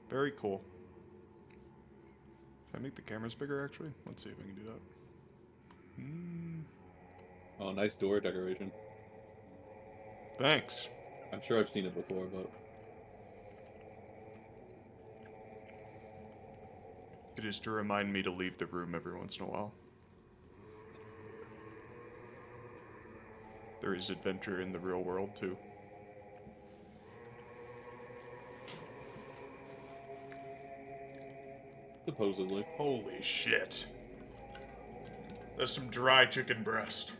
Very cool. Can I make the cameras bigger, actually? Let's see if we can do that. Oh, nice door decoration. Thanks. I'm sure I've seen it before, but... It is to remind me to leave the room every once in a while. There is adventure in the real world, too. Supposedly. Holy shit. That's some dry chicken breast.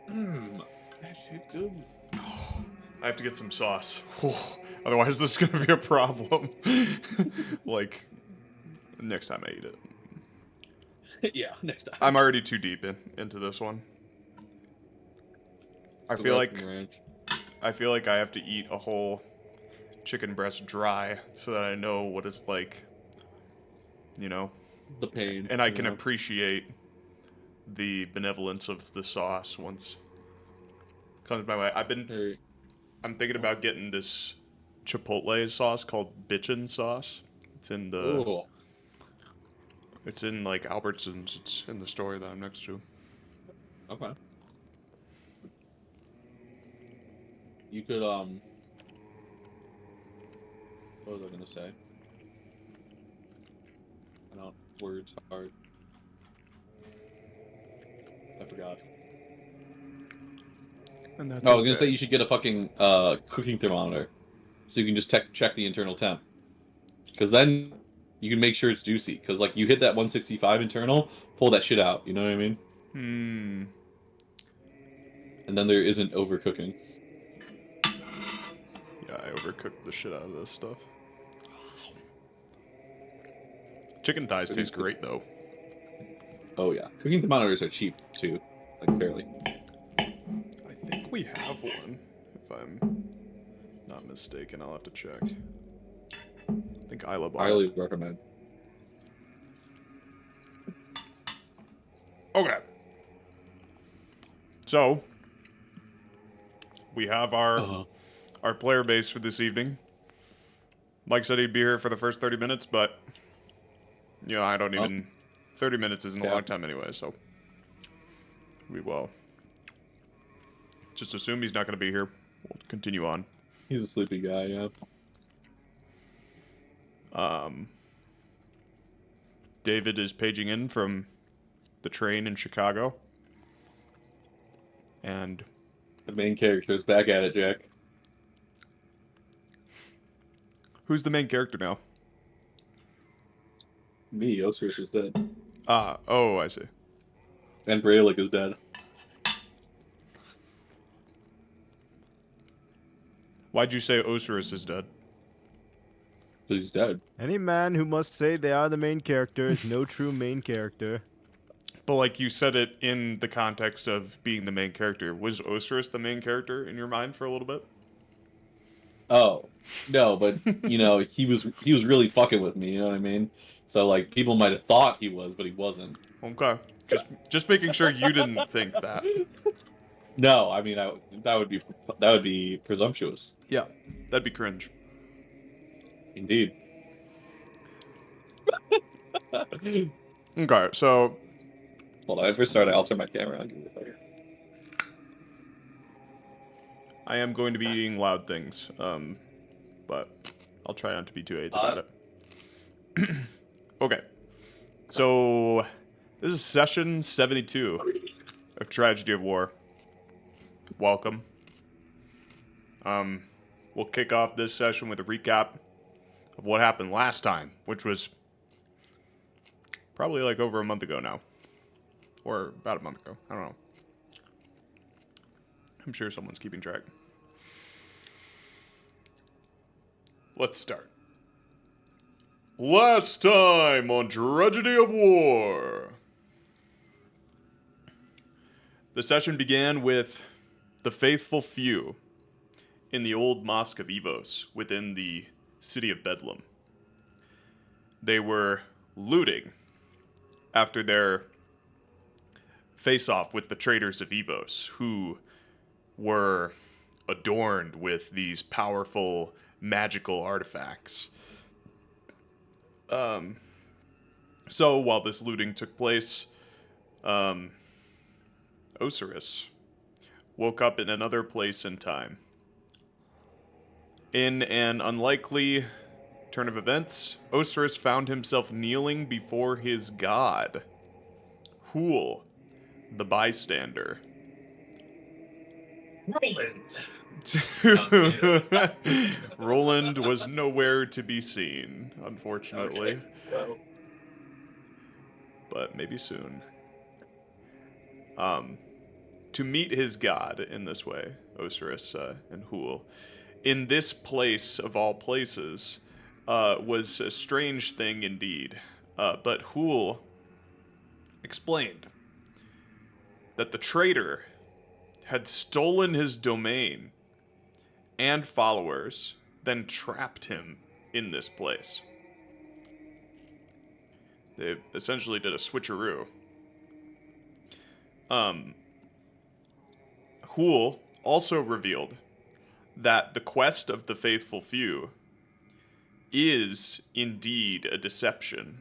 That shit good. I have to get some sauce. Otherwise, this is going to be a problem. Like, next time I eat it. Yeah, next time. I'm already too deep into this one. I feel like I have to eat a whole chicken breast dry so that I know what it's like, you know? The pain. And I can appreciate the benevolence of the sauce once it comes my way. I'm thinking about getting this Chipotle sauce called Bitchin' sauce. It's in It's in like Albertsons. It's in the store that I'm next to. Okay. You could what was I gonna say? I don't. Words hard. I forgot. And that's I was gonna say you should get a fucking cooking thermometer, so you can just check the internal temp. Because then you can make sure it's juicy. Because like you hit that 165 internal, pull that shit out. You know what I mean? And then there isn't overcooking. Yeah, I overcooked the shit out of this stuff. Chicken thighs taste great though. Oh yeah, cooking thermometers are cheap too, like fairly. I think we have one, if I'm not mistaken. I'll have to check. I think Isla bought it. Highly recommend. Okay. So we have our player base for this evening. Mike said he'd be here for the first 30 minutes, but you know, I don't even 30 minutes isn't a long time anyway, so we will just assume he's not going to be here. We'll continue on. He's a sleepy guy, yeah. David is paging in from the train in Chicago. And the main character is back at it, Jack. Who's the main character now? Me, Ocerus is dead. Oh, I see. And Braylick is dead. Why'd you say Ocerus is dead? Because he's dead. Any man who must say they are the main character is no true main character. But like you said it in the context of being the main character. Was Ocerus the main character in your mind for a little bit? Oh, no, but you know, he was really fucking with me, you know what I mean? So like people might have thought he was, but he wasn't. Okay. Just making sure you didn't think that. No, I mean that would be presumptuous. Yeah. That'd be cringe. Indeed. Okay, so Hold on, if we start, I'll turn my camera on. Give me a second. I am going to be eating loud things, but I'll try not to be too AIDS about it. Okay, so this is session 72 of Tragedy of War. Welcome. We'll kick off this session with a recap of what happened last time, which was probably like over a month ago now. Or about a month ago. I don't know. I'm sure someone's keeping track. Let's start. Last time on Tragedy of War. The session began with the faithful few in the old mosque of Ivos within the city of Bedlam. They were looting after their face-off with the traders of Ivos, who were adorned with these powerful magical artifacts. So while this looting took place, Ocerus woke up in another place and time. In an unlikely turn of events, Ocerus found himself kneeling before his god, Huul, the bystander. Rolland. Rolland was nowhere to be seen, unfortunately. Okay. Well, But maybe soon. To meet his god in this way, Ocerus and Huul, in this place of all places, was a strange thing indeed. But Huul explained that the traitor had stolen his domain and followers, then trapped him in this place. They essentially did a switcheroo. Huul also revealed that the quest of the faithful few is indeed a deception,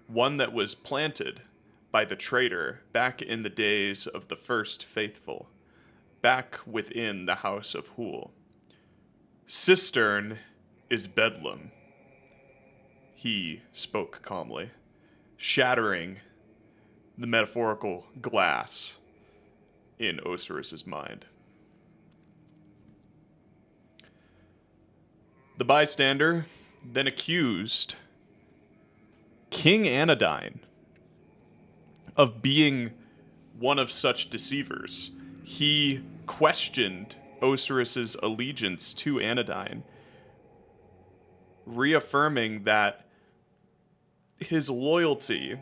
one that was planted by the traitor back in the days of the first faithful, back within the house of Huul. Cistern is Bedlam. He spoke calmly, shattering the metaphorical glass in Ocerus's mind. The bystander then accused King Anodyne of being one of such deceivers. He questioned Ocerus's allegiance to Anodyne, reaffirming that his loyalty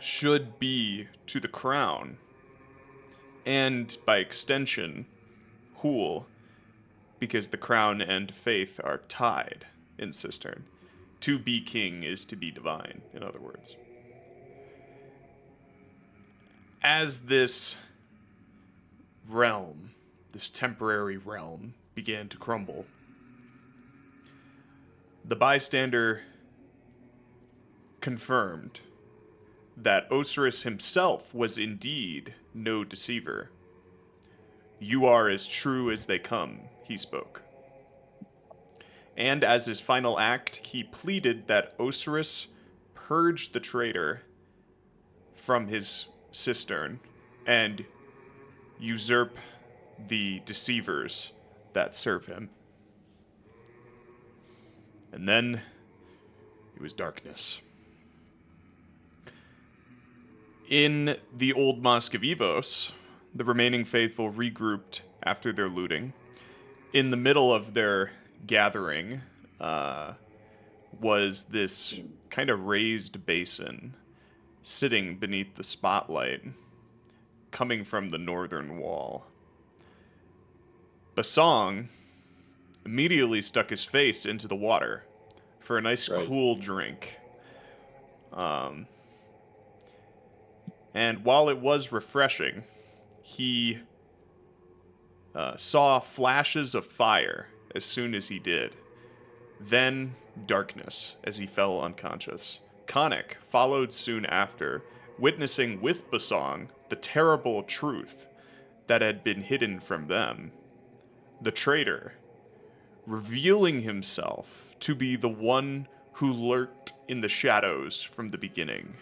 should be to the crown, and by extension, Huul, because the crown and faith are tied in Cistern. To be king is to be divine, in other words. As this realm, this temporary realm, began to crumble, the bystander confirmed that Ocerus himself was indeed no deceiver. You are as true as they come, he spoke. And as his final act, he pleaded that Ocerus purge the traitor from his cistern and usurp the deceivers that serve him. And then it was darkness. In the old Mosque of Ivos, the remaining faithful regrouped after their looting. In the middle of their gathering was this kind of raised basin sitting beneath the spotlight coming from the northern wall. Bosong immediately stuck his face into the water for a nice cool drink. And while it was refreshing, he saw flashes of fire as soon as he did. Then darkness as he fell unconscious. Khanek followed soon after, witnessing with Bosong the terrible truth that had been hidden from them. The traitor, revealing himself to be the one who lurked in the shadows from the beginning.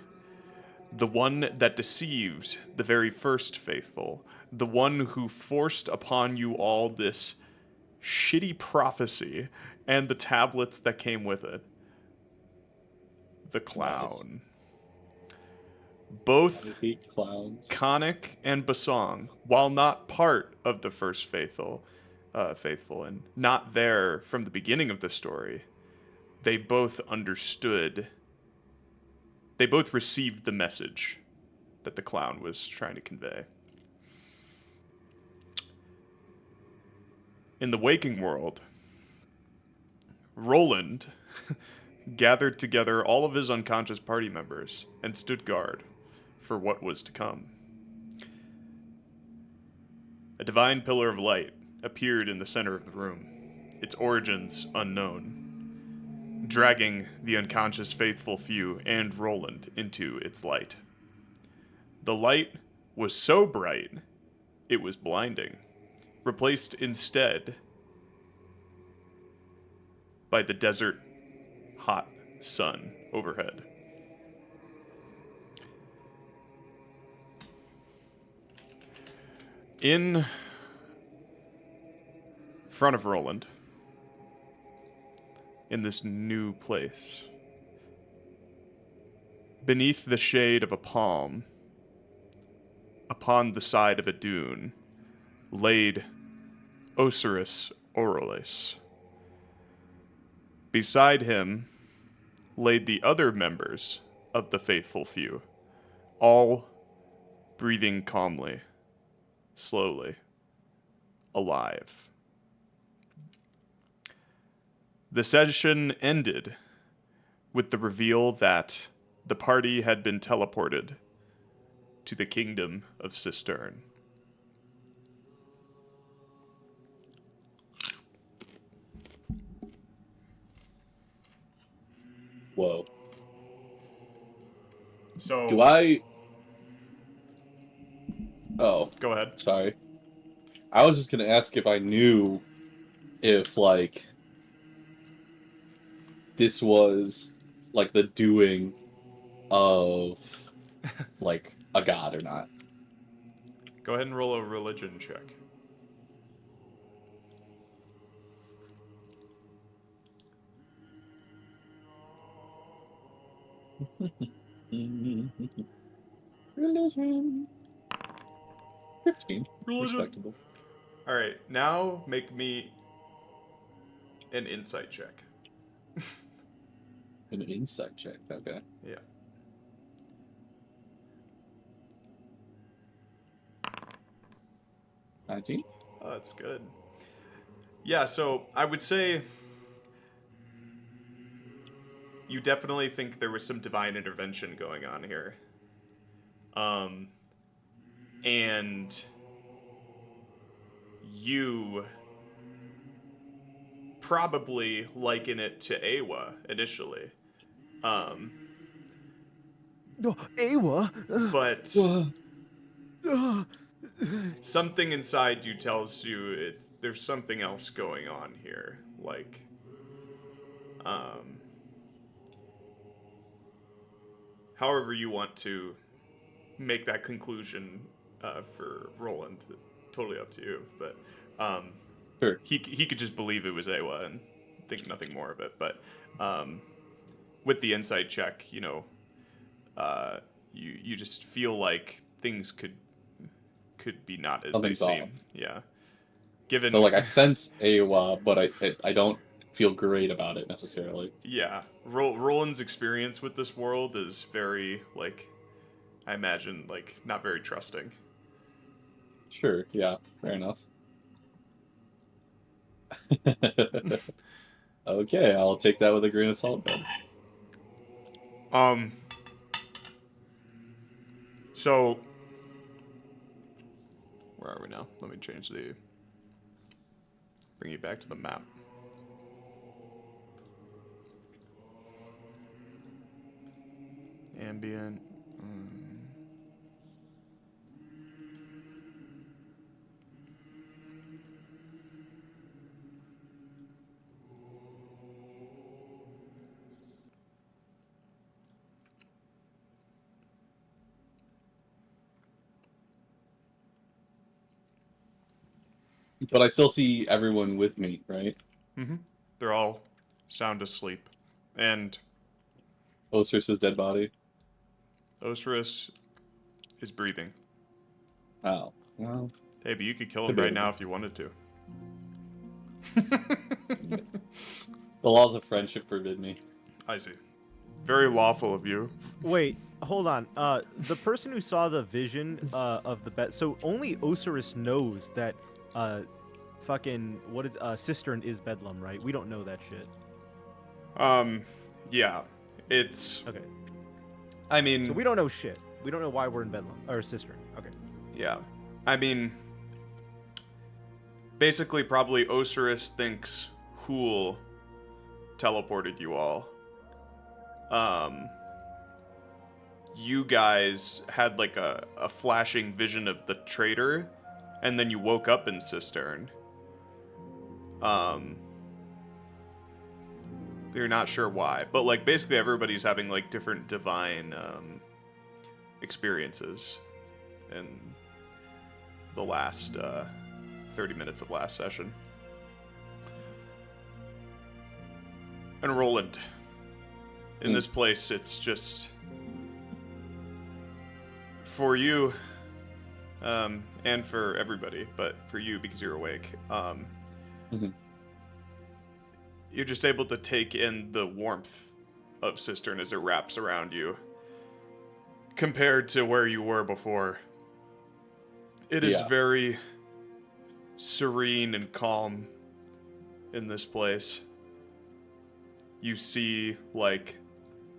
The one that deceived the very first faithful. The one who forced upon you all this shitty prophecy and the tablets that came with it. The clown. Nice. Both Khanek and Bosong, while not part of the first faithful and not there from the beginning of the story, they both understood. They both received the message that the clown was trying to convey. In the waking world, Rolland gathered together all of his unconscious party members and stood guard for what was to come. A divine pillar of light appeared in the center of the room. its origins unknown, dragging the unconscious faithful few and Rolland into its light. The light was so bright, it was blinding, replaced instead by the desert hot sun overhead. In front of Rolland, in this new place, beneath the shade of a palm, upon the side of a dune, laid Ocerus Orioles. Beside him laid the other members of the faithful few, all breathing calmly, slowly, alive. The session ended with the reveal that the party had been teleported to the kingdom of Cistern. Whoa. So, Do I... Oh, go ahead. sorry. I was just gonna ask if I knew if, like, this was, like, the doing of, like, a god or not. Go ahead and roll a religion check. Religion. 15. Religion. Respectable. All right, now make me an insight check. An insight check, okay. Yeah. $19? Oh, that's good. Yeah, so I would say you definitely think there was some divine intervention going on here. And you probably liken it to Aewa initially. No, Aewa. But something inside you tells you there's something else going on here. Like, however you want to make that conclusion for Rolland, totally up to you. But sure. he could just believe it was Aewa and think nothing more of it. But with the insight check, you know, you just feel like things could be not as Something's they seem. off. Yeah. Given So, like, I sense Aewa, but I don't feel great about it necessarily. yeah, Roland's experience with this world is very, like, I imagine, like, not very trusting. Sure, yeah, fair enough. Okay, I'll take that with a grain of salt then. So, where are we now? Let me bring you back to the map. Ambient. But I still see everyone with me, right? Mm-hmm. They're all sound asleep. And Osiris' dead body. Ocerus is breathing. Oh, well. Hey, but you could kill him Debatable. right now if you wanted to. The laws of friendship forbid me. I see. Very lawful of you. Wait, hold on. The person who saw the vision of the bed. So only Osiris knows that fucking Cistern is Bedlam, right? We don't know that shit. Yeah. It's Okay. I mean So we don't know shit. We don't know why we're in Bedlam or Cistern. Okay. yeah. I mean basically probably Ocerus thinks Huul teleported you all, you guys had like a flashing vision of the traitor, and then you woke up in Cistern. You're not sure why, but like basically everybody's having like different divine experiences in the last 30 minutes of last session. And Rolland, in this place, it's just for you, and for everybody, but for you because you're awake. You're just able to take in the warmth of Cistern as it wraps around you, compared to where you were before. It is very serene and calm in this place. You see, like,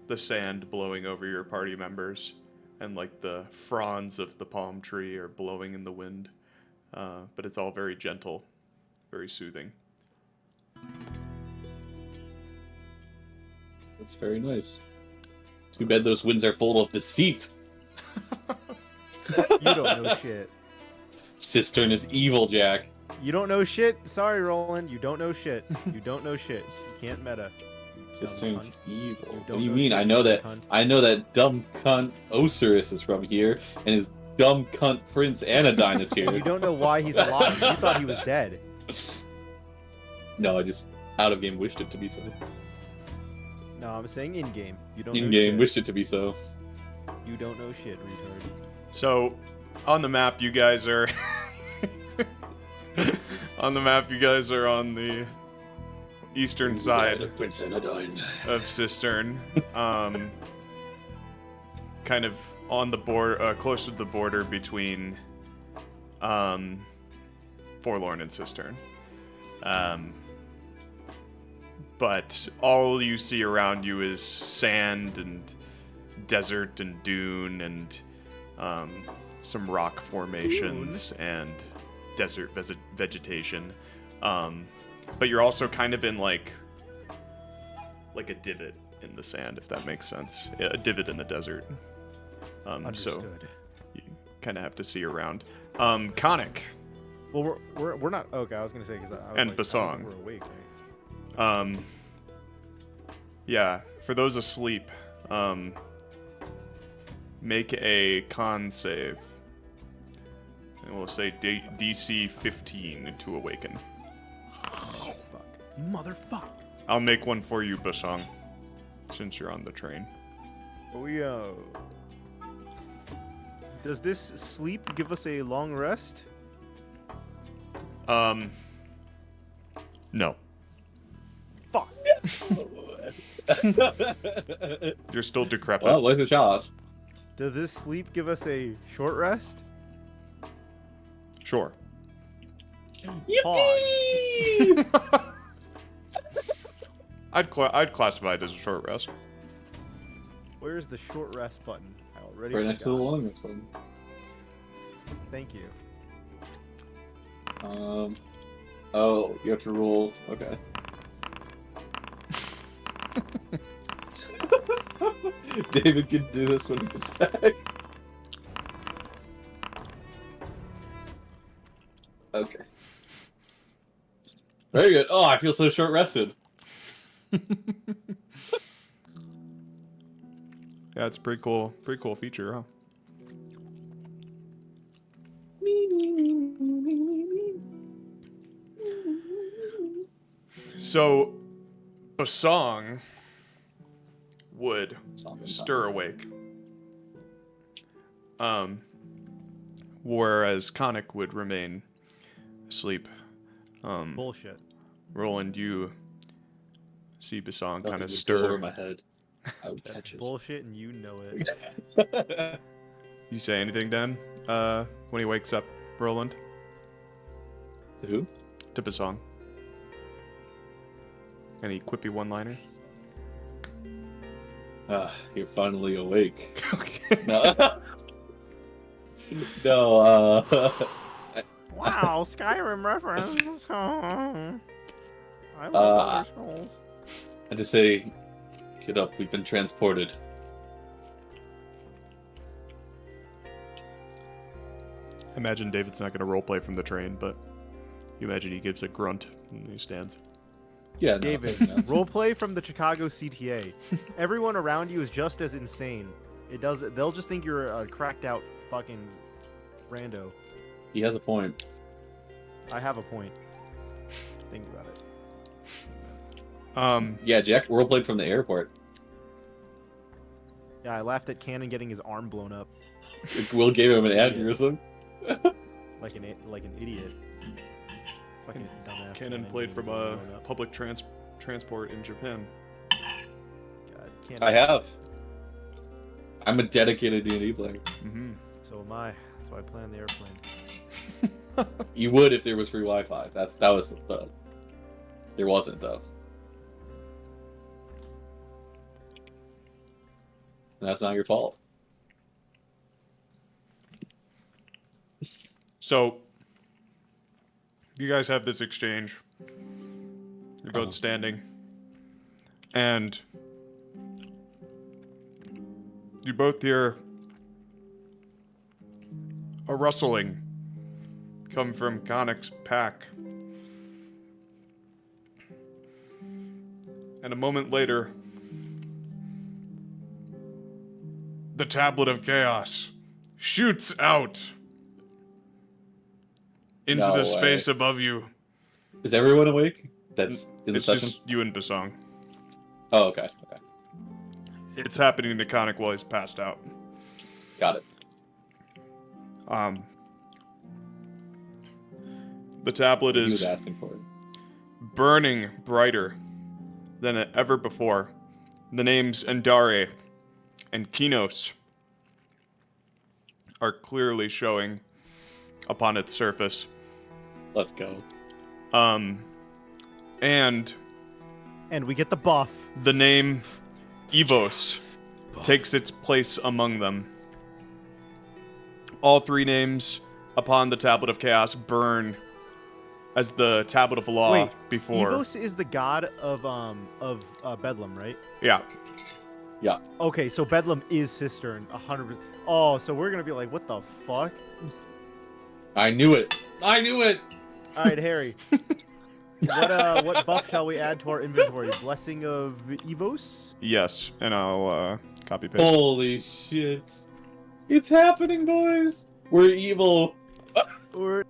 the sand blowing over your party members, and, like, the fronds of the palm tree are blowing in the wind. But it's all very gentle, very soothing. That's very nice. Too bad those winds are full of deceit. You don't know shit. Cistern is evil, Jack. You don't know shit? Sorry, Rolland. You don't know shit. You don't know shit. You can't meta. Cistern's evil. You What don't do you know mean? shit, I know that. cunt. I know that dumb cunt Ocerus is from here, and his dumb cunt Prince Anodyne is here. You don't know why he's alive. You thought he was dead. No, I just out of game wished it to be so. No, I'm saying in game. You don't know In game shit. wished it to be so. You don't know shit, retard. So, on the map, you guys are... on the map, you guys are on the eastern side Prince Anodyne. of Cistern. Kind of on the border, close to the border between Forlorn and Cistern. But all you see around you is sand and desert and dune and some rock formations and desert vegetation. But you're also kind of in like a divot in the sand, if that makes sense. Yeah, a divot in the desert. So Understood. you kind of have to see around. Khanek Well, we're not. Okay, I was gonna say because I was And like, I don't Bosong. think we're awake, right? Yeah, for those asleep, make a con save. And we'll say DC 15 to awaken. Fuck. Motherfucker. I'll make one for you, Bosong, since you're on the train. Oh, yo. Does this sleep give us a long rest? No. Fuck. You're still decrepit. Well, worth a shot. Does this sleep give us a short rest? Sure. Pog. I'd classify it as a short rest. Where's the short rest button? I already Right next to the forgot. long rest one. Thank you. Oh, you have to roll. Okay. David can do this when he gets back. Okay. Very good. Oh, I feel so short rested. Yeah, it's a pretty cool feature, huh? So, Bosong would stir awake. Whereas Khanek would remain asleep. Bullshit. Rolland, you see Bosong Nothing kind of would go over stir. my head. I would That's catch it. bullshit, and you know it. You say anything, Dan? When he wakes up, Rolland? To who? To Bosong. Any quippy one-liner? You're finally awake. Okay. No. No, Wow, Skyrim reference. I love Elder Scrolls. I just say, get up. We've been transported. Imagine David's not going to roleplay from the train, but you imagine he gives a grunt and he stands. Yeah, no, David, no. roleplay from the Chicago CTA. Everyone around you is just as insane. They'll just think you're a cracked out fucking rando. He has a point. I have a point. Think about it. Yeah, Jack roleplayed from the airport. Yeah, I laughed at Cannon getting his arm blown up Will gave him an aneurysm. like an idiot. Fucking dumbass. Cannon played from a public transport in Japan. God, Cannon. I have. I'm a dedicated D&D player. Mm-hmm. So am I. That's why I play on the airplane. You would if there was free Wi-Fi. That was the. There wasn't though. That's not your fault. So, you guys have this exchange. You're both standing. And you both hear a rustling come from Khanek's pack. And a moment later, the Tablet of Chaos shoots out into No the way. space above you. Is everyone awake? That's in the It's session. just you and Bosong. Oh, okay. Okay, It's happening to Khanek while he's passed out. got it. The tablet He was is asking for it. burning brighter than ever before. The names Endare and Qeynos are clearly showing upon its surface. Let's go. And And we get the buff. the name Ivos takes its place among them. All three names upon the Tablet of Chaos burn as the Tablet of Law Wait, before. Ivos is the god of Bedlam, right? Yeah. Yeah. Okay, so Bedlam is Cistern, 100%. Oh, so we're gonna be like, what the fuck? I knew it. I knew it. All right, Harry. What buff shall we add to our inventory? Blessing of Ivos? Yes, and I'll copy paste. Holy shit. It's happening, boys. We're evil. Or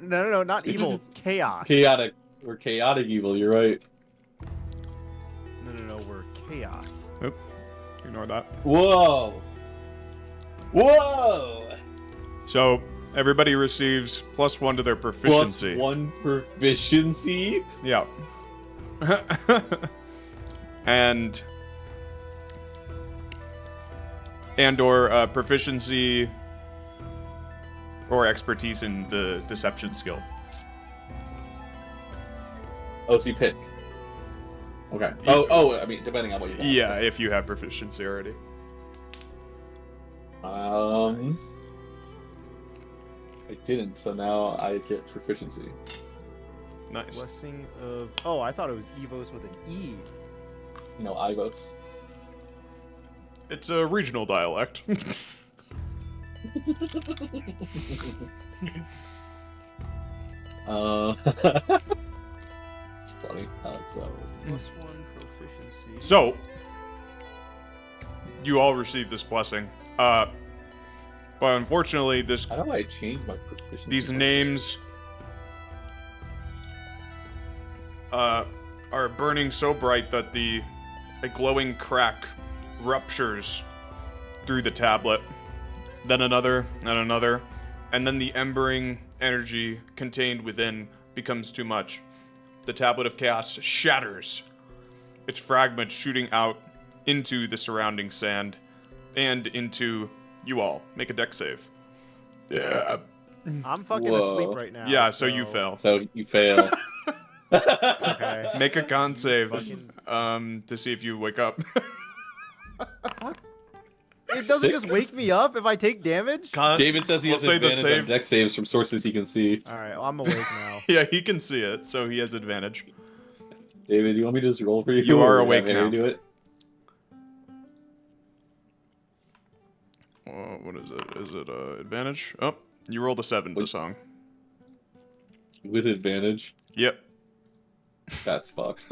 no, not evil. Chaos. Chaotic. We're chaotic evil, you're right. No, we're chaos. Ignore that. Whoa. Whoa. So everybody receives +1 to their proficiency. +1 proficiency? Yeah. and or proficiency or expertise in the deception skill. Oh, so you pick. Okay. Oh, I mean, depending on what you got. Yeah, if you have proficiency already. I didn't, so now I get proficiency. Nice. Blessing of. Oh, I thought it was Evos with an E. No, Ivos. It's a regional dialect. It's funny. +1 proficiency. So, you all receive this blessing. But unfortunately, How do I change my proficiency? these names are burning so bright that a glowing crack ruptures through the tablet. Then another, and another, and then the embering energy contained within becomes too much. The Tablet of Chaos shatters, its fragments shooting out into the surrounding sand and into you all. Make a dex save. Yeah. I'm fucking Whoa. asleep right now. Yeah, so you fail. So you fail. Okay. Make a con save Fucking- to see if you wake up. It doesn't 6? just wake me up if I take damage? David says he We'll has say the advantage on save. dex saves from sources he can see. Alright, well, I'm awake now. Yeah, he can see it, so he has advantage. David, do you want me to just roll for you? You are or awake have Harry now. Do it? What is it? Is it advantage? Oh, you rolled a 7, Wait. Bosong. With advantage? Yep, That's fucked.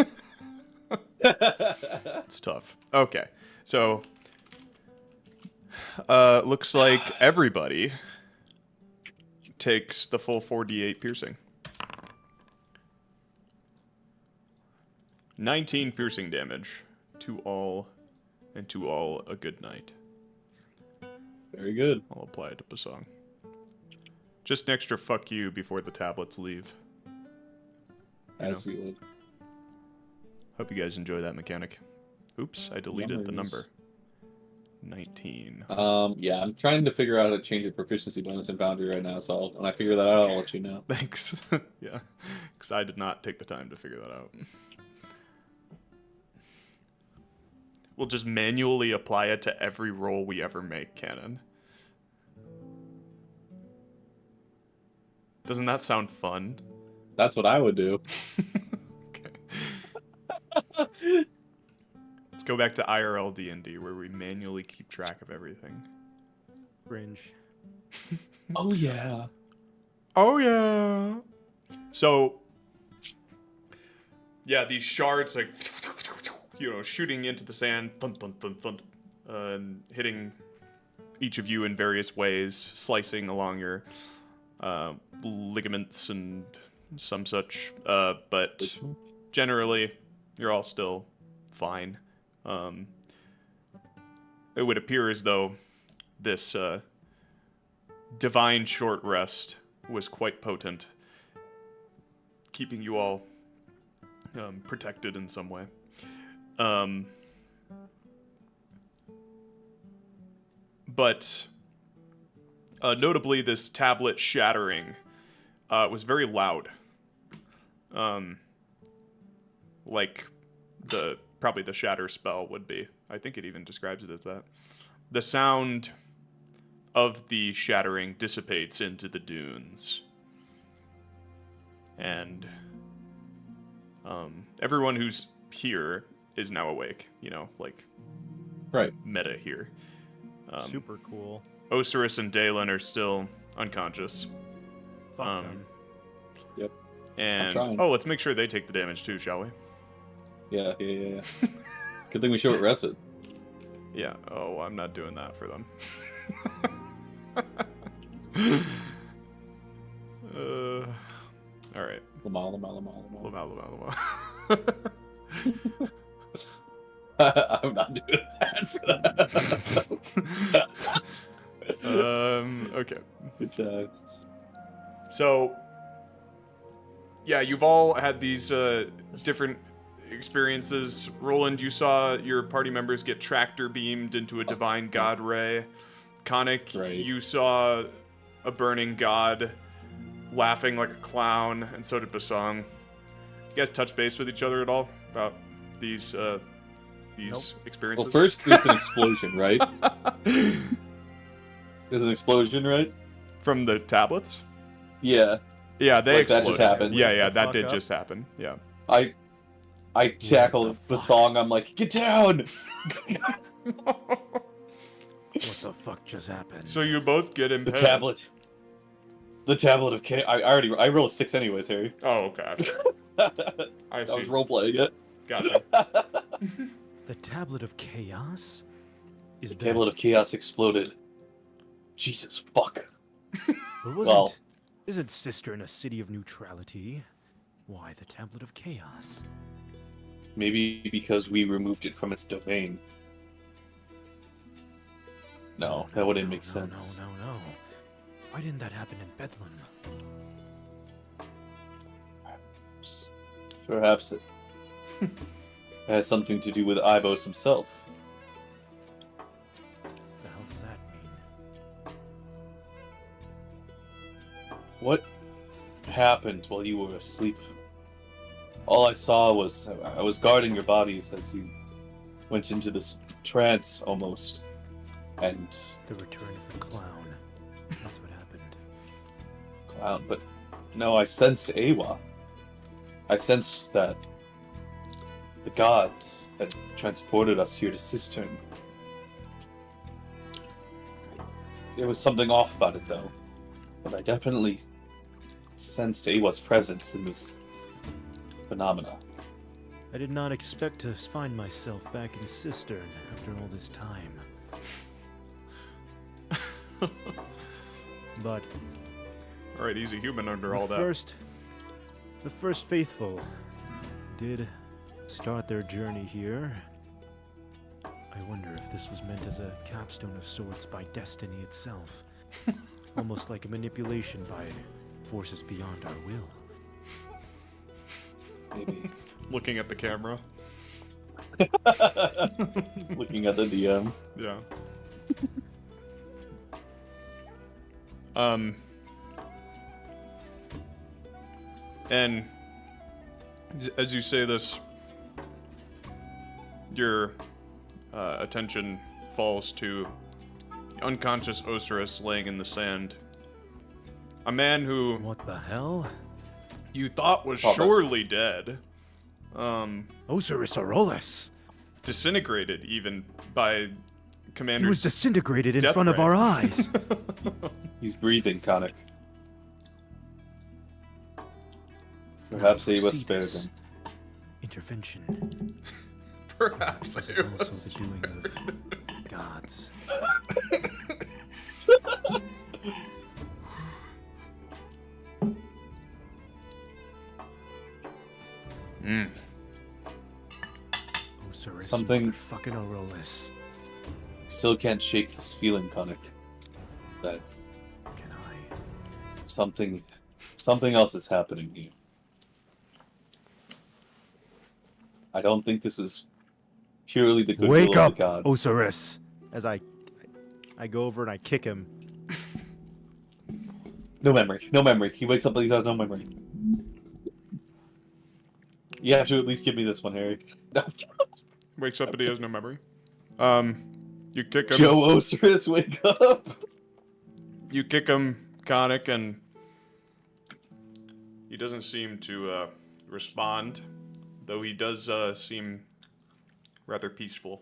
it's tough. Okay, so looks like everybody takes the full 4d8 piercing. 19 piercing damage to all, and to all a good night. Very good. I'll apply it to Bosong. Just an extra fuck you before the tablets leave. As you would. Hope you guys enjoy that mechanic. Oops, I deleted the Numbers. number. 19. Yeah, I'm trying to figure out how to change your proficiency bonus in Foundry right now, so when I figure that out, I'll let you know. Thanks. Yeah, because I did not take the time to figure that out. We'll just manually apply it to every roll we ever make, Canon. Doesn't that sound fun? That's what I would do. Okay. Let's go back to IRL D&D, where we manually keep track of everything. Cringe. Oh, yeah. Oh, yeah. So, yeah, these shards, like, shooting into the sand, thun, thun, thun, thun, and hitting each of you in various ways, slicing along your ligaments and some such. But generally, you're all still fine. It would appear as though this divine short rest was quite potent, keeping you all protected in some way. But notably, this tablet shattering was very loud. Like probably the shatter spell would be. I think it even describes it as that. The sound of the shattering dissipates into the dunes. And everyone who's here is now awake, like Right. meta here. Super cool. Ocerus and Daelin are still unconscious. Fuck them. Yep. And trying. let's make sure they take the damage too, shall we? Yeah. Good thing we short rested. Yeah. Oh, I'm not doing that for them. All right. Lamar. I'm not doing that for that. Okay. Good times. So, yeah, you've all had these different experiences. Rolland, you saw your party members get tractor beamed into a divine god ray. Khanek, Right. you saw a burning god laughing like a clown, and so did Bosong. You guys touch base with each other at all about these Nope. experiences? Well, first there's an explosion, right? There's an explosion, right? From the tablets? Yeah. Yeah, they Like that exploded. just happened. Yeah, Wake the that fuck did up. just happen. Yeah. I tackle the song. I'm like, get down. What the fuck just happened? So you both get The impaled. tablet. The tablet of K. I rolled a 6 anyways, Harry. Oh, okay. I I was see. role playing it. Gotcha. The Tablet of Chaos? Is The that... tablet of chaos exploded. Jesus fuck. But wasn't... well- Isn't Cistern a city of neutrality? Why the Tablet of Chaos? Maybe because we removed it from its domain. No, that wouldn't make sense. No. Why didn't that happen in Bedlam? Perhaps it has something to do with Ivos himself. The hell does that mean? What happened while you were asleep? All I saw was I was guarding your bodies as you went into this trance almost. And The return of the clown. That's what happened. but no, I sensed Aewa. I sensed that the gods had transported us here to Cistern. There was something off about it, though. But I definitely sensed Aewa's presence in this phenomena. I did not expect to find myself back in Cistern after all this time. But All right, easy human under all that. the first faithful did start their journey here. I wonder if this was meant as a capstone of sorts by destiny itself. Almost like a manipulation by forces beyond our will. Maybe. Looking at the camera. Looking at the DM. Yeah. And as you say this, your attention falls to the unconscious Ocerus laying in the sand. A man who What the hell? you thought was Probably. surely dead, Ocerus Aurolus! disintegrated even by Commander. He was disintegrated in Death front of ray. our eyes. He's breathing, Khanek. Perhaps Aewa spared Proceedings. him. Intervention. Perhaps This it is also was the doing of gods. Mm. Ocerus Something- fucking Aurolus. Still can't shake this feeling, Khanek. That Can I? something else is happening here. I don't think this is purely the goodwill Wake of up, the gods. Ocerus! As I go over and I kick him. No memory. No memory. He wakes up and he has no memory. You have to at least give me this one, Harry. No. Wakes up and he has no memory. You kick him. Joe Osiris, wake up! You kick him, Khanek, and he doesn't seem to respond, though he does seem rather peaceful.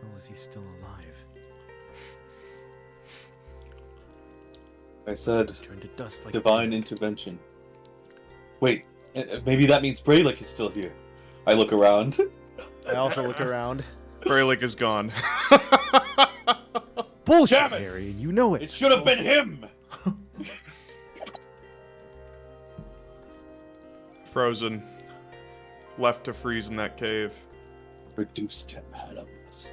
Well, is he still alive? I said He's turned to dust like divine a intervention. Wait, maybe that means Braylick is still here. I look around. I also look around. Braylick is gone. Bullshit, Damn it! Harry, and you know it. It should have been him! Frozen. Left to freeze in that cave. Reduced to atoms.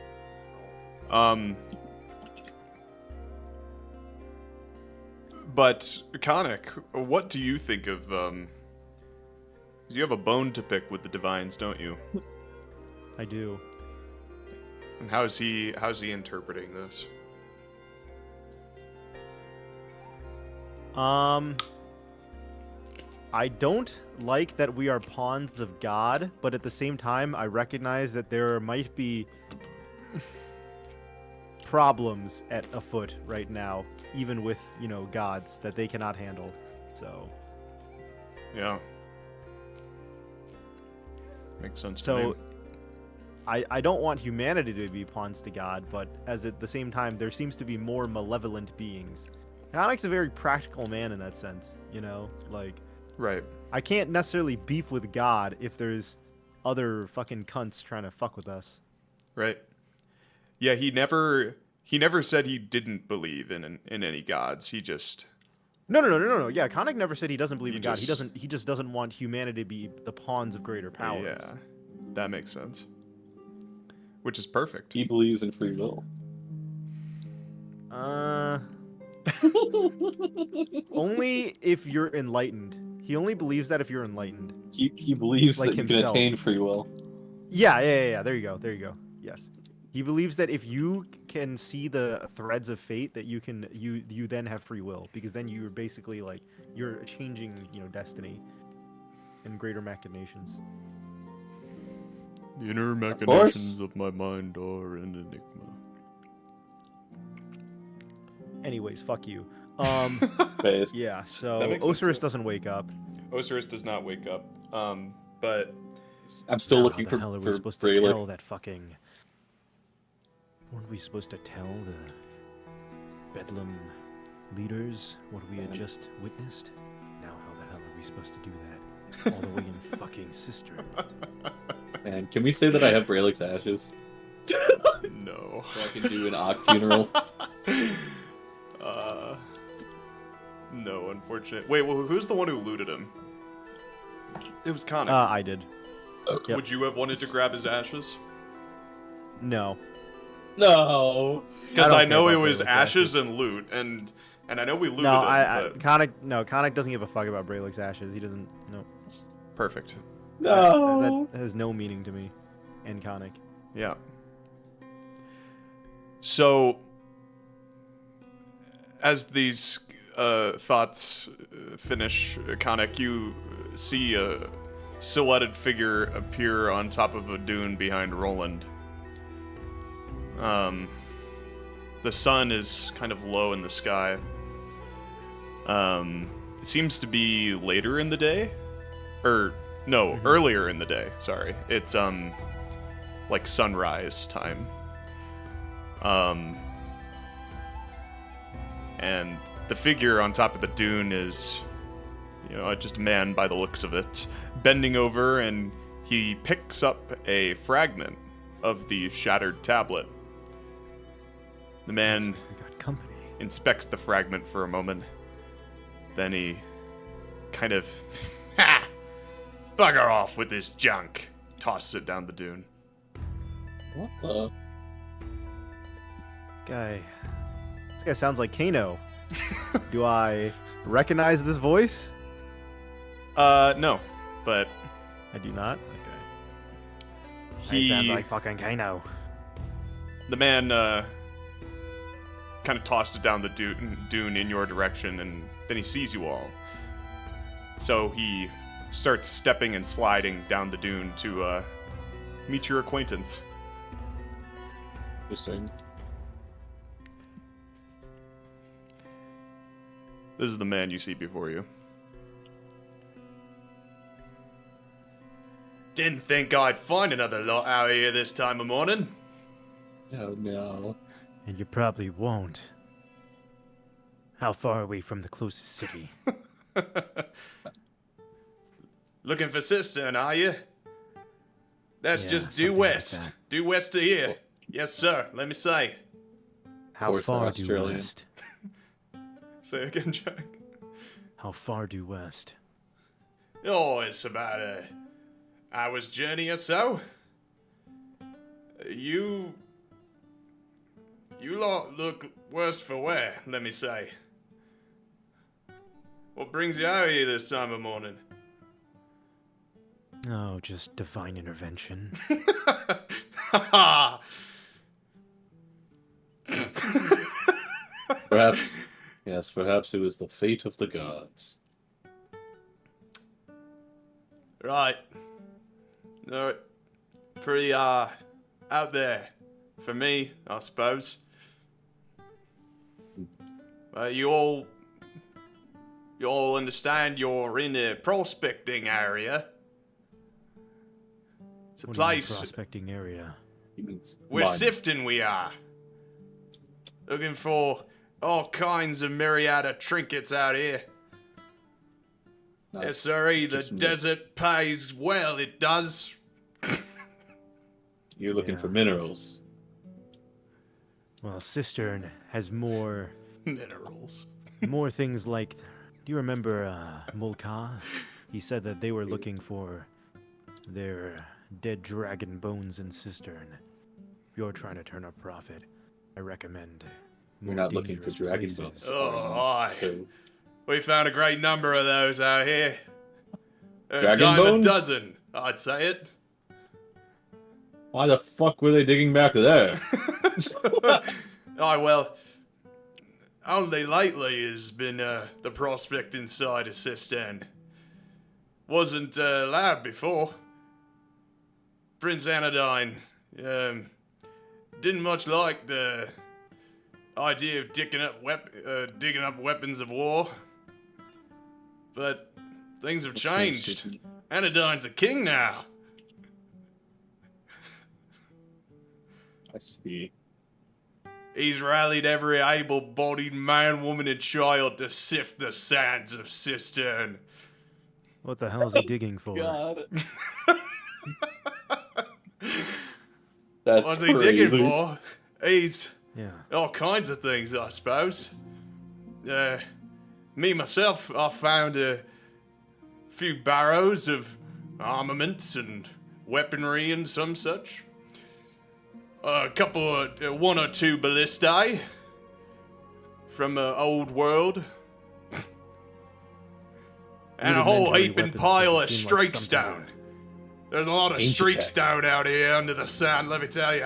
But, Khanek, what do you think of, you have a bone to pick with the Divines, don't you? I do. And how's he interpreting this? I don't like that we are pawns of God, but at the same time, I recognize that there might be problems at afoot right now, even with, gods that they cannot handle. So, Yeah. Makes sense to me. so I don't want humanity to be pawns to God, but at the same time, there seems to be more malevolent beings. Khanek's a very practical man in that sense, like. Right. I can't necessarily beef with God if there's other fucking cunts trying to fuck with us. Right. Yeah, he never said he didn't believe in any gods. He just No. Yeah, Khanek never said he doesn't believe He in God. just- He just doesn't want humanity to be the pawns of greater powers. Yeah. That makes sense. Which is perfect. He believes in free will. Only if you're enlightened. He only believes that if you're enlightened. He believes Like that you himself. can attain free will. Yeah. There you go. Yes. He believes that if you can see the threads of fate, that you then have free will, because then you're basically like you're changing, destiny and greater machinations. The inner course. machinations of my mind are an enigma. Anyways, fuck you. Based. Yeah. That So makes sense, Ocerus yeah. doesn't wake up. Ocerus does not wake up. But I'm still looking How for the hell are we supposed to Braylick. tell that fucking... Weren't we supposed to tell the Bedlam leaders what we had just witnessed? Now how the hell are we supposed to do that? All the way in fucking Cistern. Man, can we say that I have Braylick's ashes? no. So I can do an Ock funeral? No, unfortunately. Wait, well, who's the one who looted him? It was Khanek. I did. Yep. Would you have wanted to grab his ashes? No. No. Because don't I care know it about was Braylick's ashes and loot, and I know we looted No, him, but... Khanek doesn't give a fuck about Braylick's ashes. He doesn't, no. Perfect. No. That has no meaning to me. And Khanek. Yeah. So, as these thoughts finish, Khanek, you see a silhouetted figure appear on top of a dune behind Rolland. The sun is kind of low in the sky. It seems to be later in the day, or no, earlier in the day. Sorry, it's like sunrise time. And the figure on top of the dune is, just a man by the looks of it, bending over, and he picks up a fragment of the shattered tablet. The man We got company. inspects the fragment for a moment. Then he kind of, ha! Bugger off with this junk. Tosses it down the dune. What the? This guy sounds like Qeynos. Do I recognize this voice? No, but I do not. Okay. he sounds like fucking Qeynos. the man kind of tossed it down the dune in your direction, and then he sees you all. So he starts stepping and sliding down the dune to meet your acquaintance. Interesting. This is the man you see before you. Didn't think I'd find another lot out here this time of morning. Oh no. And you probably won't. How far are we from the closest city? Looking for Cistern, are you? That's Yeah, just due something like west. that. Due west of here. Yes, sir. Let me say. How course they're far due Australian. west? Say again, Jack. How far due west? Oh, it's about a hour's journey or so. You lot look worse for wear, let me say. What brings you out here this time of morning? Oh, just divine intervention. Perhaps, yes, perhaps it was the fate of the gods. Right. They're pretty, out there. For me, I suppose. You all understand you're in a prospecting area. It's a What do you mean place prospecting area. He means we're mud. sifting, we are. Looking for all kinds of myriad of trinkets out here. Not Yes, sirree, the just me. desert pays well, it does. You're looking Yeah. for minerals. Well, Cistern has more Minerals. things like. Do you remember Mulka? He said that they were looking for their dead dragon bones in Cistern. If you're trying to turn a profit, I recommend. We're more not looking for dangerous dragon places. bones. Oh, aye. So, We found a great number of those out here. A Dragon dime bones? a dozen, I'd say it. why the fuck were they digging back there? Oh, well, only lately has been the prospecting side of Cistern. Wasn't allowed before. Prince Anodyne didn't much like the idea of digging up weapons of war. But Things have changed. Anodyne's a king now. I see. He's rallied every able-bodied man, woman, and child to sift the sands of Cistern. What the hell is he digging for? God. That's What's crazy. he digging for? He's Yeah. all kinds of things, I suppose. Me, myself, I found a few barrows of armaments and weaponry and some such. A couple of, one or two ballistae from old world. And a whole Rudimentary heaping weapons pile doesn't of seem like streak something stone. There's a lot of Ancient streak tech. stone out here under the sand, let me tell you.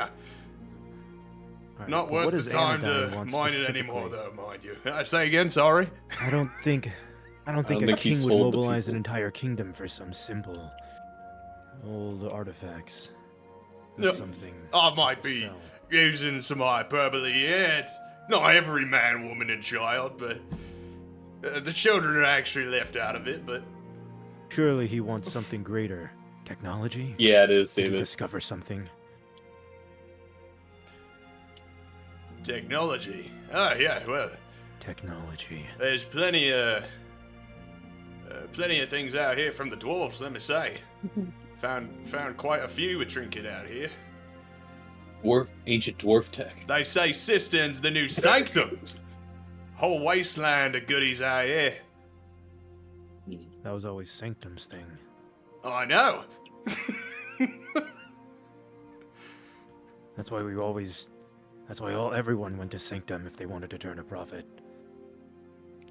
Alright, Not but worth what the does time Anodyne to want mine it anymore, specifically? though, mind you. I say again, sorry. I don't think a think king he's would told the mobilize an people. entire kingdom for some simple old artifacts. No, That's something. I might be sell. using some hyperbole here. It's not every man, woman, and child, but the children are actually left out of it, but Surely he wants something greater. Technology? Yeah, it is, Did he David. discover something? technology. Oh, yeah, well, Technology. there's plenty of things out here from the dwarves, let me say. Found quite a few a trinket out here. Ancient dwarf tech. They say Cistern's the new Sanctum. Whole wasteland of goodies out here. That was always Sanctum's thing. I know. That's why everyone went to Sanctum if they wanted to turn a profit.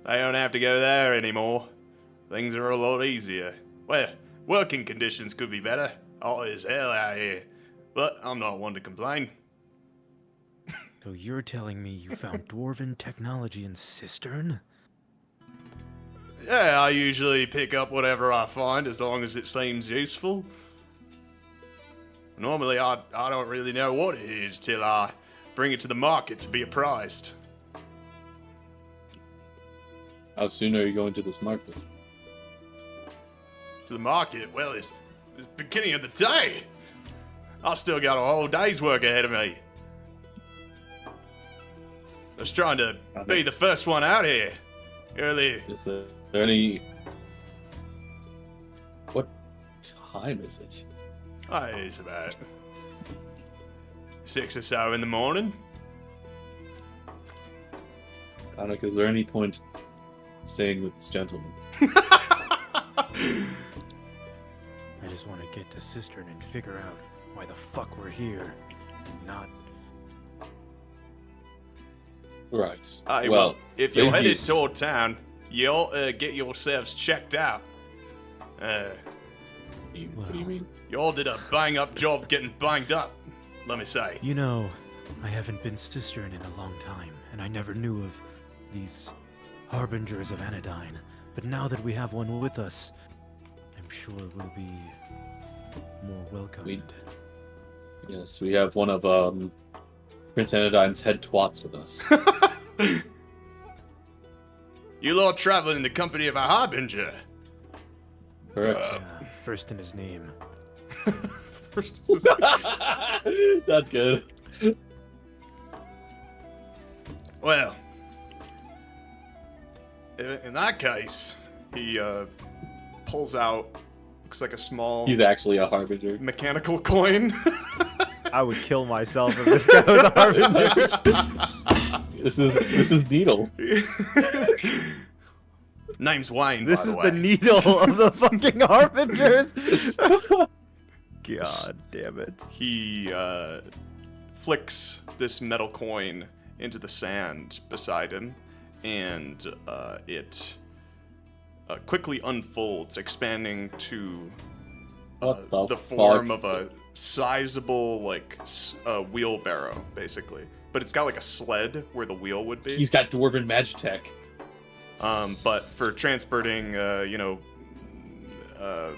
I don't have to go there anymore. Things are a lot easier. Well, working conditions could be better. Hot as hell out here. But I'm not one to complain. So you're telling me you found dwarven technology in Cistern? Yeah, I usually pick up whatever I find as long as it seems useful. Normally, I don't really know what it is till I bring it to the market to be apprised. How soon are you going to this market? To the market? Well, it's the beginning of the day. I still got a whole day's work ahead of me. Just trying to be the first one out here. Early. Is there any... What time is it? It's about 6 or so in the morning. Khanek, is there any point staying with this gentleman? I just want to get to Cistern and figure out why the fuck we're here. Not. Right. Well, if you're thank you. headed toward town, you'll get yourselves checked out. What do you mean? You all did a bang-up job getting banged up, let me say. You know, I haven't been Cistern in a long time, and I never knew of these harbingers of Anodyne. But now that we have one with us, I'm sure we'll be more welcomed. Yes, we have one of Prince Anodyne's head twats with us. You lot travel in the company of a harbinger. Correct. First in his name. That's good. Well, in that case, he pulls out, looks like a small He's actually a harbinger. mechanical coin. I would kill myself if this guy was a harbinger. This is Needle. Name's Wayne, This by the is way. the needle of the fucking harbingers. God damn it. He flicks this metal coin into the sand beside him, and it quickly unfolds, expanding to What the the form fuck? of a sizable, wheelbarrow, basically. But it's got like a sled where the wheel would be. He's got dwarven magitech. But for transporting,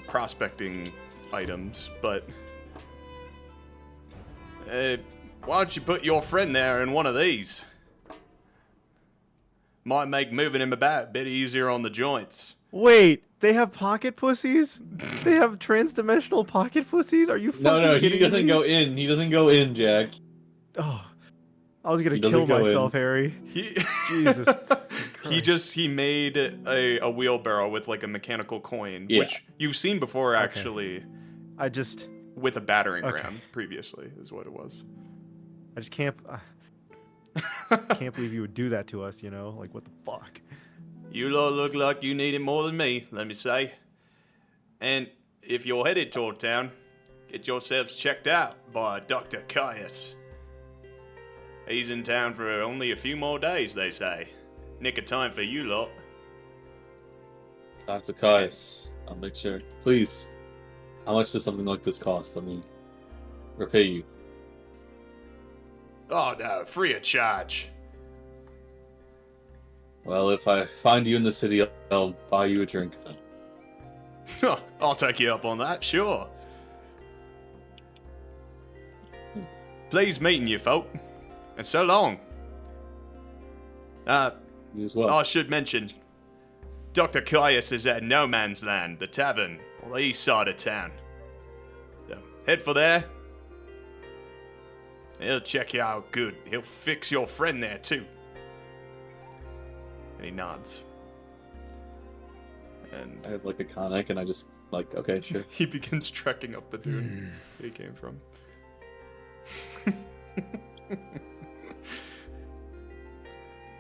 prospecting items. But why don't you put your friend there in one of these? Might make moving him about a bit easier on the joints. Wait, they have pocket pussies? They have trans-dimensional pocket pussies? Are you fucking No, he kidding doesn't me? go in. He doesn't go in, Jack. Oh, I was gonna He doesn't kill go myself, in. Harry. He Jesus Christ. he made a wheelbarrow with like a mechanical coin, Yeah. which you've seen before actually I just with a battering Okay. ram previously is what it was. can't can't believe you would do that to us, you know? Like, what the fuck? You lot look like you need it more than me, let me say. And if you're headed toward town, get yourselves checked out by Dr. Qeynos. He's in town for only a few more days, they say. Nick of time for you lot. Dr. Caius, I'll make sure. Please, how much does something like this cost? Let me repay you. Oh no, free of charge. Well, if I find you in the city, I'll buy you a drink then. I'll take you up on that, sure. Pleased meeting you, folk. And so long. You as well. I should mention, Dr. Qeynos is at No Man's Land, the tavern, on the east side of town. So, head for there. He'll check you out good. He'll fix your friend there, too. And he nods. And I have like a Khanek, and I just like, okay, sure. he begins trekking up the dune that he came from.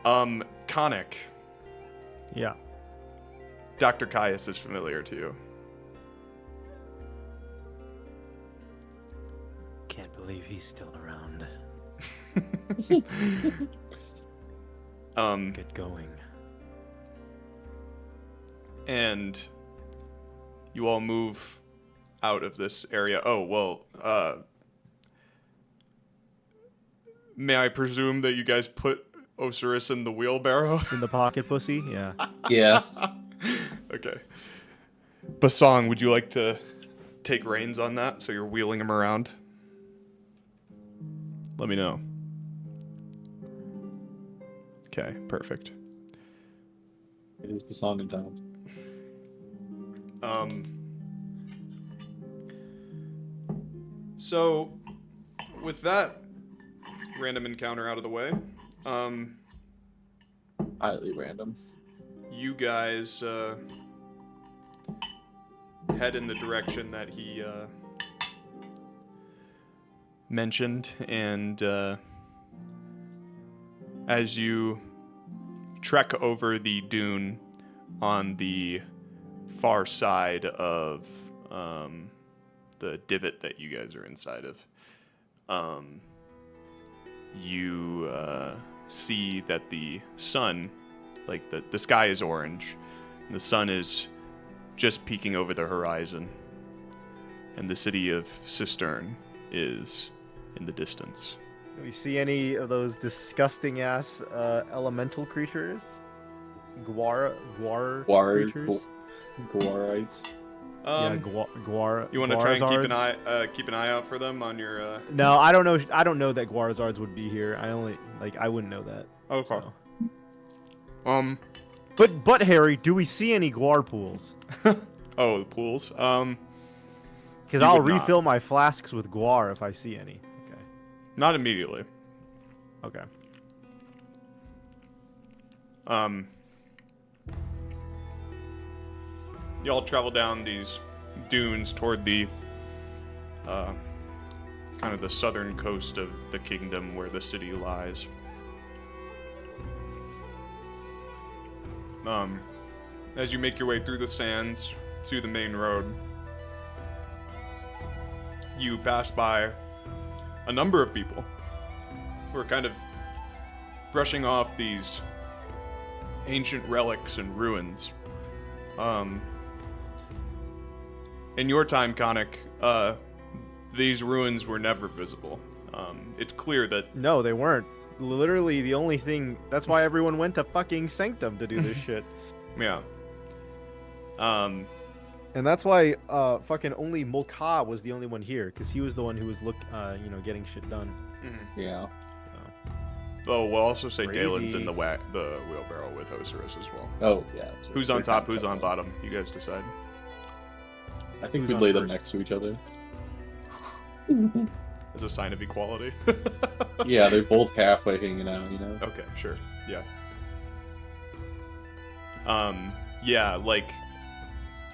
Khanek. Yeah. Dr. Caius is familiar to you. Can't believe he's still around. Get going. And you all move out of this area. Oh, well, may I presume that you guys put Ocerus in the wheelbarrow? In the pocket pussy? Yeah. Yeah. Okay. Bosong, would you like to take reins on that so you're wheeling him around? Let me know. Okay, perfect. It is the song in town. So, with that random encounter out of the way, Highly random. you guys head in the direction that he mentioned, and as you trek over the dune on the far side of the divot that you guys are inside of, you see that the sun, like the sky is orange, and the sun is just peeking over the horizon, and the city of Cistern is in the distance. Do we see any of those disgusting ass elemental creatures? Guar creatures? Guarites. Yeah, guar. You want to try and Guarzards. keep an eye out for them on your. No, I don't know. I don't know that Guarzards would be here. I wouldn't know that. Okay. So. But Harry, do we see any Guar pools? Oh, the pools. Because You I'll would not. refill my flasks with Guar if I see any. Okay. Not immediately. Okay. Y'all travel down these dunes toward the kind of the southern coast of the kingdom where the city lies. As you make your way through the sands to the main road, you pass by a number of people who are kind of brushing off these ancient relics and ruins. In your time, Khanek, these ruins were never visible. It's clear that No, they weren't. Literally, the only thing. That's why everyone went to fucking Sanctum to do this shit. yeah. And that's why fucking only Mulka was the only one here, because he was the one who was getting shit done. Yeah. Oh, we'll also say Crazy. Daelin's in the wheelbarrow with Ocerus as well. Oh, yeah. So Who's on they're top, kinda who's on cut off. bottom? You guys decide. I think Who's we'd on lay them first? next to each other. As a sign of equality. Yeah, they're both halfway hanging out, you know? Okay, sure. Yeah. Yeah, like,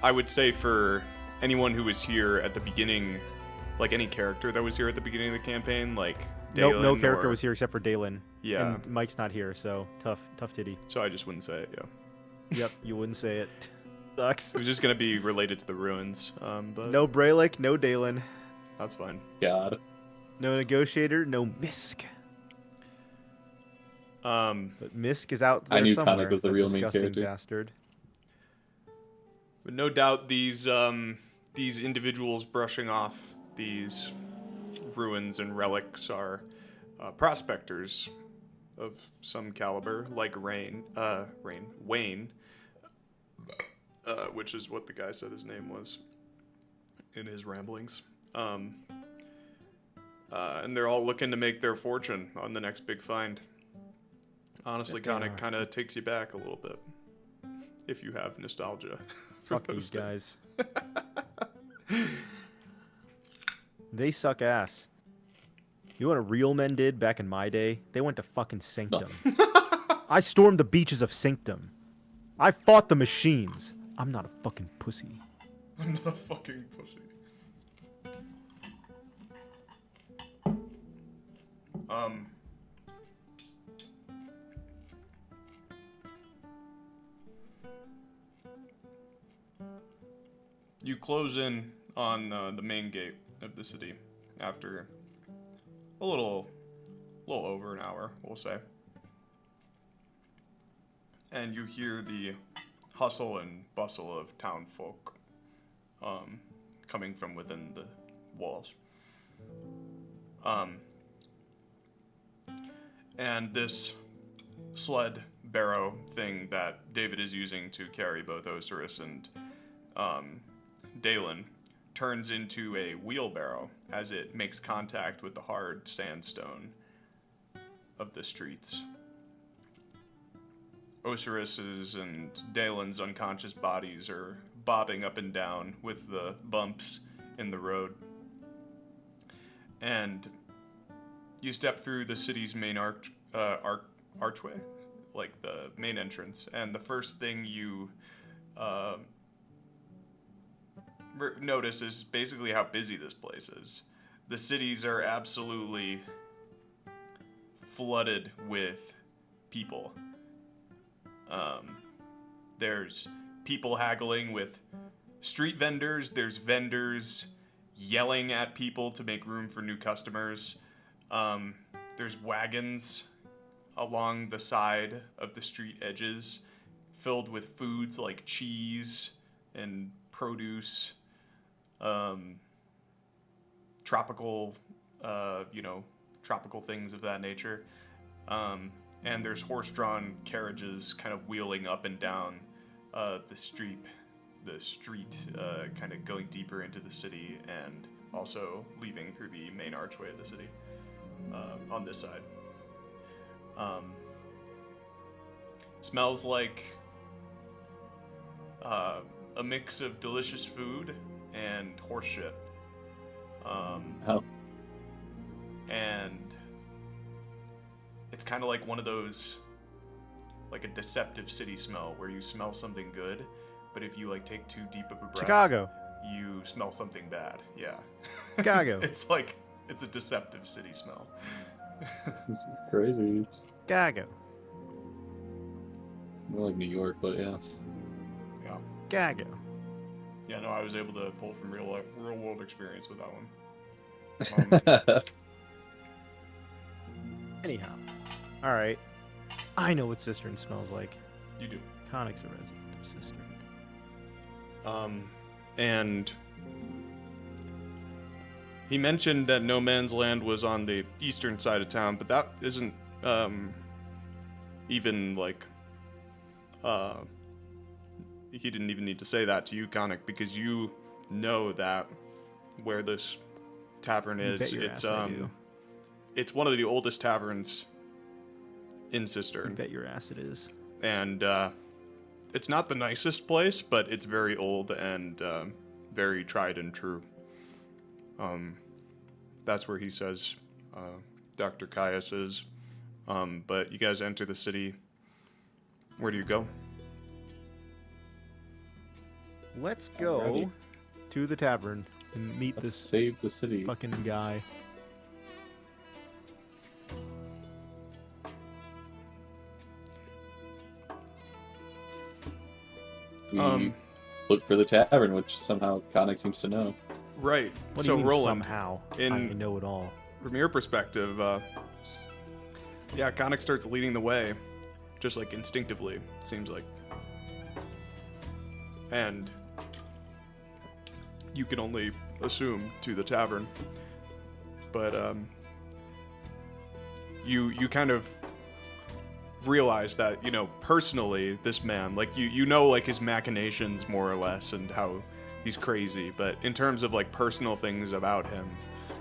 I would say for anyone who was here at the beginning, like any character that was here at the beginning of the campaign, like No Daelin character or- was here except for Daelin. Yeah. And Mike's not here, so tough titty. So I just wouldn't say it, yeah. Yep, you wouldn't say it. Sucks. It was just gonna be related to the ruins, but No Braylick, no Daelin. that's fine. God. No negotiator, no Misk. But Misk is out there I knew somewhere. Khanek was the that real main disgusting character. bastard. But no doubt these individuals brushing off these ruins and relics are prospectors of some caliber, like Wayne, which is what the guy said his name was in his ramblings. And they're all looking to make their fortune on the next big find. Honestly, Bet they Khanek are. kind of takes you back a little bit, if you have nostalgia. for Fuck those these days. guys. They suck ass. You know what real men did back in my day? They went to fucking Sanctum. I stormed the beaches of Sanctum. I fought the machines. I'm not a fucking pussy. I'm not a fucking pussy. You close in on the main gate of the city after a little over an hour, we'll say. And you hear the hustle and bustle of town folk coming from within the walls. And this sled barrow thing that David is using to carry both Ocerus and Daelin turns into a wheelbarrow as it makes contact with the hard sandstone of the streets. Ocerus's and Daelin's unconscious bodies are bobbing up and down with the bumps in the road. And you step through the city's main archway, like the main entrance, and the first thing you notice is basically how busy this place is. The cities are absolutely flooded with people. There's people haggling with street vendors, there's vendors yelling at people to make room for new customers. There's wagons along the side of the street edges filled with foods like cheese and produce, tropical things of that nature. And there's horse-drawn carriages kind of wheeling up and down the street, kind of going deeper into the city and also leaving through the main archway of the city on this side. Smells like a mix of delicious food and horse shit. Oh. And it's kind of like one of those, like a deceptive city smell where you smell something good, but if you like take too deep of a breath, Chicago. you smell something bad. Yeah. Chicago. It's a deceptive city smell. Crazy. Chicago. More like New York, but yeah. Yeah. Chicago. Yeah, no, I was able to pull from real world experience with that one. Anyhow. Alright. I know what Cistern smells like. You do. Khanek's a resident of Cistern. And he mentioned that No Man's Land was on the eastern side of town, but that isn't even like he didn't even need to say that to you, Khanek, because you know that where this tavern is. Bet your ass I do. It's one of the oldest taverns in I Cistern. bet your ass it is. And it's not the nicest place, but it's very old and very tried and true. That's where he says Dr. Qeynos is. But you guys enter the city. Where do you go? Let's go Alrighty. to the tavern and meet Let's this save the city. fucking guy. We look for the tavern, which somehow Khanek seems to know. Right. What do So you mean Rolland, somehow? in- I know it all. from your perspective, yeah, Khanek starts leading the way, just like instinctively, it seems like. And you can only assume to the tavern. But you kind of realize that, you know, personally, this man, like you know like his machinations more or less and how he's crazy, but in terms of like personal things about him,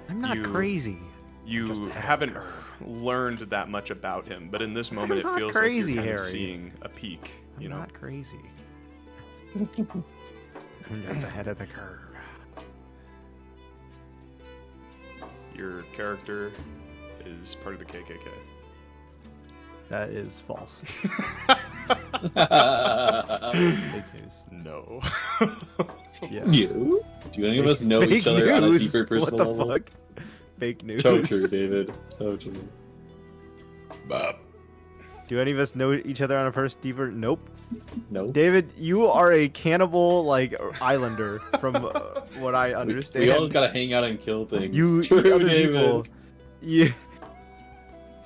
I'm not you- crazy. you Just ahead of haven't the curve. learned that much about him, but in this moment I'm it not feels crazy, like you're kind of Harry. seeing a peak, you I'm know. not crazy. I'm just ahead of the curve. Your character is part of the KKK. That is false. Fake news. No. Yeah. You? Do any of us know Fake each other on a news. deeper personal What the level? fuck? Fake news. So true, David. So true. Do any of us know each other on a deeper? Nope. No. David, you are a cannibal like islander, from what I understand. We always gotta hang out and kill things. you True, other David. people. Yeah.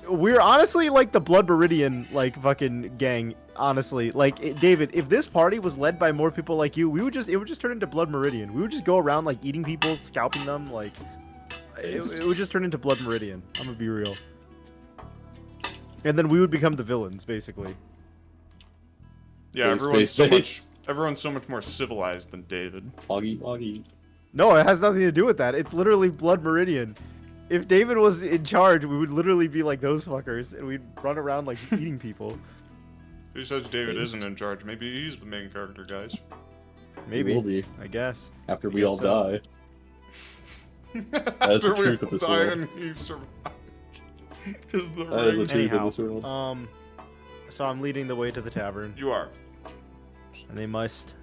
We're honestly like the Blood Meridian like fucking gang. Honestly, like David, if this party was led by more people like you, it would just turn into Blood Meridian. We would just go around like eating people, scalping them, like it would just turn into Blood Meridian. I'm gonna be real. And then we would become the villains, basically. Yeah, Space, space. everyone's so much more civilized than David. Woggy, woggy. No, it has nothing to do with that. It's literally Blood Meridian. If David was in charge, we would literally be like those fuckers, and we'd run around like eating people. Who says David Based. isn't in charge? Maybe he's the main character, guys. Maybe. Will be I guess. after we Guess all so. die. That's the After we truth of all this die world. and he survived. Is the That is the ring. truth Anyhow, of this world. so I'm leading the way to the tavern, You are. and they must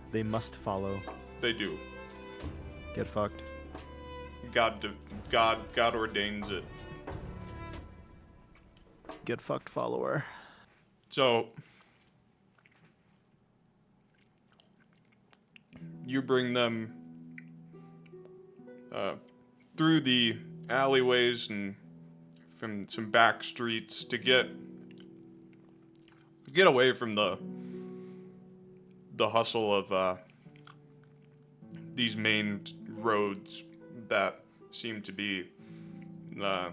follow. They do. Get fucked. God ordains it. Get fucked, follower. So you bring them through the alleyways and from some back streets to get away from the hustle of these main roads that seem to be the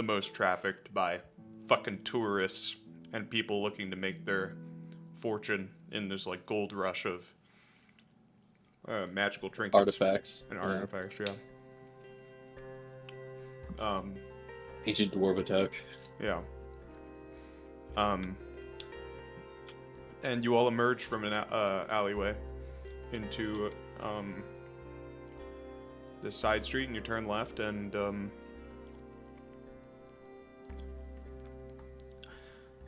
most trafficked by fucking tourists and people looking to make their fortune in this like gold rush of magical trinkets Artifacts. and Yeah. artifacts. Yeah. Ancient dwarf attack. Yeah. And you all emerge from an alleyway into this side street, and you turn left, and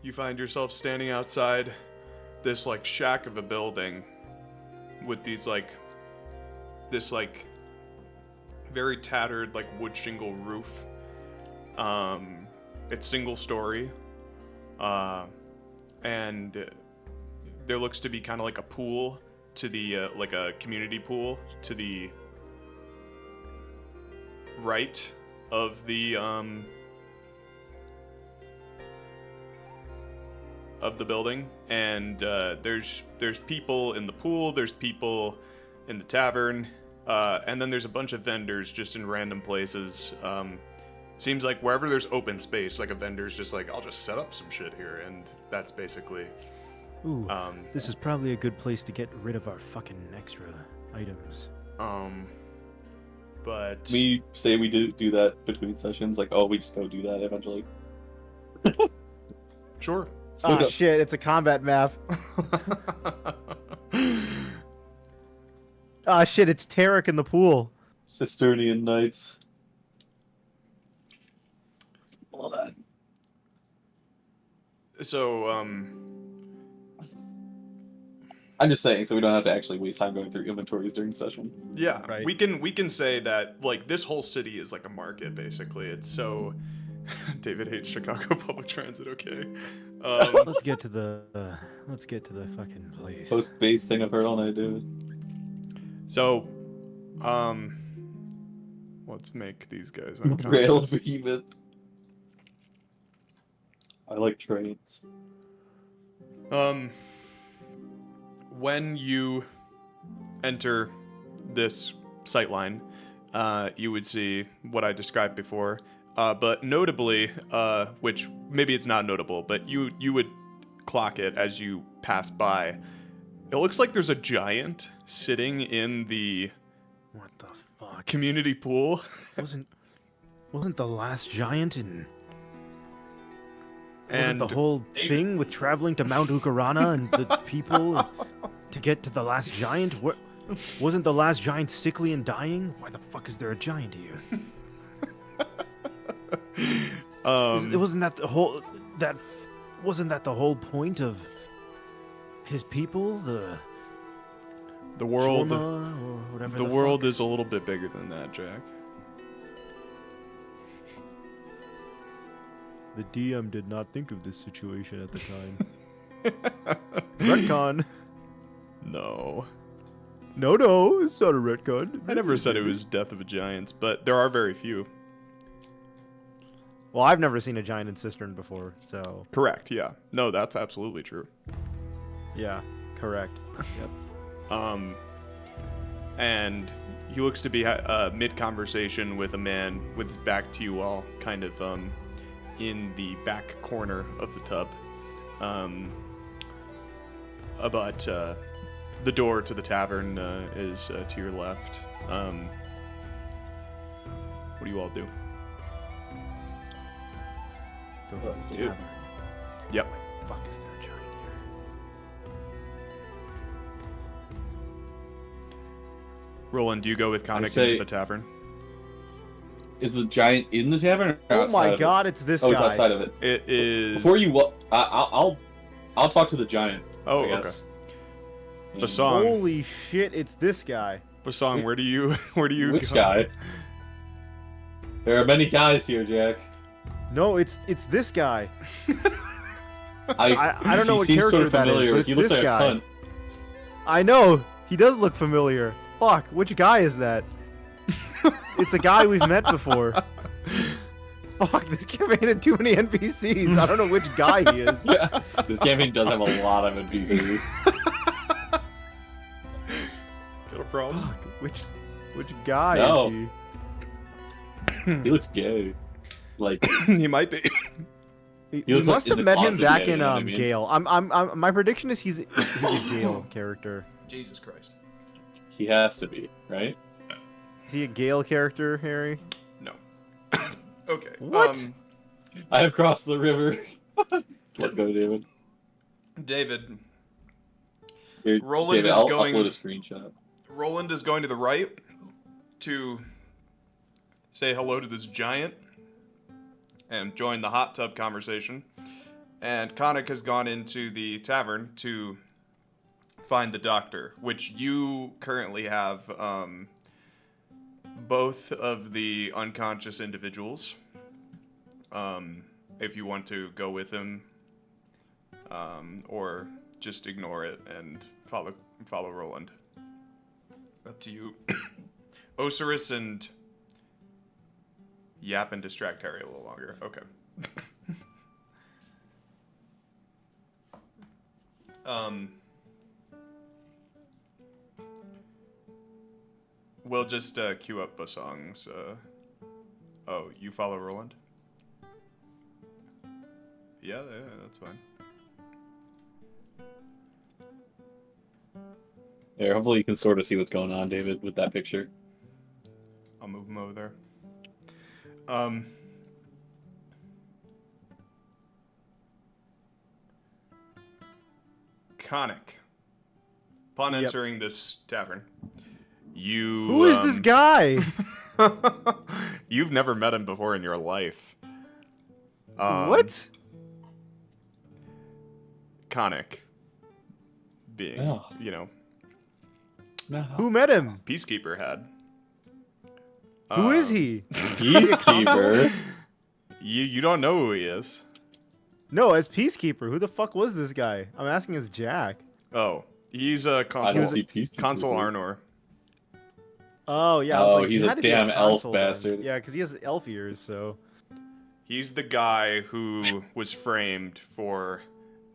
you find yourself standing outside this like shack of a building with these like this like very tattered like wood shingle roof. It's single story, and there looks to be kind of like a pool to the like a community pool to the right of the building, and there's people in the pool, there's people in the tavern, and then there's a bunch of vendors just in random places. Seems like wherever there's open space, like a vendor's just like, I'll just set up some shit here, and that's basically. Ooh, this is probably a good place to get rid of our fucking extra items. But We say we do that between sessions, like, oh, we just go do that eventually. Sure. Split Ah, up. shit, it's a combat map. Ah, shit, it's Tarek in the pool. Cisternian Knights. All that. So, I'm just saying, so we don't have to actually waste time going through inventories during session. yeah, Right. we can say that like this whole city is like a market basically. It's so David hates Chicago public transit. Okay. Let's get to the fucking place. Post base thing I've heard all night, dude. So, let's make these guys Rail unconscious. behemoth. I like trains. When you enter this sightline, you would see what I described before. But notably, which maybe it's not notable, but you would clock it as you pass by. It looks like there's a giant sitting in the What the fuck? community pool. Wasn't the last giant in? Wasn't And the whole thing with traveling to Mount Ukarana and the people to get to the last giant? Wasn't the last giant sickly and dying? Why the fuck is there a giant here? Wasn't that the whole wasn't that the whole point of his people? The world, Cholma or whatever. the world is a little bit bigger than that, Jack. The DM did not think of this situation at the time. Retcon. No. No, it's not a retcon. I never said it was Death of a Giant, but there are very few. Well, I've never seen a giant in Cistern before, so Correct, yeah. No, that's absolutely true. yeah, correct. Yep. And he looks to be mid-conversation with a man with his back to you all, kind of in the back corner of the tub. But the door to the tavern is to your left. What do you all do? Go Dude. tavern. Yep. Fuck, is there a giant here? Roland, do you go with Khanek say- into the tavern? Is the giant in the tavern? Or Oh outside my of it? god, it's this Oh, guy. it's outside of it. It is... Before you, I'll talk to the giant. Oh, I okay. guess. Basong, Holy shit, it's this guy. Basong, where do you Which go? guy? There are many guys here, Jack. No, it's this guy. I don't know he what seems character sort of that is, familiar. but it's He looks this like guy. a cunt. I know, he does look familiar. Fuck, which guy is that? It's a guy we've met before. Fuck, this campaign had too many NPCs. I don't know which guy he is. Yeah, this campaign does have a lot of NPCs. Got a problem? Fuck, which guy No. is he? He looks gay. Like, He might be. We looks like must in have the met him closet back gay, in you know what I mean? Gale. My prediction is he's a Gale character. Jesus Christ. he has to be, right? Is he a Gale character, Harry? No. Okay. What? I have crossed the river. Let's go, David. David. Here, Rolland David, is I'll going- upload a screenshot. Roland is going to the right to say hello to this giant and join the hot tub conversation. And Khanek has gone into the tavern to find the doctor, which you currently have both of the unconscious individuals. If you want to go with him, or just ignore it and follow Roland. Up to you. Ocerus and yap and distract Harry a little longer. Okay. We'll just queue up Bosong's. Oh, you follow Roland? Yeah, that's fine. There, hopefully you can sort of see what's going on, David, with that picture. I'll move him over there. Khanek. Upon Yep. entering this tavern, you... Who is this guy? You've never met him before in your life. What? Khanek. Being, Oh. you know, No. Who met him? Peacekeeper had. Who is he? Peacekeeper. You don't know who he is. No, as Peacekeeper. Who the fuck was this guy? I'm asking as Jack. Oh, he's a I consul. don't see Peacekeeper. Consul Arnor. Oh, yeah. I was Oh, like, he's he a had to be damn elf consul then. bastard. Yeah, because he has elf ears, so... He's the guy who was framed for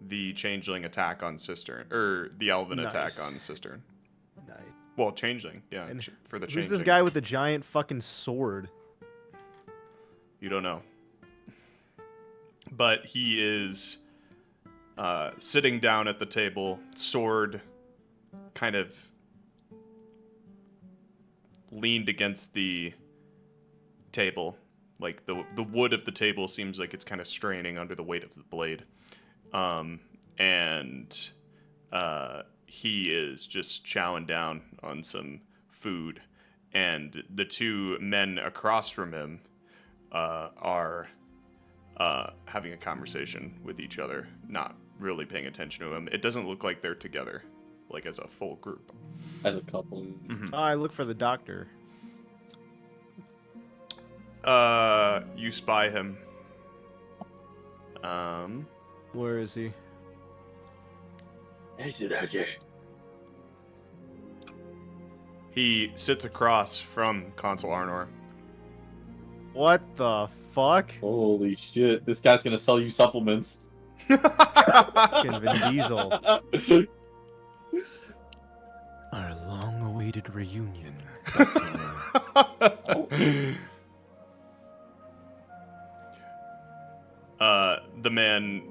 the changeling attack on Cistern, or the elven attack Nice. on Cistern. Nice. Well, changeling, yeah, And for the Who's changeling. this guy with the giant fucking sword? You don't know. But he is sitting down at the table, sword kind of leaned against the table. Like the wood of the table seems like it's kind of straining under the weight of the blade. And he is just chowing down on some food. And the two men across from him are having a conversation with each other, not really paying attention to him. It doesn't look like they're together, like as a full group. As a couple. Oh, I look for the doctor. You spy him. Where is he? He sits across from Consul Arnor. What the fuck? Holy shit. This guy's gonna sell you supplements. Fucking Vin Diesel. Our long-awaited reunion. The man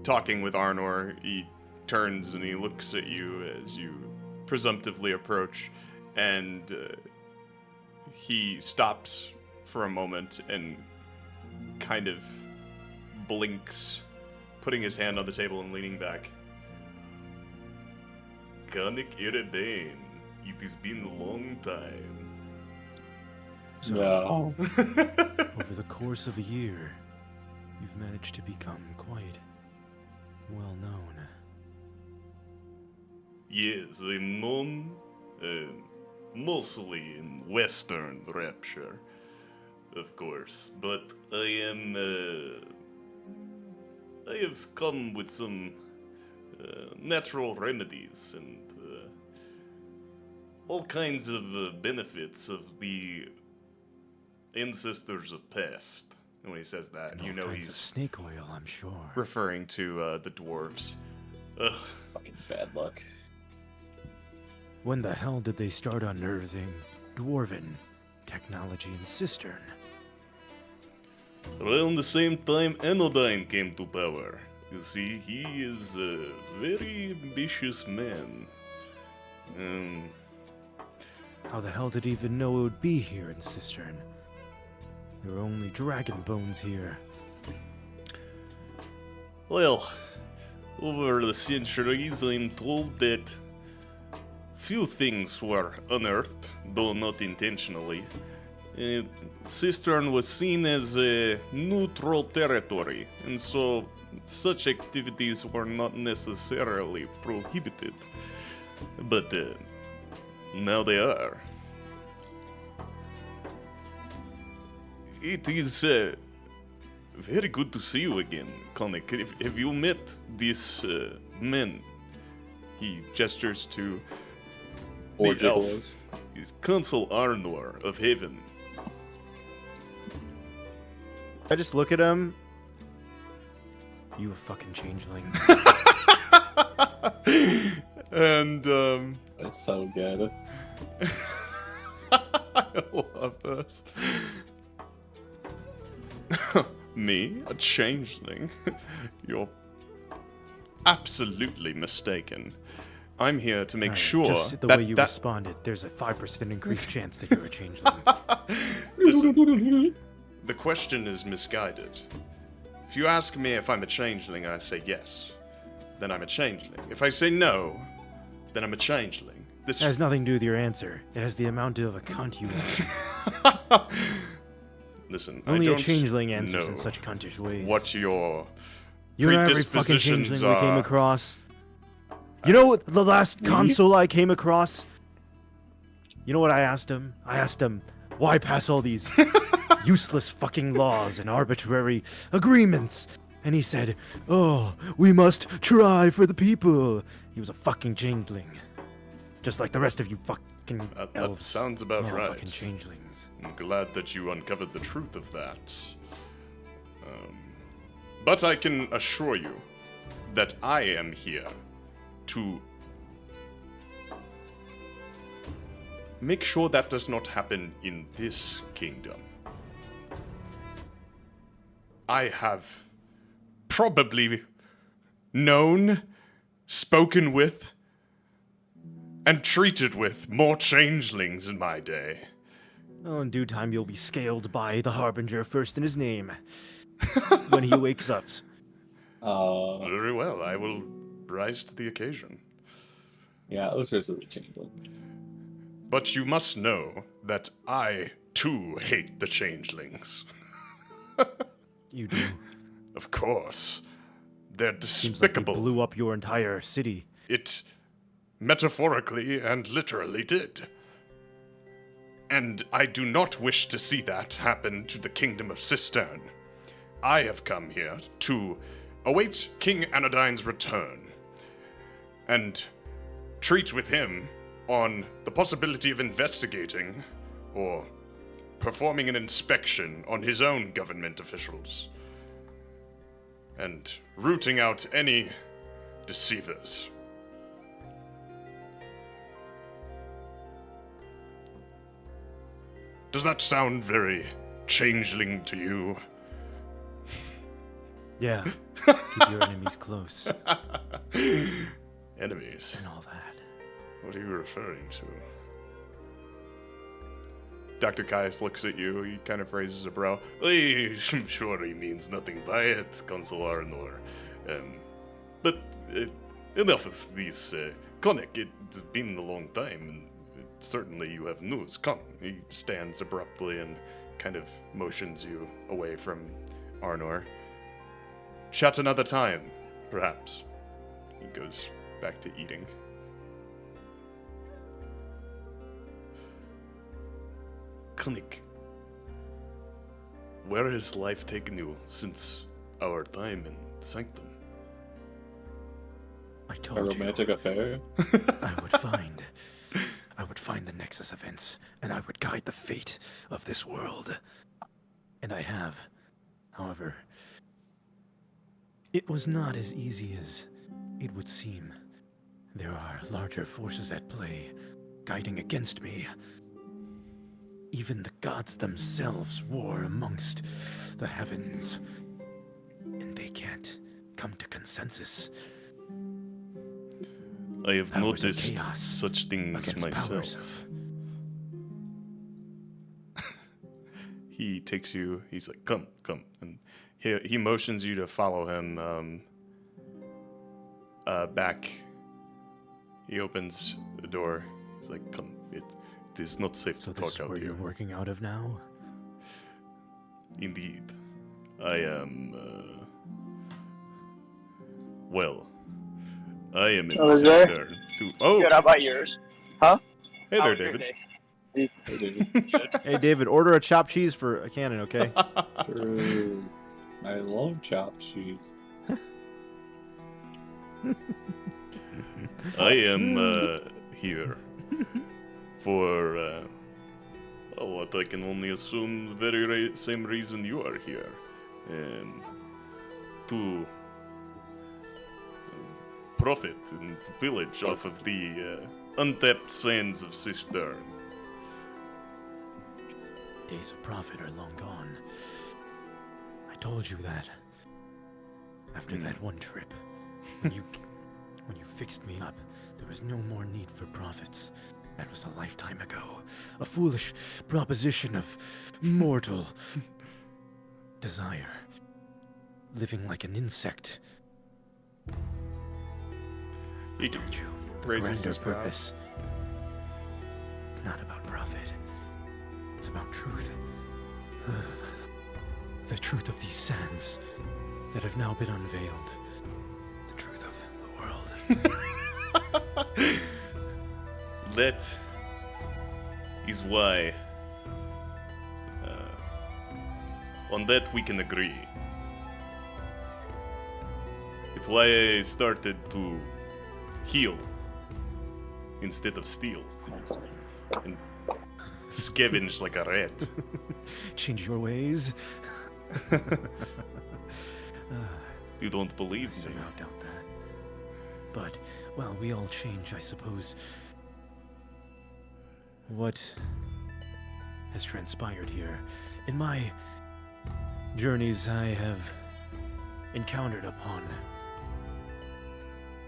talking with Arnor, he turns and he looks at you as you presumptively approach, and he stops for a moment and kind of blinks, putting his hand on the table and leaning back. Khanek Erebain, it has been a long time. So, No. over the course of a year, you've managed to become quite well known. Yes, I'm known mostly in Western Rapture, of course, but I have come with some natural remedies and all kinds of benefits of the ancestors of past. And when he says that, And you all know kinds of he's snake oil, I'm sure. referring to the dwarves. Ugh. Fucking bad luck. When the hell did they start unearthing dwarven technology in Cistern? Around the same time Anodyne came to power. You see, he is a very ambitious man. How the hell did he even know it would be here in Cistern? There are only dragon bones here. Well, over the centuries, I'm told that few things were unearthed, though not intentionally. Cistern was seen as a neutral territory, and so such activities were not necessarily prohibited. But now they are. It is very good to see you again, Khanek. Have you met this man? He gestures to Or the elf. gigolos. He's Consul Arnor of Haven. I just look at him. You a fucking changeling. And That's so good. I love this. Me, a changeling? You're absolutely mistaken. I'm here to make Alright, sure just the that way you that responded, there's a 5% increased chance that you're a changeling. Listen, the question is misguided. If you ask me if I'm a changeling, I say yes. then I'm a changeling. If I say no, then I'm a changeling. This It has nothing to do with your answer. It has the amount of a cunt you are. Listen, Only I a don't changeling answers know in such cuntish ways. what your You know every fucking predispositions changeling we came are. across? You know what the last console I came across? You know what I asked him? I asked him, why pass all these useless fucking laws and arbitrary agreements? And he said, oh, we must try for the people. He was a fucking changeling. Just like the rest of you fucking That elves. sounds about You're all right. fucking changelings. I'm glad that you uncovered the truth of that. But I can assure you that I am here to make sure that does not happen in this kingdom. I have probably known, spoken with, and treated with more changelings in my day. Oh, in due time you'll be scaled by the Harbinger first in his name. When he wakes up. Very well, I will rise to the occasion. Yeah, Ocerus is a changeling. But you must know that I, too, hate the changelings. You do. Of course. They're Seems like they despicable. blew up your entire city. It metaphorically and literally did. And I do not wish to see that happen to the kingdom of Cistern. I have come here to await King Anodyne's return and treat with him on the possibility of investigating or performing an inspection on his own government officials and rooting out any deceivers. Does that sound very changeling to you? Yeah. Keep your enemies close. Enemies? And all that. What are you referring to? Dr. Caius looks at you, he kind of raises a brow. I'm sure he means nothing by it, Consul Arnor. But enough of these. Khanek, it's been a long time, and certainly you have news. Come. He stands abruptly and kind of motions you away from Arnor. Chat another time, perhaps. He goes back to eating. Khanek, where has life taken you since our time in Sanctum? I A told you romantic affair? I would find the Nexus events, and I would guide the fate of this world. And I have. However, it was not as easy as it would seem. There are larger forces at play, guiding against me. Even the gods themselves war amongst the heavens, and they can't come to consensus. I have Powers of noticed chaos such things Against myself. powers of... He takes you, he's like, come, and he motions you to follow him back. He opens the door. He's like, come, it is not safe So to this is talk out where here. you're working out of now? Indeed. I am, well, I am in Oh, is there? Cistern to... Oh, Good, how about yours? Huh? hey How there, was your David. day? Hey, David, order a chopped cheese for a cannon, okay? True. I love chopped cheese. I am here for what I can only assume the very same reason you are here, to profit and to pillage off of the untapped sands of Cistern. Days of profit are long gone. I told you that. After that one trip, when you fixed me up, there was no more need for profits. That was a lifetime ago. A foolish proposition of mortal desire. Living like an insect. He told you, the raises grander his brow. purpose. It's not about profit. It's about truth. The truth of these sands that have now been unveiled. The truth of the world. That is why. On that we can agree. It's why I started to heal instead of steal. And scavenge like a rat. Change your ways. You don't I believe me. somehow doubt that. But, well, we all change, I suppose. What has transpired here? In my journeys, I have encountered upon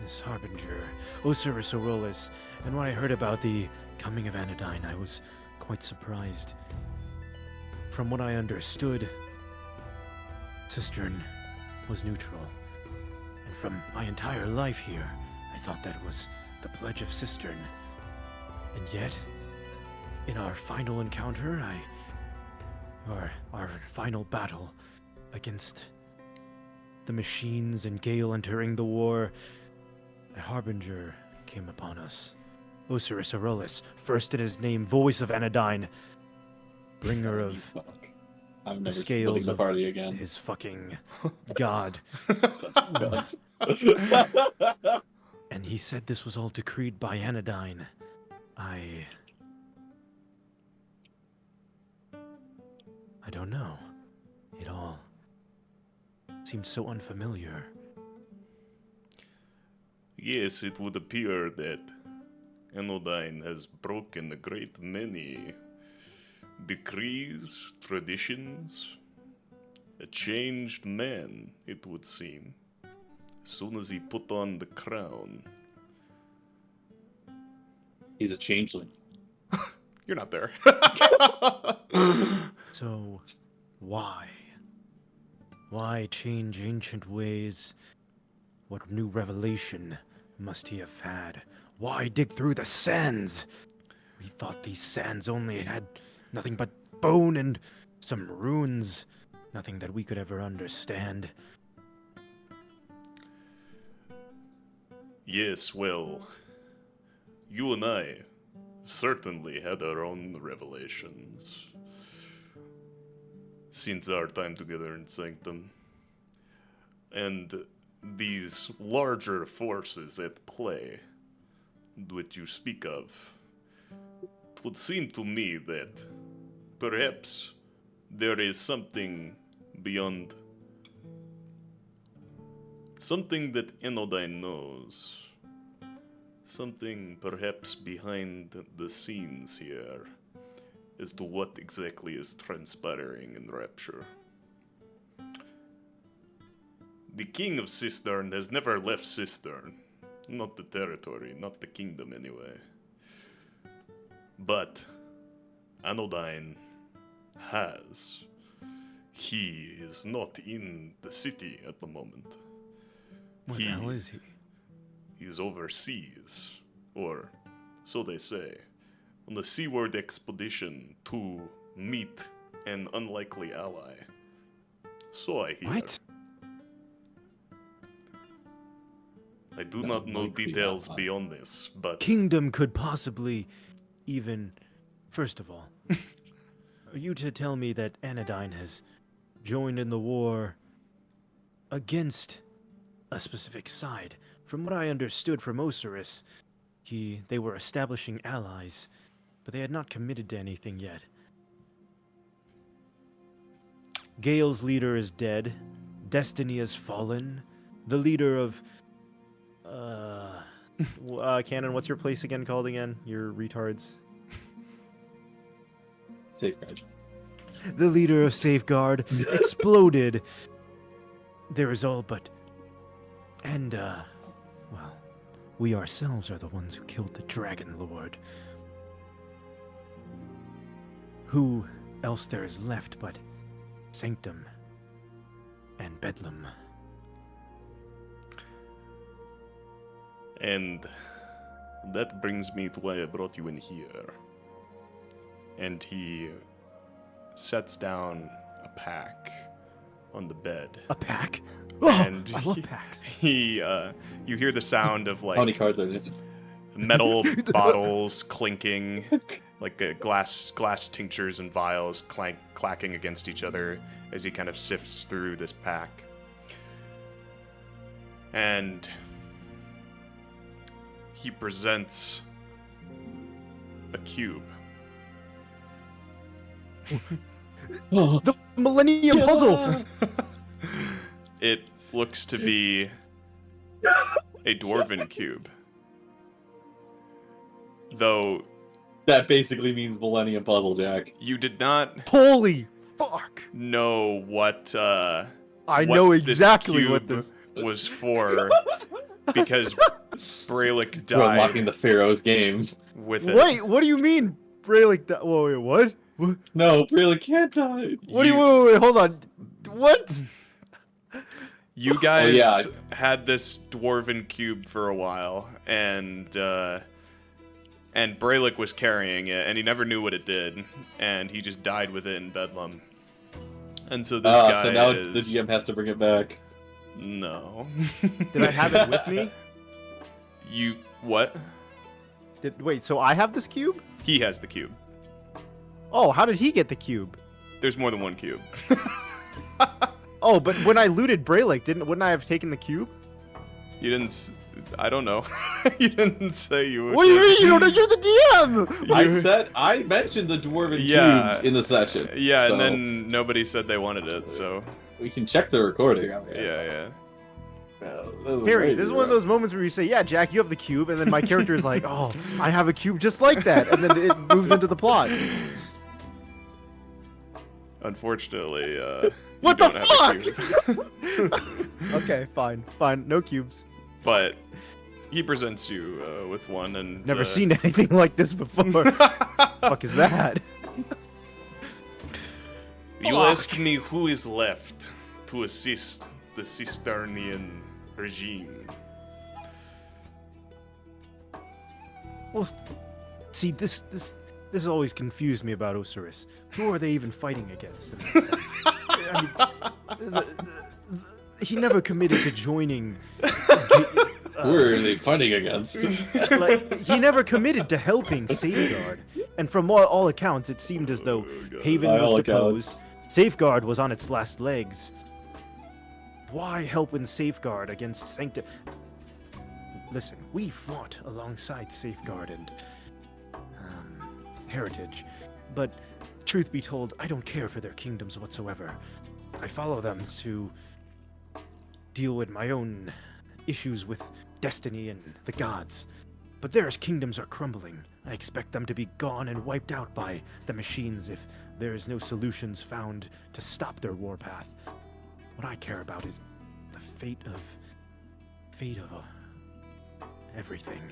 this harbinger, Ocerus, and when I heard about the coming of Anodyne, I was quite surprised. From what I understood, Cistern was neutral. And from my entire life here, I thought that was the pledge of Cistern. And yet, in our final encounter, our final battle against the machines and Gale entering the war, a harbinger came upon us. Ocerus, first in his name, voice of Anodyne, bringer of Fuck. I'm the never scales splitting the of party again. his fucking god. God. And he said this was all decreed by Anodyne. I don't know. It all seemed so unfamiliar. Yes, it would appear that Anodyne has broken a great many decrees, traditions. A changed man, it would seem. As soon as he put on the crown. He's a changeling. You're not there. So, why? Why change ancient ways? What new revelation must he have had? Why dig through the sands? We thought these sands only had nothing but bone and some runes. Nothing that we could ever understand. Yes, well, you and I certainly had our own revelations since our time together in Sanctum. And these larger forces at play, which you speak of, it would seem to me that perhaps there is something beyond, something that Anodyne knows, something perhaps behind the scenes here as to what exactly is transpiring in Rapture. The king of Cistern has never left Cistern. Not the territory, not the kingdom anyway. But Anodyne has. He is not in the city at the moment. Where the hell is he? He's overseas, or so they say, on a seaward expedition to meet an unlikely ally. So I hear. What? I do An not know unlikely details ally. beyond this, but Kingdom could possibly even... First of all, are you to tell me that Anodyne has joined in the war against a specific side? From what I understood from Ocerus, they were establishing allies, but they had not committed to anything yet. Gale's leader is dead. Destiny has fallen. The leader of... Cannon, what's your place again called again? Your retards. Safeguard. The leader of Safeguard exploded. There is all but... And, well, we ourselves are the ones who killed the Dragon Lord. Who else there is left but Sanctum and Bedlam? And that brings me to why I brought you in here. And he sets down a pack on the bed. A pack? Oh, And I love packs. You hear the sound of How many like cards are there? metal bottles clinking, like glass tinctures and vials clacking against each other as he kind of sifts through this pack. And he presents a cube. Oh, The Millennium Puzzle! It looks to be a dwarven cube. Though that basically means Millennium Puzzle, Jack. you did not Holy fuck! know what I what know this exactly what cube this... was for, because Braylick We're unlocking died the Pharaoh's game. with it. Wait, what do you mean, Braylick? Whoa, wait, what? No, Braylick can't die. What do you... Wait, hold on. What? You guys yeah. had this dwarven cube for a while, and Braylick was carrying it, and he never knew what it did, and he just died with it in Bedlam. And so this guy So now is... the GM has to bring it back. No. Did I have it with me? You... What? Wait, so I have this cube? He has the cube. Oh, how did he get the cube? There's more than one cube. Oh, but when I looted Braylick, wouldn't I have taken the cube? You didn't... I don't know. You didn't say you would. What do you mean? You don't know? You're the DM! I mentioned the dwarven Yeah. cube in the session. Yeah, so and then nobody said they wanted it, so... we can check the recording. I mean, Yeah. Harry, this is one of those moments where you say, yeah, Jack, you have the cube, and then my character is like, oh, I have a cube just like that, and then it moves into the plot. Unfortunately, What you the don't have a cube. Okay, fine, no cubes. But he presents you with one, and... Never seen anything like this before. Fuck is that? You ask me who is left to assist the Cisternian regime. Well, see, this has always confused me about Ocerus. Who are they even fighting against? In that sense? I mean, he never committed to joining. Who are they fighting against? Like, he never committed to helping Safeguard, and from all accounts, it seemed as though Haven By was all deposed, Safeguard was on its last legs. Why help in Safeguard against Sanctum? Listen, we fought alongside Safeguard and Heritage, but truth be told, I don't care for their kingdoms whatsoever. I follow them to deal with my own issues with destiny and the gods. But their kingdoms are crumbling. I expect them to be gone and wiped out by the machines if there is no solutions found to stop their warpath. What I care about is the fate of everything.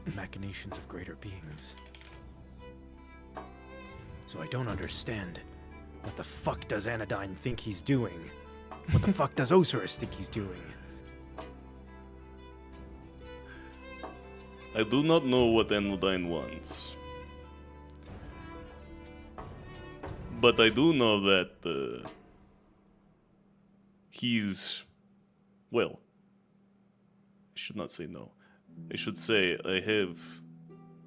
The machinations of greater beings. So I don't understand. What the fuck does Anodyne think he's doing? What the fuck does Ocerus think he's doing? I do not know what Anodyne wants. But I do know that he's... Well, I should not say no. I should say I have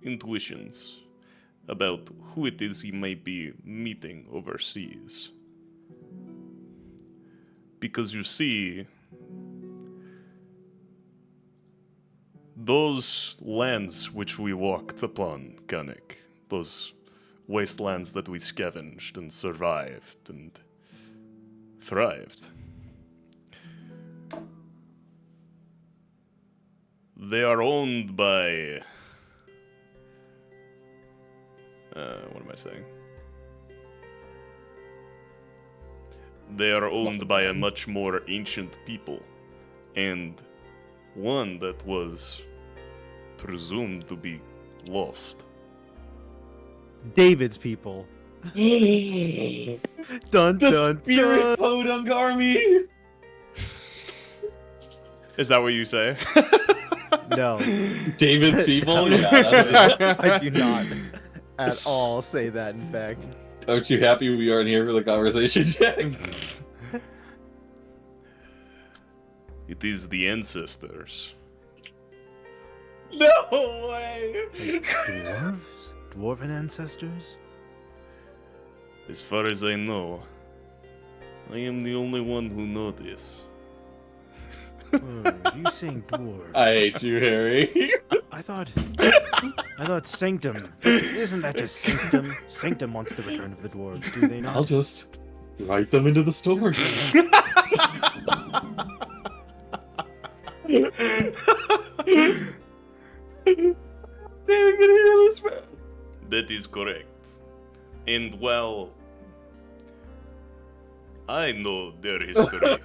intuitions about who it is he might be meeting overseas. Because you see, those lands which we walked upon, Khanek, those wastelands that we scavenged and survived and thrived, they are owned by... what am I saying? They are owned by a much more ancient people, and one that was presumed to be lost. David's people. The Dun dun spirit dun. podunk army. Is that what you say? No, David's people? Yeah. I do not at all say that, in fact. Aren't you happy we aren't here for the conversation, Jack? It is the ancestors. No way! Dwarves? Dwarven ancestors? As far as I know, I am the only one who know this. You saying dwarves? I hate you, Harry. I thought Sanctum. Isn't that just Sanctum? Sanctum wants the return of the dwarves, do they not? I'll just write them into the story. David can hear this, man. That is correct. And while I know their history,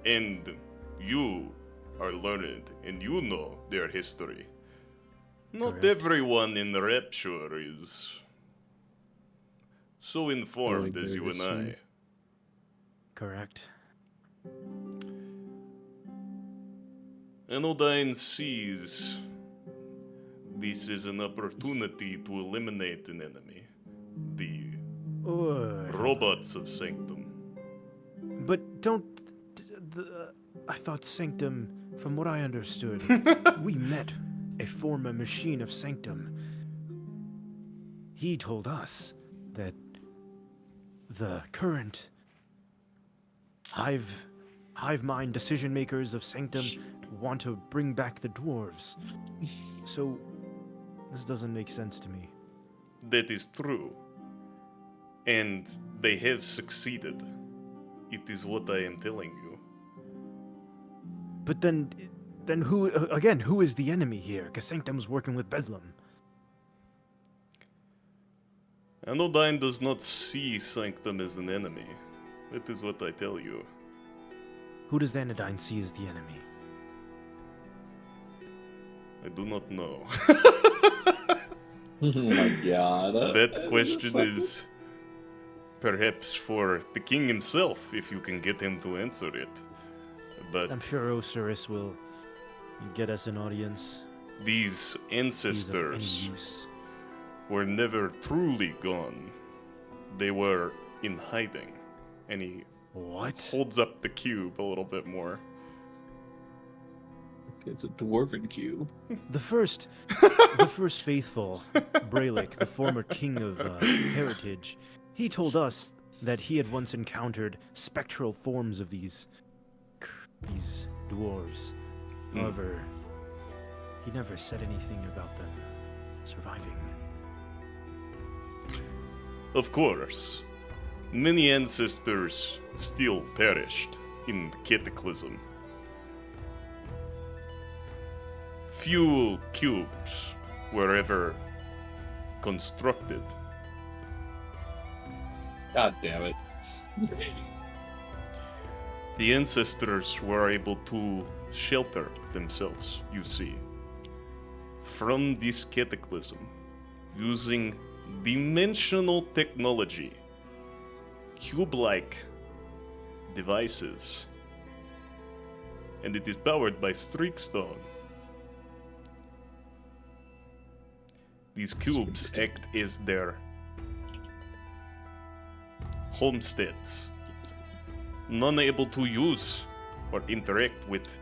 and you are learned, and you know their history, not Correct. everyone in the Rapture is so informed Knowing as their you and I. history. Correct. Anodyne sees this is an opportunity to eliminate an enemy. The robots of Sanctum. But don't. I thought Sanctum, from what I understood, we met a former machine of Sanctum. He told us that the current hive mind decision makers of Sanctum want to bring back the dwarves. So this doesn't make sense to me. That is true. And they have succeeded. It is what I am telling you. But then who again? Who is the enemy here? Because Sanctum's working with Bedlam. Anodyne does not see Sanctum as an enemy. That is what I tell you. Who does Anodyne see as the enemy? I do not know. Oh my god. That question is perhaps for the king himself, if you can get him to answer it. But I'm sure Ocerus will get us an audience. these He's of any ancestors use. were never truly gone. They were in hiding. And he What? holds up the cube a little bit more. It's a dwarven cube. The first faithful, Braylick, the former king of Heritage, he told us that he had once encountered spectral forms of these dwarves. However, he never said anything about them surviving. Of course, many ancestors still perished in the Cataclysm. Few cubes were ever constructed. God damn it. The ancestors were able to shelter themselves, you see, from this cataclysm using dimensional technology, cube-like devices, and it is powered by streakstone. These cubes act as their homesteads. None able to use or interact with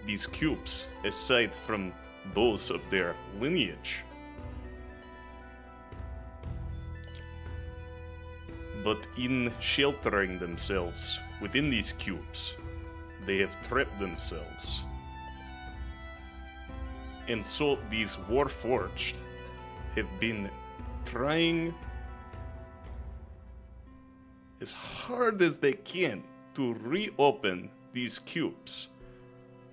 these cubes aside from those of their lineage. But in sheltering themselves within these cubes, they have trapped themselves. And so these Warforged have been trying as hard as they can to reopen these cubes,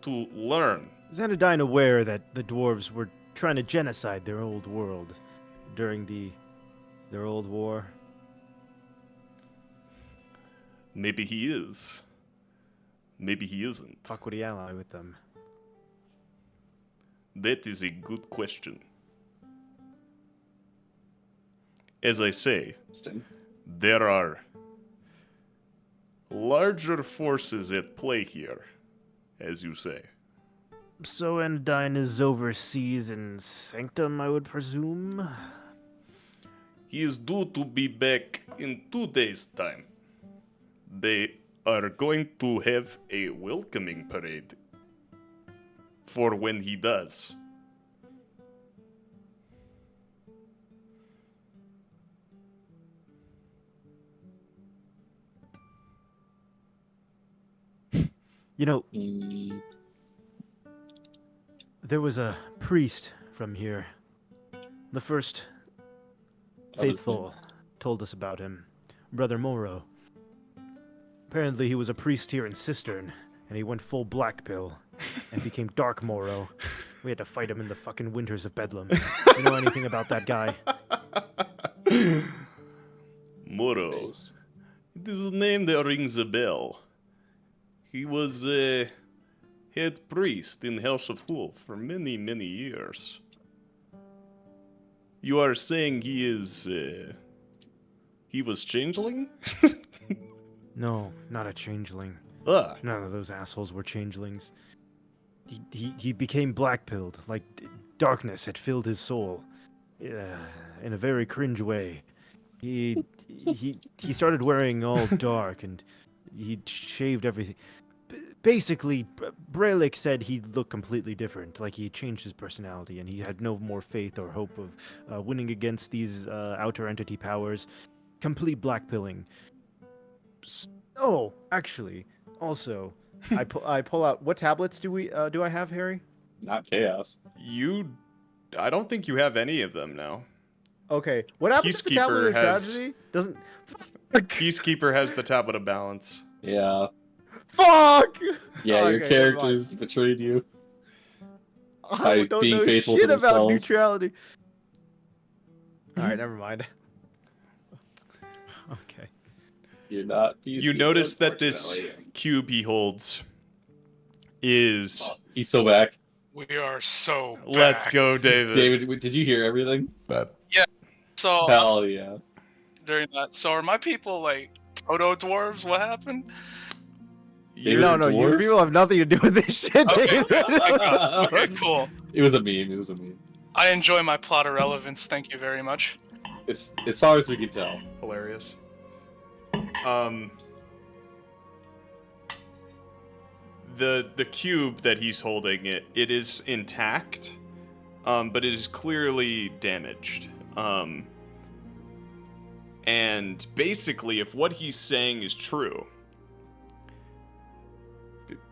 to learn. Is Anodyne aware that the dwarves were trying to genocide their old world during their old war? Maybe he is. Maybe he isn't. Fuck would he ally with them? That is a good question. As I say, there are larger forces at play here, as you say. So Endine is overseas in Sanctum, I would presume? He is due to be back in 2 days' time. They are going to have a welcoming parade for when he does. You know, Mm, there was a priest from here. The first what is faithful told us about him. Brother Moro. Apparently he was a priest here in Cistern, and he went full black pill and became Dark Moro. We had to fight him in the fucking winters of Bedlam. You know anything about that guy? Moro. Based. It is a name that rings a bell. He was a head priest in House of Huul for many, many years. You are saying he is, he was changeling? No, not a changeling. Ah, None of those assholes were changelings. He became black-pilled, like darkness had filled his soul. In a very cringe way. He started wearing all dark, and he shaved everything. Basically, Braylik said he looked completely different, like he changed his personality, and he had no more faith or hope of winning against these outer entity powers. Complete blackpilling. Oh, actually, also, I pull out. What tablets do I have, Harry? Not chaos. I don't think you have any of them now. Okay, what happens if the tablet Peacekeeper of has- tragedy doesn't? Peacekeeper has the Tablet of Balance. Yeah. Fuck! Yeah, your Okay, characters betrayed you. I by don't being know faithful shit to about themselves. neutrality. All right, never mind. Okay. You're not. You notice that this cube he holds is... He's so back. We are so Let's back. go, David. David, did you hear everything? So Hell yeah. during that, so are my people like proto dwarves? What happened? David No, the no, you dwarf? people have nothing to do with this shit, Okay. David. Okay, cool. It was a meme. It was a meme. I enjoy my plot irrelevance. Thank you very much. It's as far as we can tell. Hilarious. The cube that he's holding, it is intact, but it is clearly damaged. And basically, if what he's saying is true,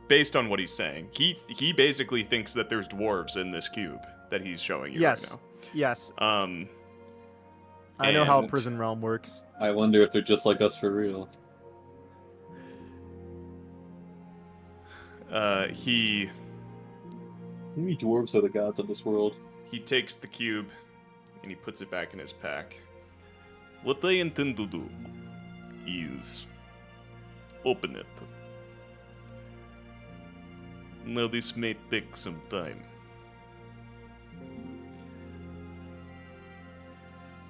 based on what he's saying, he basically thinks that there's dwarves in this cube that he's showing you Yes. right Yes, now. I know how and- prison realm works. I wonder if they're just like us for real. He How many dwarves are the gods of this world? takes the cube and he puts it back in his pack. What I intend to do is open it. Now this may take some time,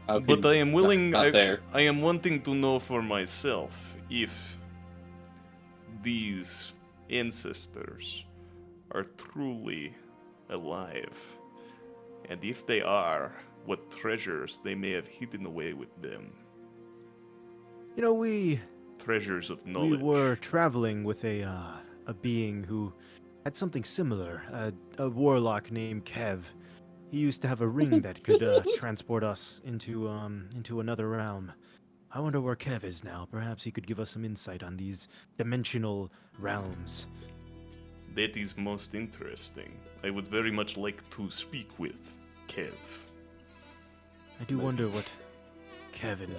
How but can- I am willing. Not there. I am wanting to know for myself if these ancestors are truly alive, and if they are, what treasures they may have hidden away with them. You know, we Treasures of we knowledge. were traveling with a being who had something similar. A warlock named Kev. He used to have a ring that could transport us into another realm. I wonder where Kev is now. Perhaps he could give us some insight on these dimensional realms. That is most interesting. I would very much like to speak with Kev. I do wonder what Kev and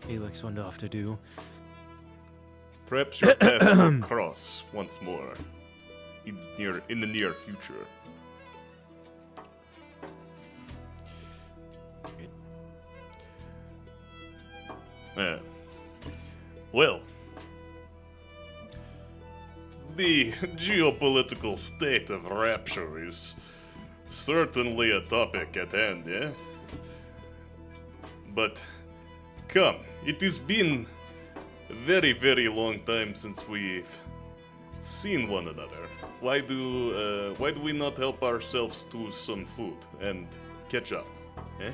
Alex went off to do. Perhaps your paths will cross once more in the near future. Well, the geopolitical state of Rapture is certainly a topic at hand, yeah? But come, it has been a very, very long time since we've seen one another, why do we not help ourselves to some food and catch up? Eh?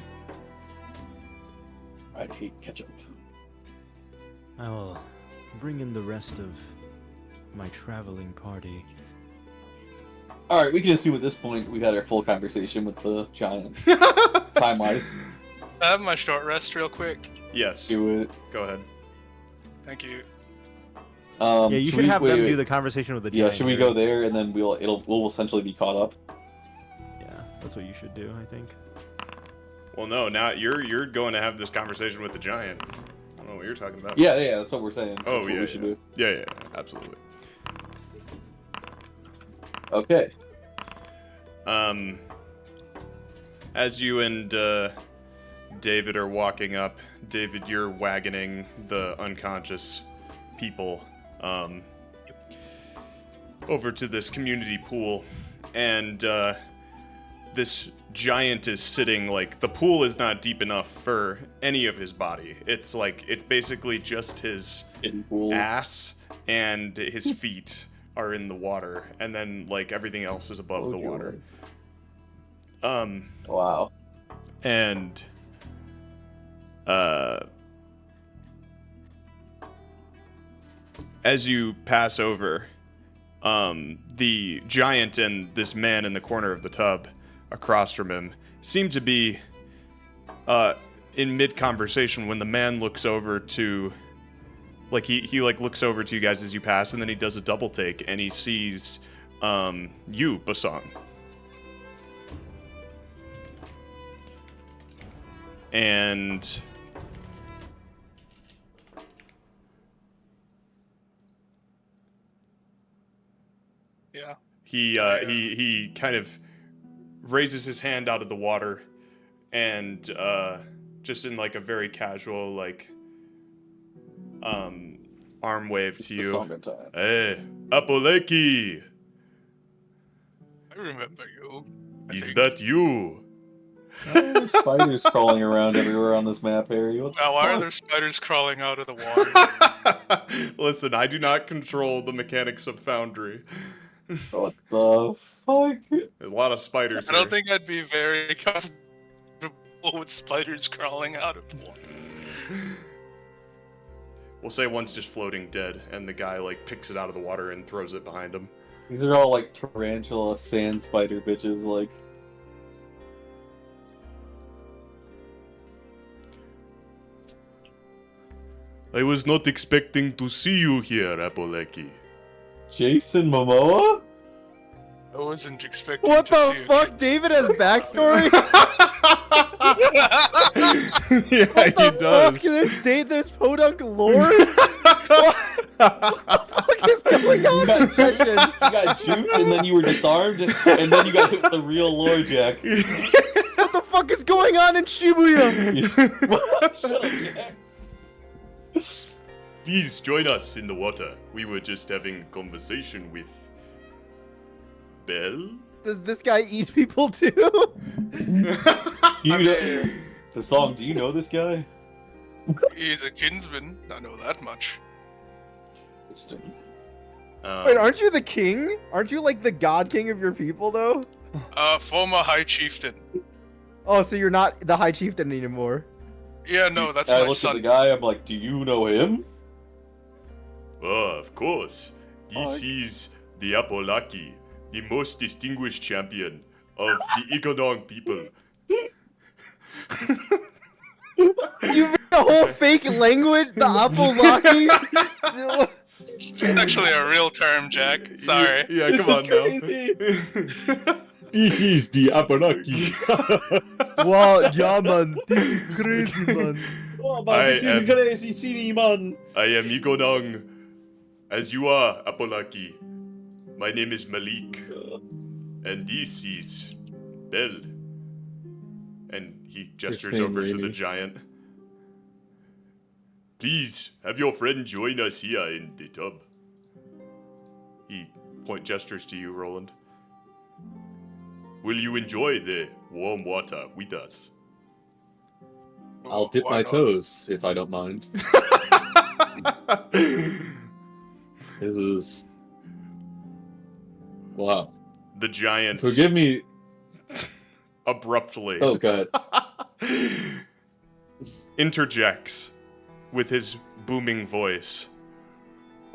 I hate ketchup. I will bring in the rest of my traveling party. All right, we can assume at this point we've had our full conversation with the giant. Time-wise, I have my short rest real quick. Yes. do it. Go ahead. Thank you. Yeah, you should have them do the conversation with the Yeah, giant. should we go there and then we'll essentially be caught up? Yeah, that's what you should do, I think. Well, no, now you're going to have this conversation with the giant. I don't know what you're talking about. Yeah, that's what we're saying. Oh, That's what we should do. Yeah, absolutely. Okay. As you and David are walking up, David, you're wagoning the unconscious people over to this community pool, and this giant is sitting, like, the pool is not deep enough for any of his body. It's basically just his ass and his feet are in the water, and then, like, everything else is above the water. Wow. And as you pass over, the giant and this man in the corner of the tub across from him seem to be in mid-conversation when the man looks over to, like, he looks over to you guys as you pass, and then he does a double take, and he sees you, Bosong. And Yeah. he kind of raises his hand out of the water and just in, like, a very casual, like, arm wave to you. Hey, Apoleki! I remember you. Is that you? There's spiders crawling around everywhere on this map, Harry. What the Now, why are fuck? there spiders crawling out of the water? Listen, I do not control the mechanics of Foundry. What the fuck? There's a lot of spiders I here. don't think I'd be very comfortable with spiders crawling out of the water. We'll say one's just floating dead, and the guy, like, picks it out of the water and throws it behind him. These are all like tarantula sand spider bitches, like. I was not expecting to see you here, Apoleki. Jason Momoa? I wasn't expecting What to the see fuck? David has backstory? Yeah, What the he does. fuck? There's podunk lore? What the fuck is going on in this session? You got juked and then you were disarmed, and then you got hit with the real lore jack. What the fuck is going on in Shibuya? What? Shut up, Jack. Please join us in the water. We were just having conversation with Belle. Does this guy eat people too? You know, the song, do you know this guy? He's a kinsman. I know that much. Wait, aren't you the king? Aren't you like the god king of your people though? Former high chieftain. Oh, so you're not the high chieftain anymore. Yeah, no, that's I my looked at son. the guy, I'm like, do you know him? Oh, of course. This is the Apolaki, the most distinguished champion of the Ikodong people. You made a whole fake language, the Apolaki. It's actually a real term, Jack. Sorry. Yeah, This come on is now. This is the Abenaki. Wow, yeah man, this is crazy man. Oh I man, this is am- crazy, city man. I am Ikodong, as you are, Apolaki. My name is Malik, and this is Belle. And he gestures same over to lady. the giant. Please have your friend join us here in the tub. He gestures to you, Rolland. Will you enjoy the warm water with us? I'll dip Why my not? toes, if I don't mind. This is... Wow. The giant Forgive me. abruptly Oh, God. interjects with his booming voice.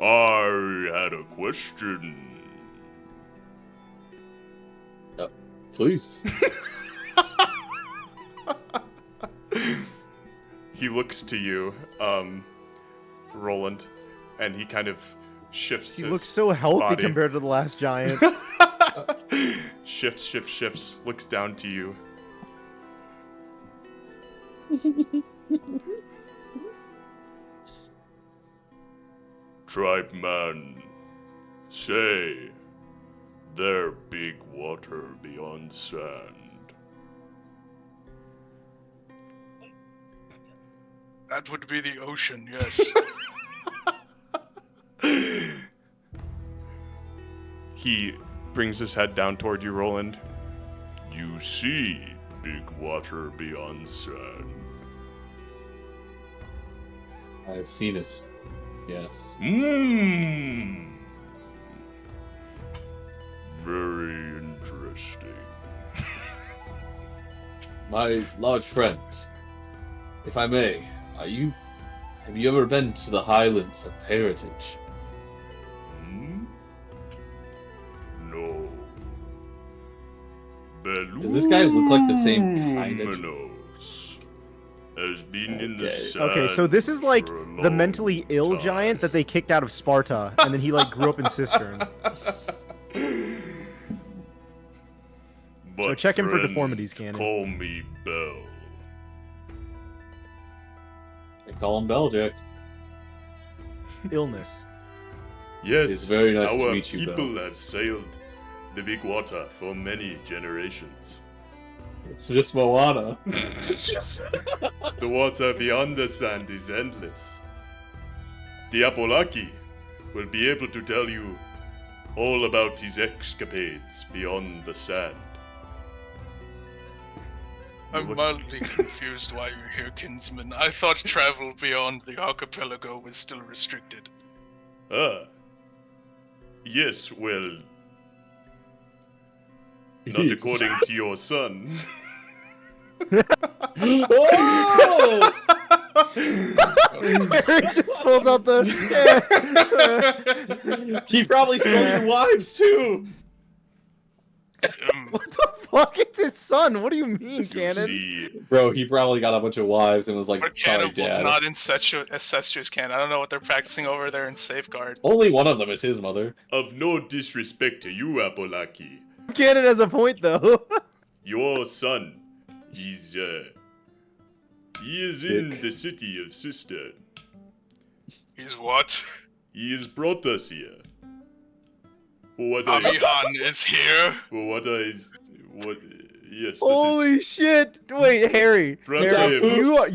I had a question. Please. He looks to you, Rolland, and he kind of shifts He his looks so healthy body. compared to the last giant. shifts, looks down to you. Tribe man, say, there big water beyond sand. That would be the ocean, yes. He brings his head down toward you, Rolland. You see big water beyond sand. I've seen it. Yes. Mmm. Very interesting. My large friends, if I may, have you ever been to the Highlands of Heritage? Hmm? No. Does this guy look like the same kind of- Belluminos has been in the Okay. sand. Okay, so this is like for a the long mentally ill time. giant that they kicked out of Sparta, and then he like grew up in Cistern. But So check him for friend, deformities, Canon. Call me Bell. They call him Beljack. Illness. Yes, It's very nice to our meet you, people Bell. have sailed the big water for many generations. It's just Moana. The water beyond the sand is endless. The Apolaki will be able to tell you all about his escapades beyond the sand. I'm mildly confused why you're here, kinsman. I thought travel beyond the archipelago was still restricted. Ah. Yes, well, not according to your son. Oh! Harry just pulls out the. He probably stole your wives too. What the fuck? It's his son. What do you mean, You Canon? see, Bro, he probably got a bunch of wives and was like, We're sorry, cannibals, Dad. not incestuous canon. I don't know what they're practicing over there in Safeguard. Only one of them is his mother. of no disrespect to you, Apolaki, Canon has a point, though. your son, he is in Dick. the city of Cistern. He's what? He has brought us here. For what I, Amihan is here. for what I, what, yes, that is, Holy shit! Wait, Harry. Perhaps Harry, I have-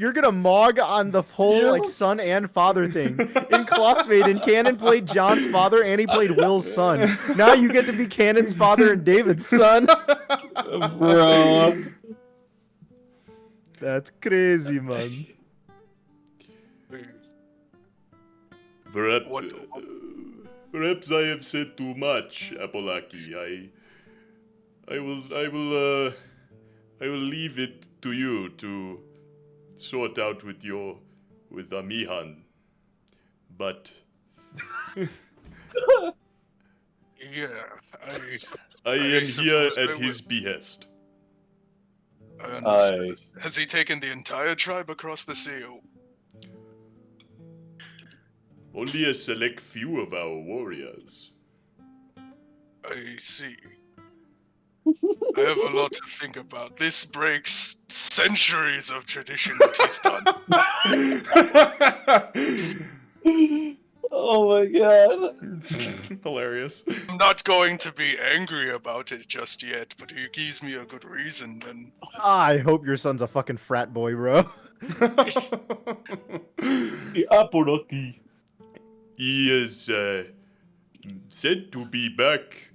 you're gonna mog on the whole Yeah. like son and father thing. In Classmaiden, Canon played John's father and he played Will's son. Now you get to be Canon's father and David's son. Bro. That's crazy, man. Perhaps, What- perhaps I have said too much, Apolaki. I will leave it to you to sort out with Amihan. But Yeah, I I am here suppose I at will. his behest. I understand. I Has he taken the entire tribe across the sea? Only a select few of our warriors. I see. I have a lot to think about. This breaks centuries of tradition that he's done. Oh my god. Hilarious. I'm not going to be angry about it just yet, but he gives me a good reason, then I hope your son's a fucking frat boy, bro. The Apolaki. He is said to be back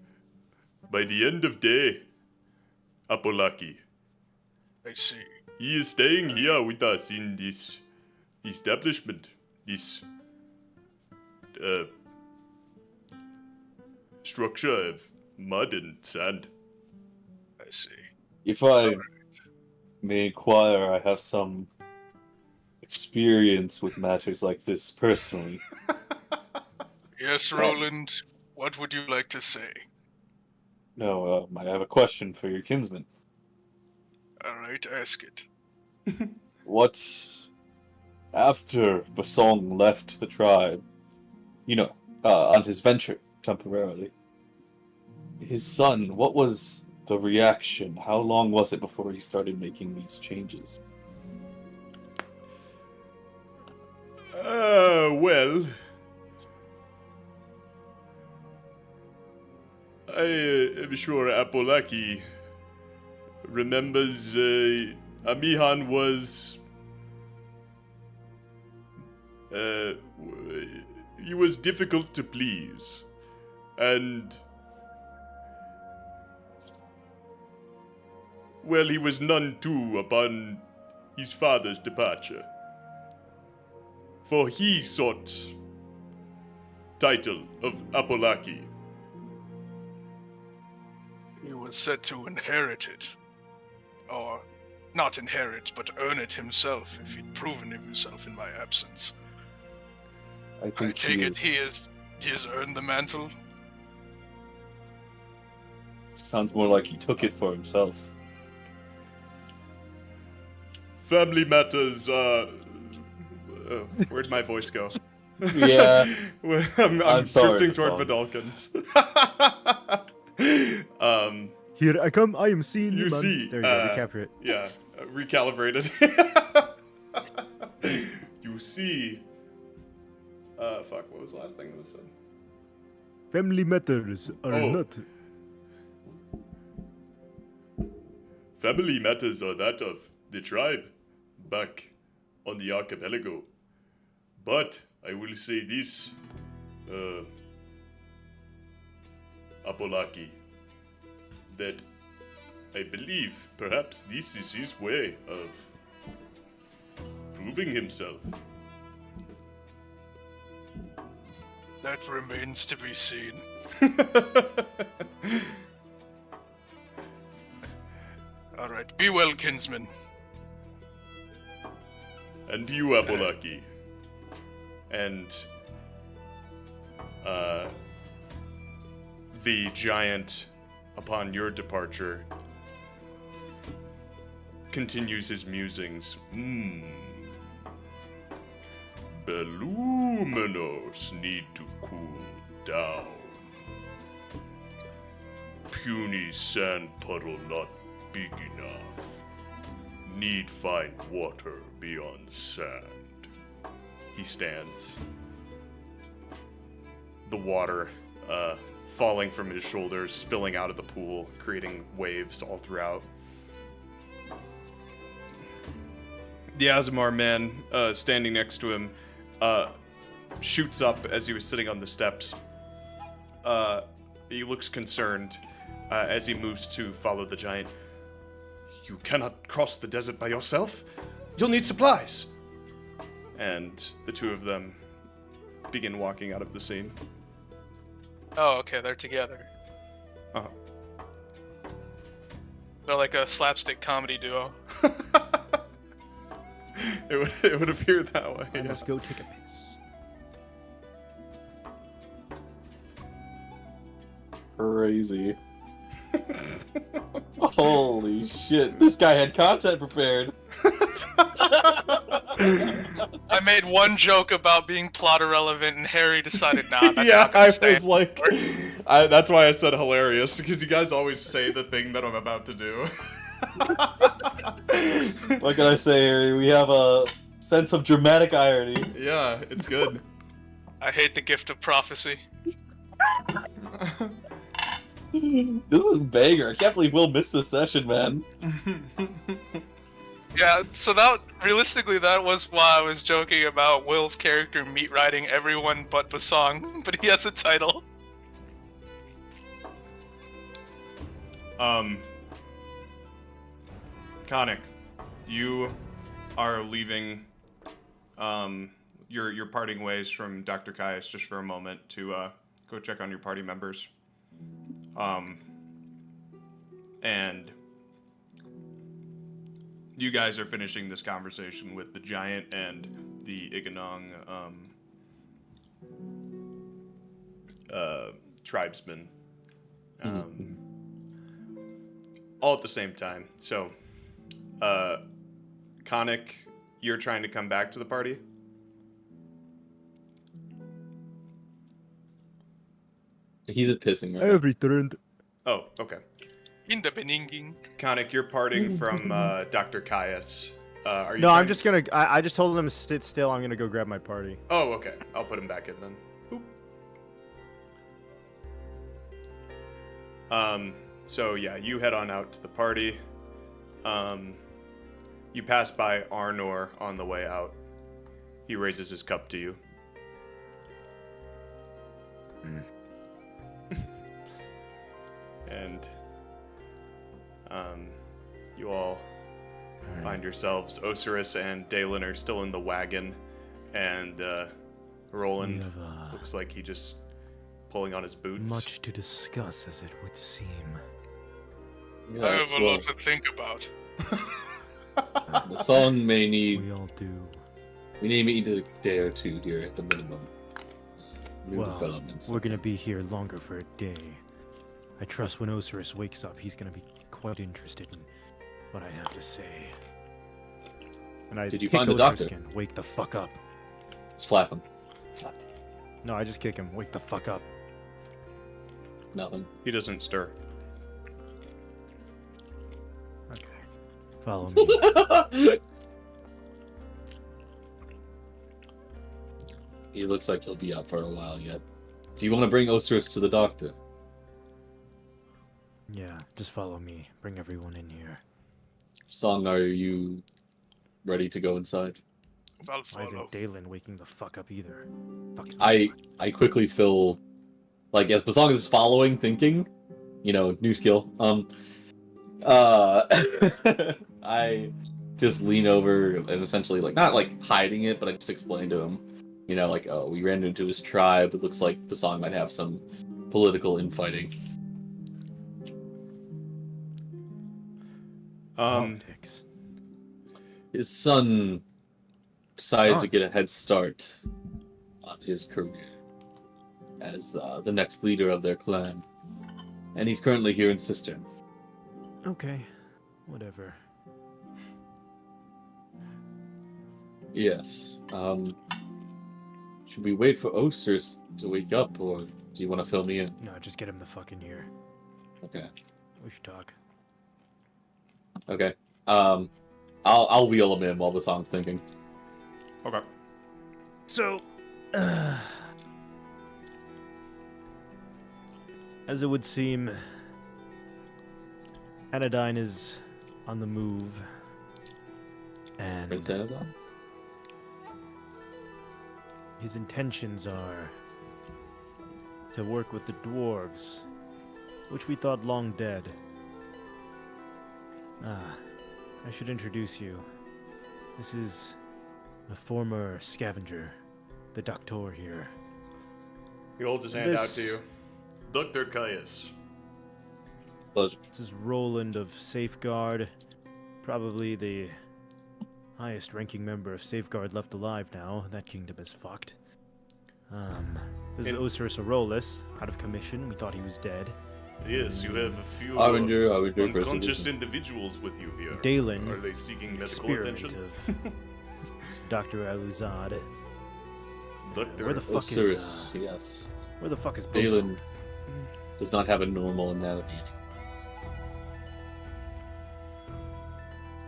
by the end of day, Apolaki. I see. He is staying here with us in this establishment. This structure of mud and sand. I see. If I may inquire, I have some experience with matters like this personally. Yes, Rolland. What would you like to say? No, I have a question for your kinsman. All right, ask it. What, after Bosong left the tribe, on his venture temporarily, his son, what was the reaction? How long was it before he started making these changes? Well, I am sure Apolaki remembers Amihan was. He was difficult to please. And. Well, he was none too upon his father's departure. For he sought title of Apolaki. He was said to inherit it. Or not inherit, but earn it himself if he'd proven himself in my absence. I I take it he has earned the mantle. Sounds more like he took it for himself. Family matters, where'd my voice go? Yeah. I'm sorry, drifting toward Bosong. Vidalkins. Here I come, I am seeing you, You man. see, There you go, recapture it. Yeah, recalibrated. You see. Fuck, what was the last thing that was said? Family matters are Oh. not. Family matters are that of the tribe back on the archipelago. But I will say this, Apolaki, that I believe perhaps this is his way of proving himself. That remains to be seen. Alright, be well, kinsman. And you, Apolaki. And the giant, upon your departure, continues his musings. Beluminos need to cool down. Puny sand puddle not big enough. Need find water beyond sand. He stands. The water falling from his shoulders, spilling out of the pool, creating waves all throughout. The Azamar man standing next to him shoots up as he was sitting on the steps. He looks concerned as he moves to follow the giant. You cannot cross the desert by yourself. You'll need supplies. And the two of them begin walking out of the scene. Oh, okay, they're together. Uh-huh. They're like a slapstick comedy duo. It would appear that way. I Yeah. must go take a piss. Crazy. Holy shit. This guy had content prepared. I made one joke about being plot irrelevant, and Harry decided, nah, that's Yeah, not gonna I stay. was like, that's why I said hilarious, because you guys always say the thing that I'm about to do. What can I say, Harry? We have a sense of dramatic irony. Yeah, it's good. I hate the gift of prophecy. This is a banger. I can't believe Will missed this session, man. Yeah, so that, realistically, that was why I was joking about Will's character meat riding everyone but Bosong, but he has a title. Khanek, you are leaving, you're parting ways from Dr. Qeynos just for a moment to go check on your party members. And you guys are finishing this conversation with the giant and the Iganong tribesmen. All at the same time. So, Khanek, you're trying to come back to the party? He's at pissing right now. Every third. Oh, okay. In the Beninging. Khanek, you're parting from Dr. Caius. Are you No, I'm trying- just gonna. I just told him to sit still. I'm gonna go grab my party. Oh, okay. I'll put him back in then. Boop. So yeah, you head on out to the party. You pass by Arnor on the way out. He raises his cup to you. And you all find yourselves. Ocerus and Daelin are still in the wagon, and Rolland We have, looks like he just pulling on his boots. Much to discuss, as it would seem. I Yes, have a well, lot to think about. the song may need. We all do. We need a day or two here at the minimum. New Well, developments. we're gonna be here longer for a day. I trust when Ocerus wakes up, he's gonna be quite interested in what I have to say. And I Did you kick find the Ocerus doctor? again. Wake the fuck up. Slap him. No, I just kick him. Wake the fuck up. Nothing. He doesn't stir. Okay. Follow me. He looks like he'll be up for a while yet. Do you want to bring Ocerus to the doctor? Yeah, just follow me. Bring everyone in here. Song, are you ready to go inside? I'll Why follow. isn't Daelin waking the fuck up either? Fucking I quickly feel like as Bosong is following, thinking, new skill. I just lean over and essentially not hiding it, but I just explain to him, oh, we ran into his tribe. It looks like Bosong might have some political infighting. politics. His son decided to Son? get a head start on his career as the next leader of their clan, and he's currently here in Cistern. Okay, whatever. Yes. Should we wait for Ocerus to wake up, or do you want to fill me in? No, just get him the fuck in here. Okay. We should talk. Okay. I'll wheel him in while the song's thinking. Okay. So, as it would seem, Anodyne is on the move, and Prince Annabelle? his intentions are to work with the dwarves, which we thought long dead. I should introduce you. This is a former scavenger, the doctor here. He holds his hand out This- to you. Dr. Caius. Pleasure. This is Rolland of Safeguard, probably the highest ranking member of Safeguard left alive now. That kingdom is fucked. This is In- Ocerus Aurolus, out of commission. We thought he was dead. Yes, you have a few Harbinger, unconscious individuals with you here. Daelin, Are they seeking medical experiment attention? of Dr. Aluzad. Doctor. Where the fuck Ocerus, yes. Where the fuck is Daelin Bosong? does not have a normal anatomy.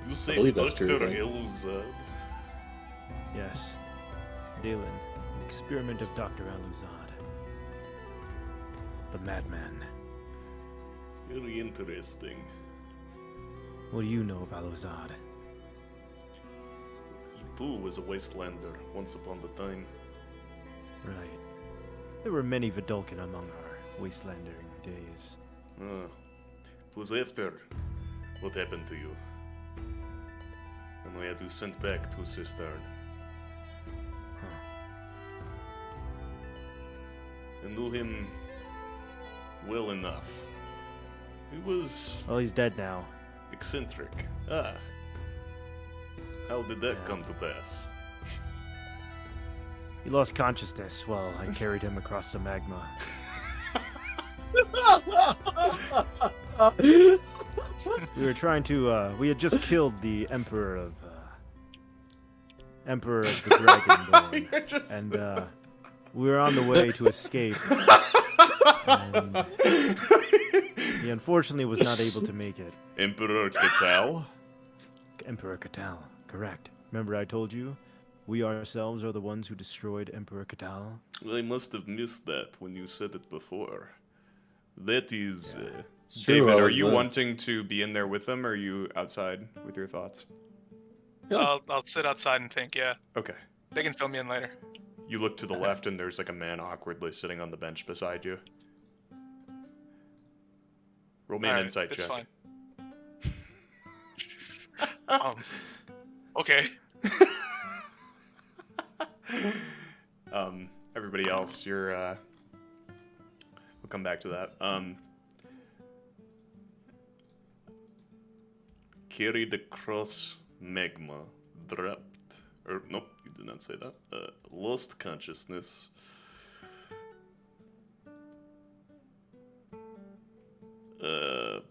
You say believe that's Dr. true, right? Eluzad? Yes. Daelin, an experiment of Dr. Aluzad. The madman. Very interesting. What do you know of Aluzad? He too was a wastelander once upon a time. Right. There were many Vidalcan among our wastelandering days. It was after what happened to you. And we had you sent back to Cistern. Huh. I knew him well enough He was Well, he's dead now. eccentric. Ah. How did that Yeah. come to pass? He lost consciousness while I carried him across the magma. We were trying to, we had just killed the Emperor of the Dragonborn. You're just... And, we were on the way to escape. And he unfortunately was not able to make it. Emperor Catal? Emperor Catal, correct. Remember I told you? We ourselves are the ones who destroyed Emperor Catal. I must have missed that when you said it before. That is... It's true, David, I are was you there. wanting to be in there with them, or are you outside with your thoughts? Yeah. I'll sit outside and think. Yeah, Okay. they can fill me in later. You look to the left, and there's like a man awkwardly sitting on the bench beside you. Roll me an Alright, insight it's check. fine. Okay. Everybody else, you're, we'll come back to that. Carried across magma, dropped, or nope, you did not say that. Lost consciousness.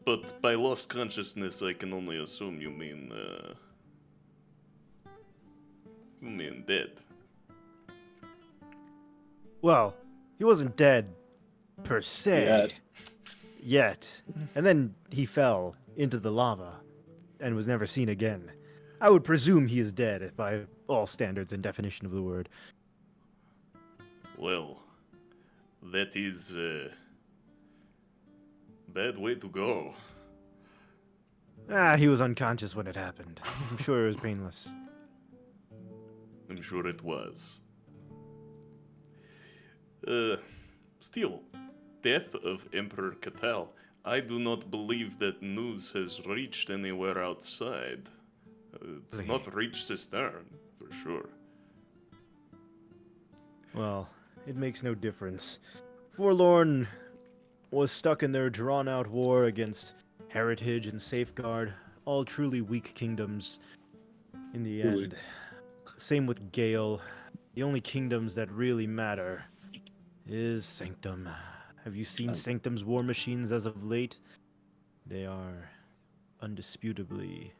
But by lost consciousness, I can only assume you mean dead. Well, he wasn't dead, per se. Yet. And then he fell into the lava and was never seen again. I would presume he is dead by all standards and definition of the word. Well, that is a bad way to go. He was unconscious when it happened. I'm sure it was painless. I'm sure it was. Still, death of Emperor Catal. I do not believe that news has reached anywhere outside. It's Really? not reached Cistern, for sure. Well, it makes no difference. Forlorn was stuck in their drawn-out war against Heritage and Safeguard, all truly weak kingdoms in the Truly. end. Same with Gale. The only kingdoms that really matter is Sanctum. Have you seen Sanctum's war machines as of late? They are undisputably...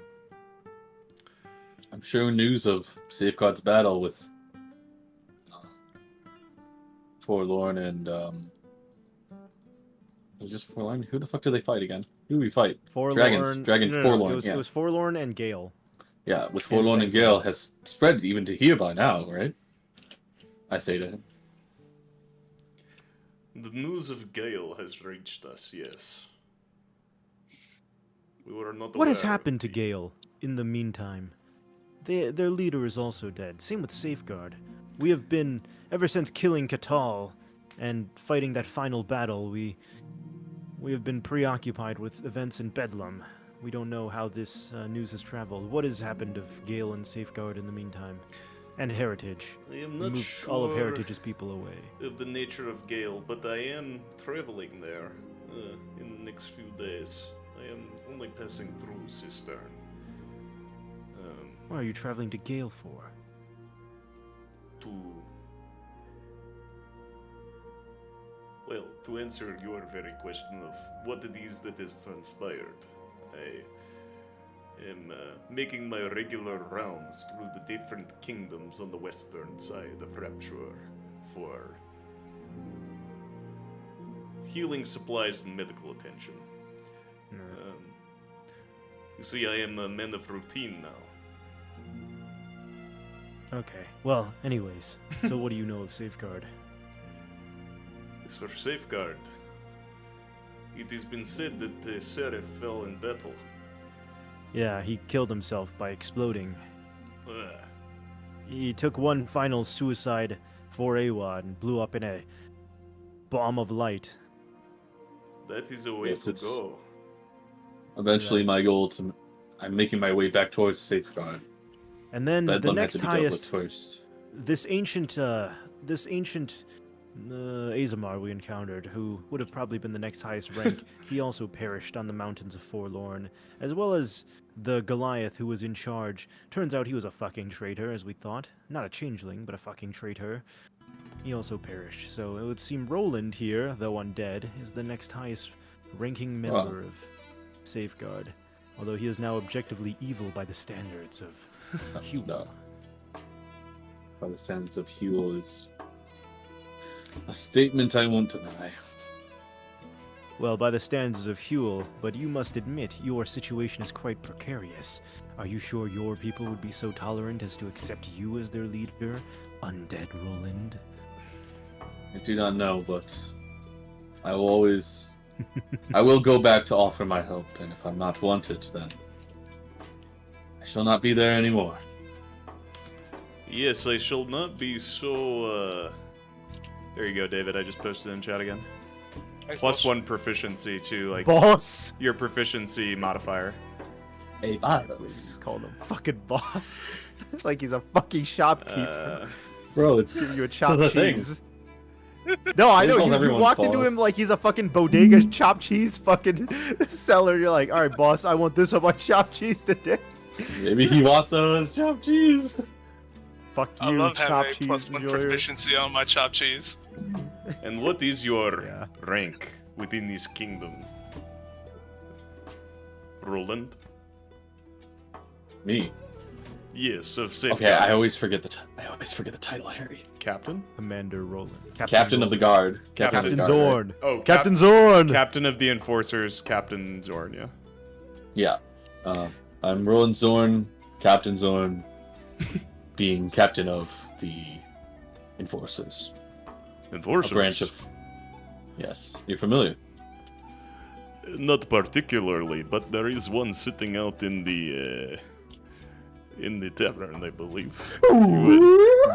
I'm showing news of Safeguard's battle with Forlorn and was it just Forlorn? Who the fuck did they fight again? Who did we fight? Forlorn... Forlorn, It was Forlorn and Gale. Yeah, with Forlorn and Sanctum. Gale has spread even to here by now, right? I say to him. The news of Gale has reached us, yes. We were not What has aware of happened to the- Gale in the meantime? Their leader is also dead. Same with Safeguard. We have been, ever since killing Catal and fighting that final battle, we have been preoccupied with events in Bedlam. We don't know how this news has traveled. What has happened of Gale and Safeguard in the meantime? And Heritage. I am We not moved sure all of Heritage's people away. of the nature of Gale, but I am traveling there in the next few days. I am only passing through Cistern. What are you traveling to Gale for? To answer your very question of what it is that has transpired, I am making my regular rounds through the different kingdoms on the western side of Rapture for healing supplies and medical attention. You see, I am a man of routine now. Okay. Well, anyways. So what do you know of Safeguard? As for Safeguard, it has been said that Seraph fell in battle. Yeah, he killed himself by exploding. Ugh. He took one final suicide for Aewa and blew up in a bomb of light. That is a way Yes, to it's- go. Eventually, Yeah. my goal to I'm making my way back towards Safeguard. And then the Bedlam had next to be dealt with highest, first. this ancient Azamar we encountered, who would have probably been the next highest rank, he also perished on the mountains of Forlorn, as well as the Goliath who was in charge. Turns out he was a fucking traitor, as we thought. Not a changeling, but a fucking traitor. He also perished, so it would seem Rolland here, though undead, is the next highest ranking member of Safeguard, although he is now objectively evil by the standards of Huul. No. By the standards of Huul is a statement I won't deny. Well, by the standards of Huul, but you must admit your situation is quite precarious. Are you sure your people would be so tolerant as to accept you as their leader, undead Rolland? I do not know, but I will always... I will go back to offer my help, and if I'm not wanted, then I shall not be there anymore. Yes, I shall not be so, There you go, David. I just posted in chat again. Plus 1 proficiency to, like, Boss! your proficiency modifier. Hey, He's calling him fucking boss. Like he's a fucking shopkeeper. Bro, it's Giving you a it's chopped the thing. cheese. No, I He know. calls You everyone walked into boss. him like he's a fucking bodega chopped cheese fucking seller. You're like, all right, boss, I want this on my chopped cheese today. Maybe he wants some of his chopped cheese. Fuck you, I love chopped having a cheese plus 1 enjoyer. proficiency on my chopped cheese. And what is your Yeah. rank within this kingdom? Rolland? Me. Yes, of Safeguard. Okay, I always forget the title, Harry. Captain? Commander Rolland. Captain of the guard. Captain of the guard, right? Zorn. Oh, Captain Zorn. Captain of the Enforcers, Captain Zorn, yeah. Yeah. I'm Roland Zorn, Captain Zorn, being captain of the Enforcers. Enforcers? A branch of... Yes, you're familiar. Not particularly, but there is one sitting out in the tavern, I believe.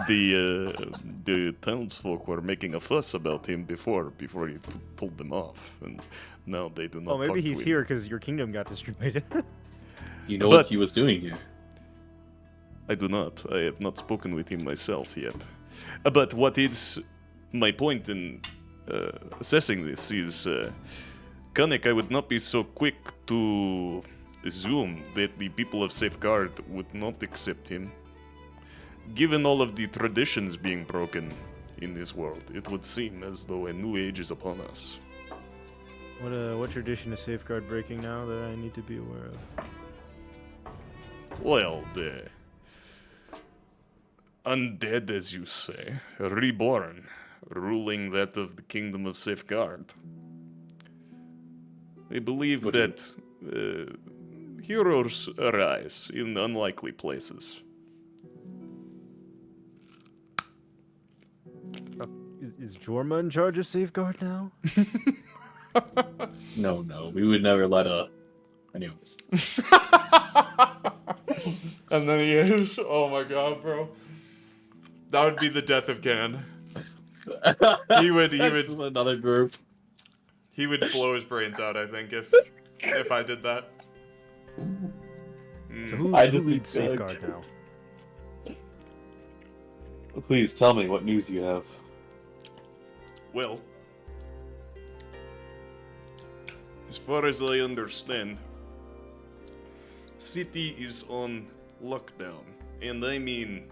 The townsfolk were making a fuss about him before he told them off, and now they do not. Oh, maybe talk he's to here him. because your kingdom got destroyed. You know what But- he was doing here. I do not. I have not spoken with him myself yet. But what is my point in assessing this is, Khanek, I would not be so quick to assume that the people of Safeguard would not accept him. Given all of the traditions being broken in this world, it would seem as though a new age is upon us. What tradition is Safeguard breaking now that I need to be aware of? Well, the undead, as you say, reborn, ruling that of the kingdom of Safeguard. They believe What do you- that heroes arise in unlikely places. Is Jorma in charge of Safeguard now? No, we would never let a... Anyways. And then he is. Oh my god, bro. That would be the death of Can. He would Just another group. He would blow his brains out, I think, if I did that. So who I just leads think, Safeguard now? Please tell me what news you have. Well, as far as I understand, city is on lockdown, and I mean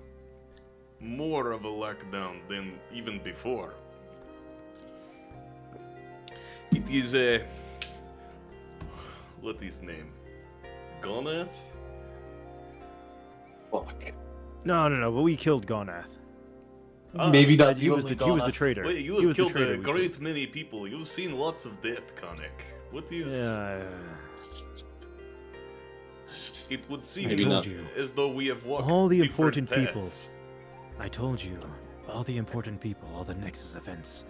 more of a lockdown than even before. It is a... what is his name? Gonath? Fuck. No, but we killed Gonath. Maybe not He was the traitor. Wait, you He have was the killed traitor a we great many people. You've seen lots of death, Khanek. What is... Yeah, It would seem Maybe not. as though we have walked All the different important people. paths. I told you. All the important people, all the Nexus events.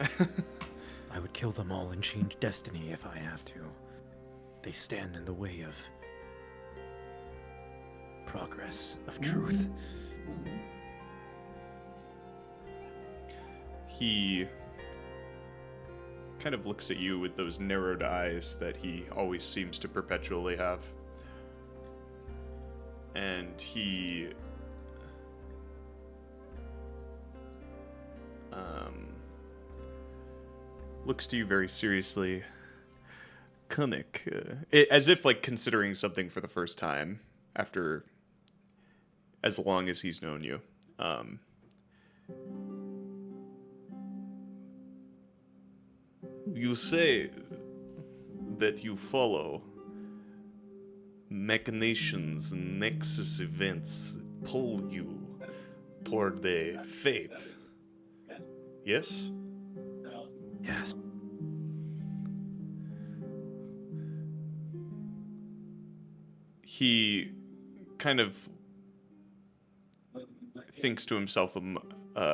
I would kill them all and change destiny if I have to. They stand in the way of progress, of truth. He kind of looks at you with those narrowed eyes that he always seems to perpetually have. And he looks to you very seriously. Khanek, as if like considering something for the first time after as long as he's known you. You say that you follow machinations and nexus events that pull you toward the fate. Yes? Yes. He kind of thinks to himself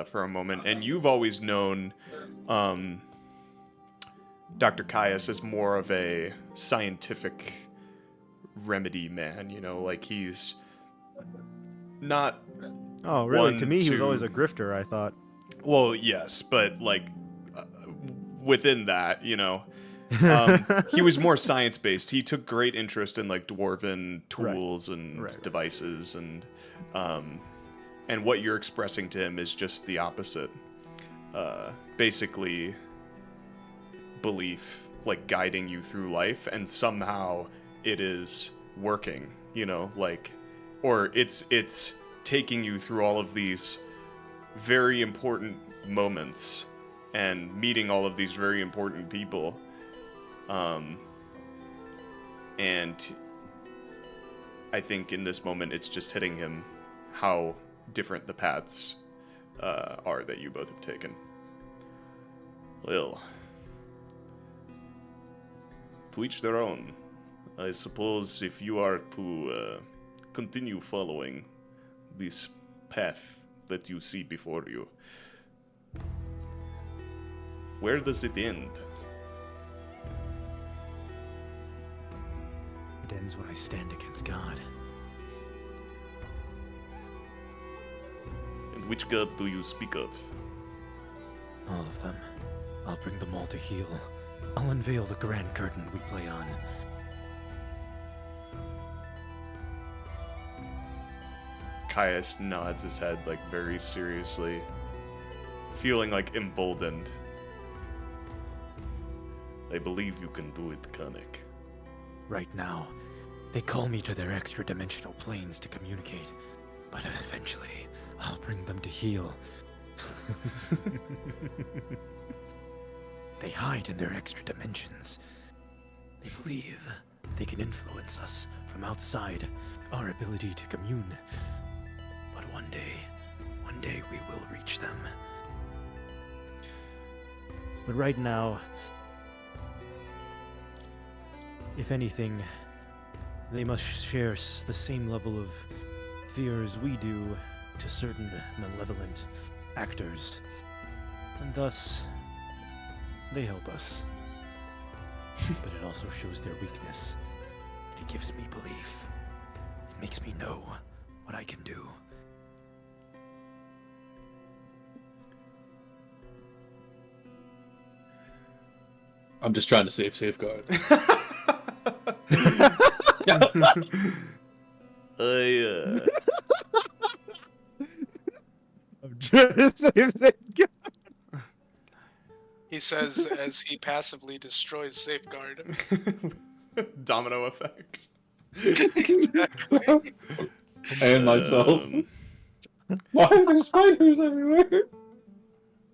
for a moment, and you've always known Dr. Caius as more of a scientific remedy man, you know, like he's not... Oh, really? To one me, he was to- always a grifter, I thought. Well, yes, but like within that, you know, he was more science-based. He took great interest in like dwarven tools and Right. devices, and what you're expressing to him is just the opposite. Basically, belief, like guiding you through life, and somehow it is working. You know, like, or it's taking you through all of these very important moments and meeting all of these very important people. And I think in this moment it's just hitting him how different the paths are that you both have taken. Well, to each their own. I suppose if you are to continue following this path that you see before you, where does it end? It ends when I stand against God. And which god do you speak of? All of them. I'll bring them all to heel. I'll unveil the grand curtain we play on. Caius nods his head, like, very seriously, feeling, like, emboldened. I believe you can do it, Khanek. Right now, they call me to their extra-dimensional planes to communicate. But eventually, I'll bring them to heel. They hide in their extra dimensions. They believe they can influence us from outside our ability to commune. But one day we will reach them. But right now, if anything, they must share the same level of fear as we do to certain malevolent actors. And thus, they help us. But it also shows their weakness. And it gives me belief. It makes me know what I can do. I'm just trying to save Safeguard. I'm trying to save that guy. He says as he passively destroys Safeguard. Domino effect. Exactly. And myself. Why are there spiders everywhere?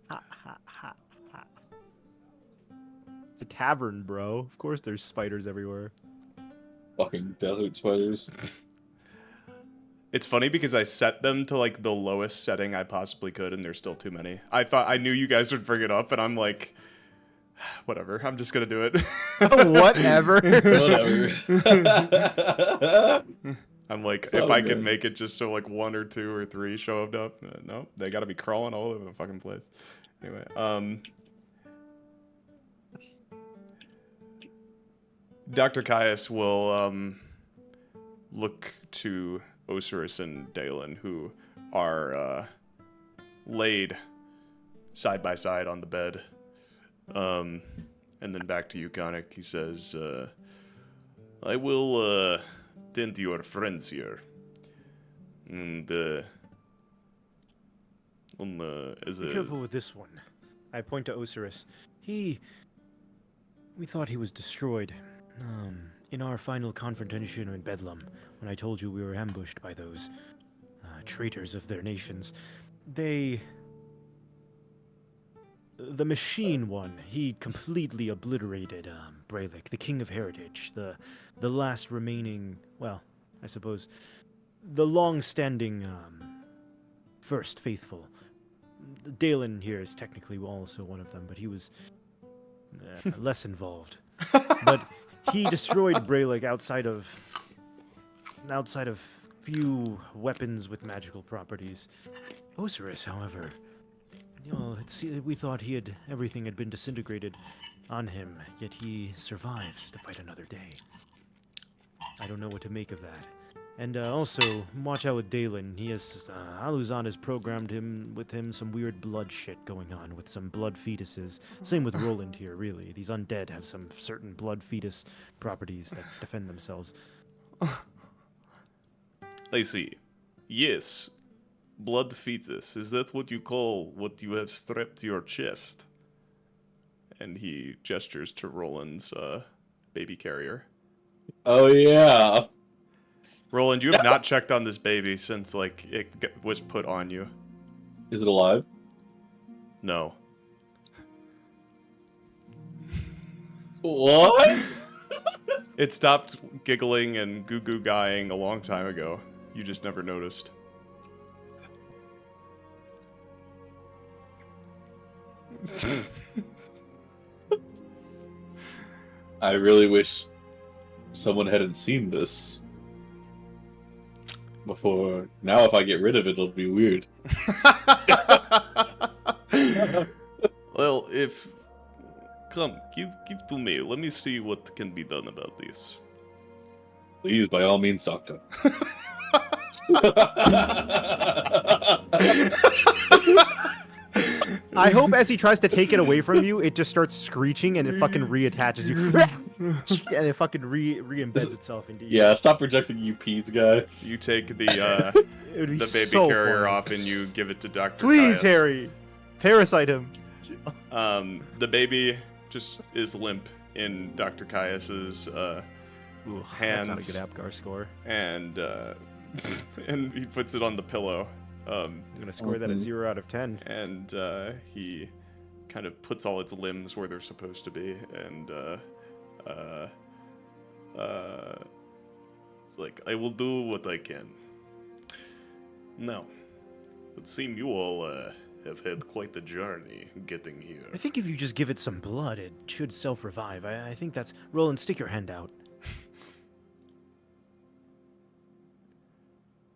Ha, ha, ha, ha. It's a tavern, bro. Of course there's spiders everywhere. Fucking desert spiders. It's funny because I set them to like the lowest setting I possibly could, and there's still too many. I knew you guys would bring it up, and I'm like, whatever. I'm just gonna do it. Whatever. Whatever. I'm like, So if I good. could make it just so like 1 or 2 or 3 showed up, no, they got to be crawling all over the fucking place. Anyway, Dr. Caius will look to Ocerus and Daelin, who are laid side by side on the bed. And then back to you, Khanek. He says, I will tend to your friends here. And as Be a... careful with this one. I point to Ocerus. We thought he was destroyed. In our final confrontation in Bedlam, when I told you we were ambushed by those traitors of their nations, the machine one, he completely obliterated Braylick, the King of Heritage, the last remaining, well, I suppose, the long-standing first faithful. Daelin here is technically also one of them, but he was less involved. But he destroyed Braylick outside of few weapons with magical properties. Ocerus, however, we thought everything had been disintegrated on him, yet he survives to fight another day. I don't know what to make of that. And also, watch out with Daelin. He has, Aluzan has programmed with him some weird blood shit going on with some blood fetuses. Same with Rolland here, really. These undead have some certain blood fetus properties that defend themselves. I see. Yes. Blood fetus. Is that what you call what you have strapped to your chest? And he gestures to Roland's baby carrier. Oh yeah. Rolland, you have not checked on this baby since, like, was put on you. Is it alive? No. What? It stopped giggling and goo-goo guying a long time ago. You just never noticed. I really wish someone hadn't seen this before. Now if I get rid of it, it'll be weird. Well, come, give to me. Let me see what can be done about this. Please, by all means, Doctor. I hope as he tries to take it away from you, it just starts screeching and it fucking reattaches you. And it fucking re-embeds itself into you. Yeah, stop projecting you peds, guy. You take the It would be the baby so carrier funny. off and you give it to Dr. Please, Caius. Harry. Parasite him. The baby just is limp in Dr. Caius's Ooh, hands. That's not a good Apgar score. and and he puts it on the pillow. I'm gonna score that a 0 out of 10. And he kind of puts all its limbs where they're supposed to be, and it's like, I will do what I can. Now, it seems you all have had quite a journey getting here. I think if you just give it some blood, it should self-revive. I think that's... Roland, stick your hand out.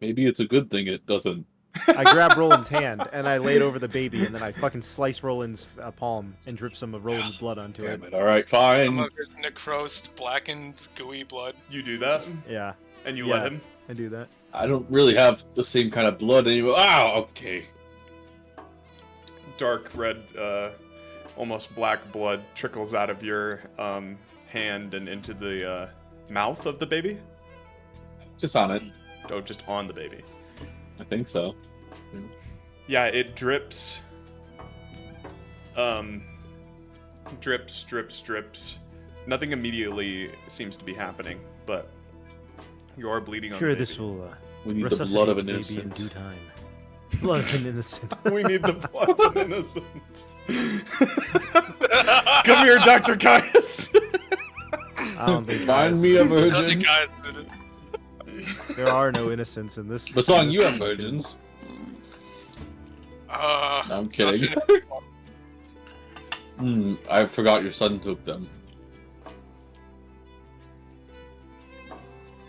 Maybe it's a good thing it doesn't. I grab Roland's hand, and I lay it over the baby, and then I fucking slice Roland's palm and drip some of Roland's blood onto Damn it. it. Alright, Some fine. of his necrosed, blackened, gooey blood. You do that, Yeah, and you Yeah. let him. I do that. I don't really have the same kind of blood anymore. Ow, okay. Dark red, almost black blood trickles out of your hand and into the mouth of the baby. Just on it. Oh, just on the baby. I think so. Yeah, it drips. Drips. Nothing immediately seems to be happening, but you are bleeding on Sure, the baby. this will We need the resuscitate blood of an baby in innocent. due time. Blood of an innocent. We need the blood of an innocent. Come here, Dr. Caius. I don't think Find me a Nothing, virgin. guys, did it. there are no innocents in this. Bosong, you have virgins. I'm not kidding. too- I forgot your son took them.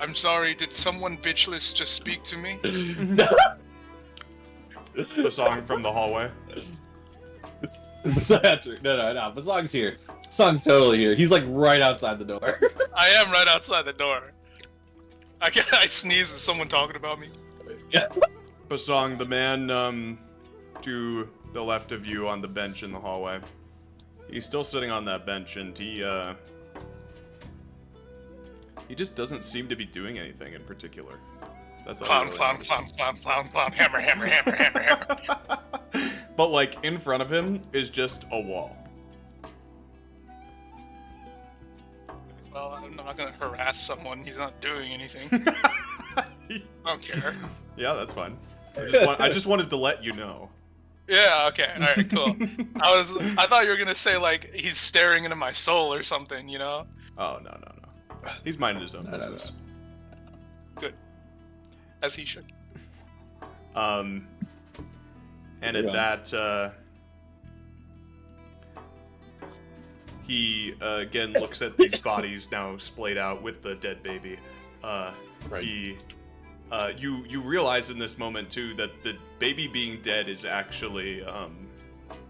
I'm sorry, did someone bitchless just speak to me? The song from the hallway. Patrick, no. Bosong's here. Bosong's totally here. He's like right outside the door. I am right outside the door. I sneeze as someone talking about me. Yeah. Bosong, the man to the left of you on the bench in the hallway. He's still sitting on that bench, and he just doesn't seem to be doing anything in particular. That's all. Clown, I really clown, noticed. clown, hammer. But like in front of him is just a wall. I'm not gonna harass someone. He's not doing anything. I don't care. Yeah, that's fine. I just wanted to let you know. Yeah. Okay. All right. Cool. I thought you were gonna say like he's staring into my soul or something. You know. Oh no. He's minding his own No. business. Good. As he should. And at that, he again looks at these bodies now splayed out with the dead baby. Right. You realize in this moment too that the baby being dead is actually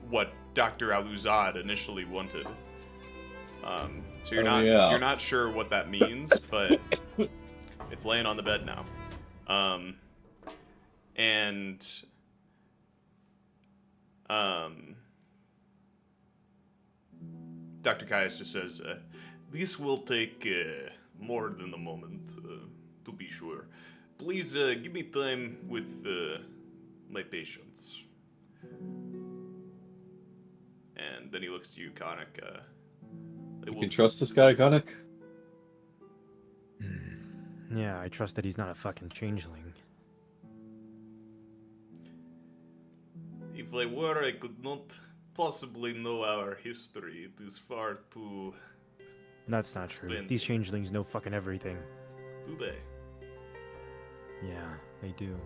what Dr. Aluzad initially wanted. So you're not sure what that means, but it's laying on the bed now. Dr. Qeynos just says, this will take more than a moment, to be sure. Please give me time with my patients. And then he looks to you, Khanek. You can trust this guy, Khanek? Yeah, I trust that he's not a fucking changeling. If I were, I could not possibly know our history. It is far too... That's not true. Splendid. These changelings know fucking everything. Do they? Yeah, they do.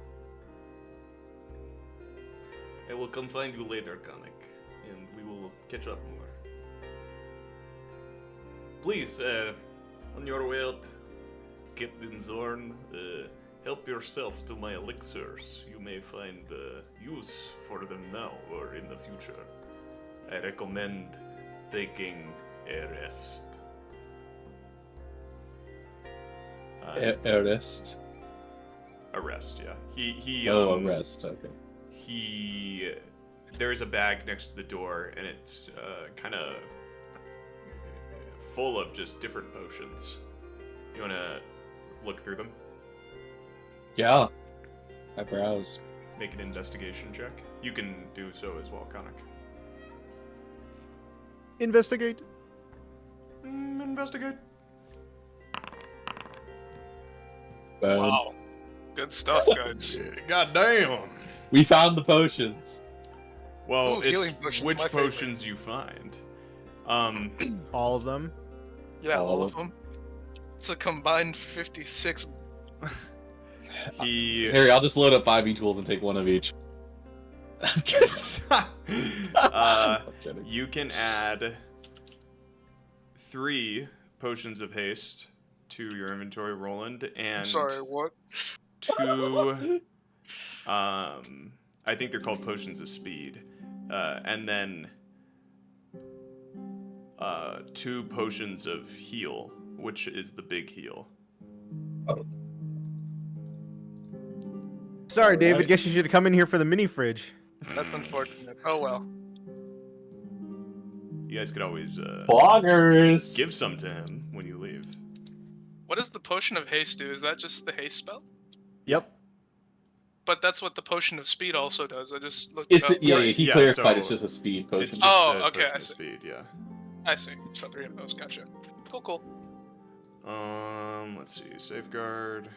I will come find you later, Khanek, and we will catch up more. Please, on your way out, Captain Zorn, help yourself to my elixirs. You may find use for them now or in the future. I recommend taking a rest. A rest? A rest, yeah. He a rest, okay. There is a bag next to the door, and it's kind of full of just different potions. You want to look through them? Yeah. I browse. Make an investigation check. You can do so as well, Khanek. Investigate. Investigate. Wow. Good stuff, guys. God damn. We found the potions. Well, Ooh, it's healing potions, which my favorite. potions you find. All of them. Yeah, all All of them. It's a combined 56. Harry, I'll just load up 5 tools and take one of each. I'm kidding. I'm kidding. You can add 3 potions of haste to your inventory, Rolland, and I'm sorry, what? 2. I think they're called potions of speed, and then 2 potions of heal, which is the big heal. Sorry, David. Right. Guess you should have come in here for the mini fridge. That's unfortunate. Oh well. You guys could always Bloggers! give some to him when you leave. What does the potion of haste do? Is that just the haste spell? Yep. But that's what the potion of speed also does. I just looked it It's up. yeah, he Yeah, clarified so it's just a speed potion. It's just Oh, a okay, potion I of see. speed, yeah. I see. So 3 of those. Gotcha. Cool. Let's see. Safeguard.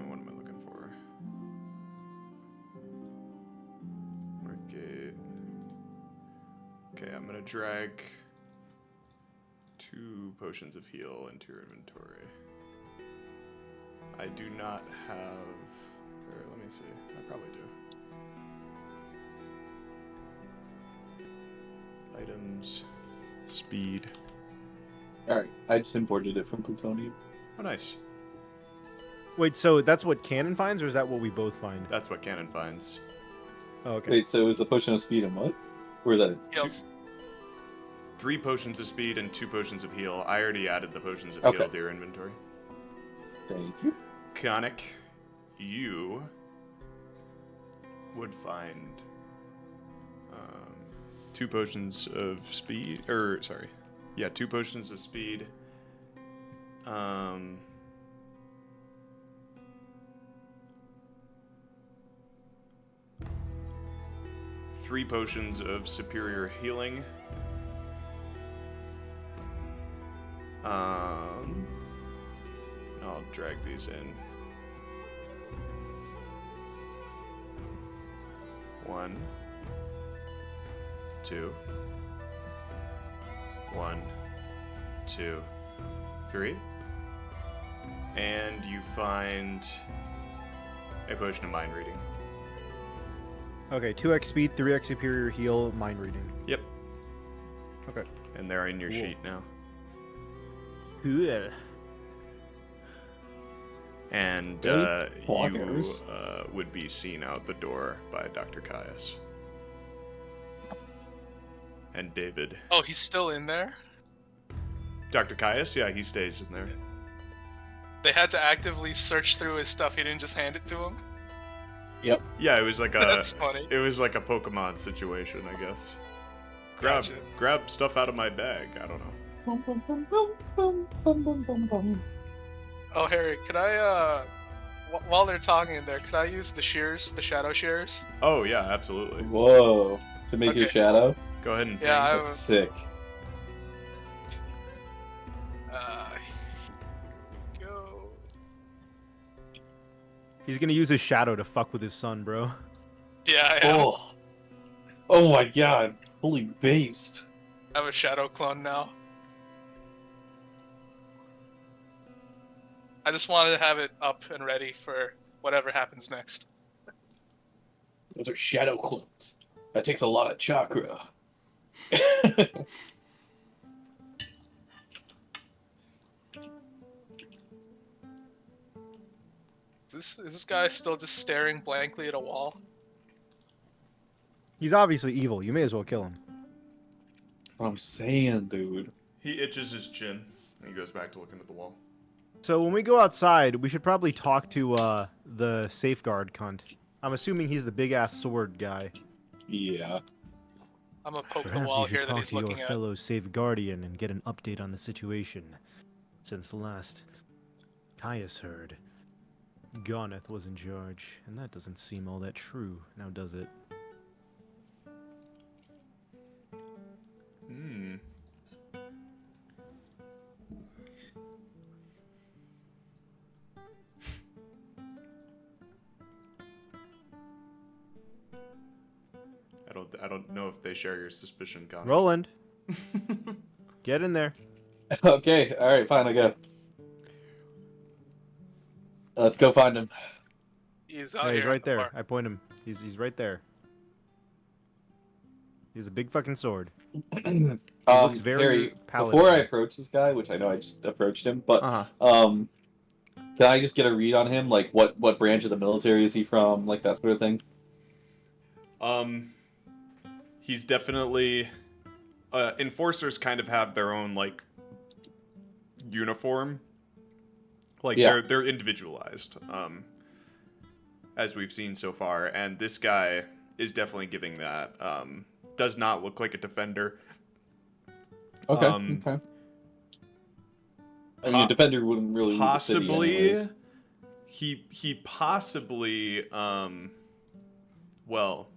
What am I looking for? Northgate. Okay, I'm gonna drag 2 potions of heal into your inventory. I do not have. Or let me see. I probably do. Items. Speed. Alright, I just imported it from Plutonium. Oh, nice. Wait, so that's what Canon finds, or is that what we both find? That's what Canon finds. Oh, okay. Wait, so is the potion of speed and what? Or is that Heals. 3 potions of speed and 2 potions of heal. I already added the potions of Okay. heal to your inventory. Thank you. Khanek, you would find 2 potions of speed, 2 potions of speed. 3 potions of superior healing. I'll drag these in. 1, 2, 1, 2, 3. And you find a potion of mind reading. Okay, 2x speed, 3x superior heal, mind reading. Yep. Okay. And they're in your Cool. sheet now. Cool. And Really? you Blockers? would be seen out the door by Dr. Caius. And David. Oh, he's still in there? Dr. Caius? Yeah, he stays in there. They had to actively search through his stuff. He didn't just hand it to him? Yeah, it was like a That's funny. it was like a Pokemon situation, I guess. Gotcha. Grab stuff out of my bag. I don't know. Oh, Harry, could I, while they're talking in there, could I use the shears, the shadow shears? Oh yeah, absolutely. Whoa. To make your Okay. shadow? Go ahead and Yeah, That's sick. Go. He's gonna use his shadow to fuck with his son, bro. Yeah, I have, Oh my god. Holy based. I have a shadow clone now. I just wanted to have it up and ready for whatever happens next. Those are shadow clones. That takes a lot of chakra. Is this guy still just staring blankly at a wall? He's obviously evil. You may as well kill him. What I'm saying, dude. he itches his chin and he goes back to looking at the wall. So when we go outside, we should probably talk to the safeguard cunt. I'm assuming he's the big ass sword guy. Yeah. I'm gonna poke the Perhaps wall you here should that talk he's to your looking at. fellow safeguardian and get an update on the situation. Since the last Caius heard, Garneth was in charge, and that doesn't seem all that true, now does it? Hmm. I don't know if they share your suspicion, Connor. Rolland, get in there. Okay, alright, fine, I go. Let's go find him. He's out Yeah, he's here right in the there. park. I point him. He's right there. He's a big fucking sword. looks very Harry, paladin. before I approach this guy, which I know I just approached him, but Uh-huh. can I just get a read on him? Like, what branch of the military is he from? Like, that sort of thing? He's definitely enforcers kind of have their own like uniform. Like Yeah. they're individualized. As we've seen so far, and this guy is definitely giving that. Does not look like a defender. Okay, Okay. I mean, a defender wouldn't really leave the city Possibly anyways. he possibly well,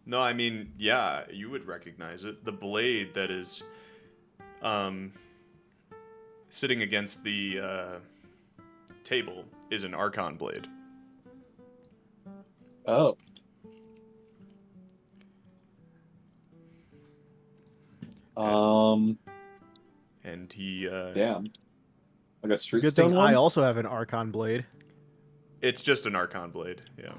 no, I mean, yeah, you would recognize it. The blade that is sitting against the table is an Archon blade. Oh. And he Damn. Like a street Good stone thing one? I also have an Archon blade. it's just an Archon blade, yeah.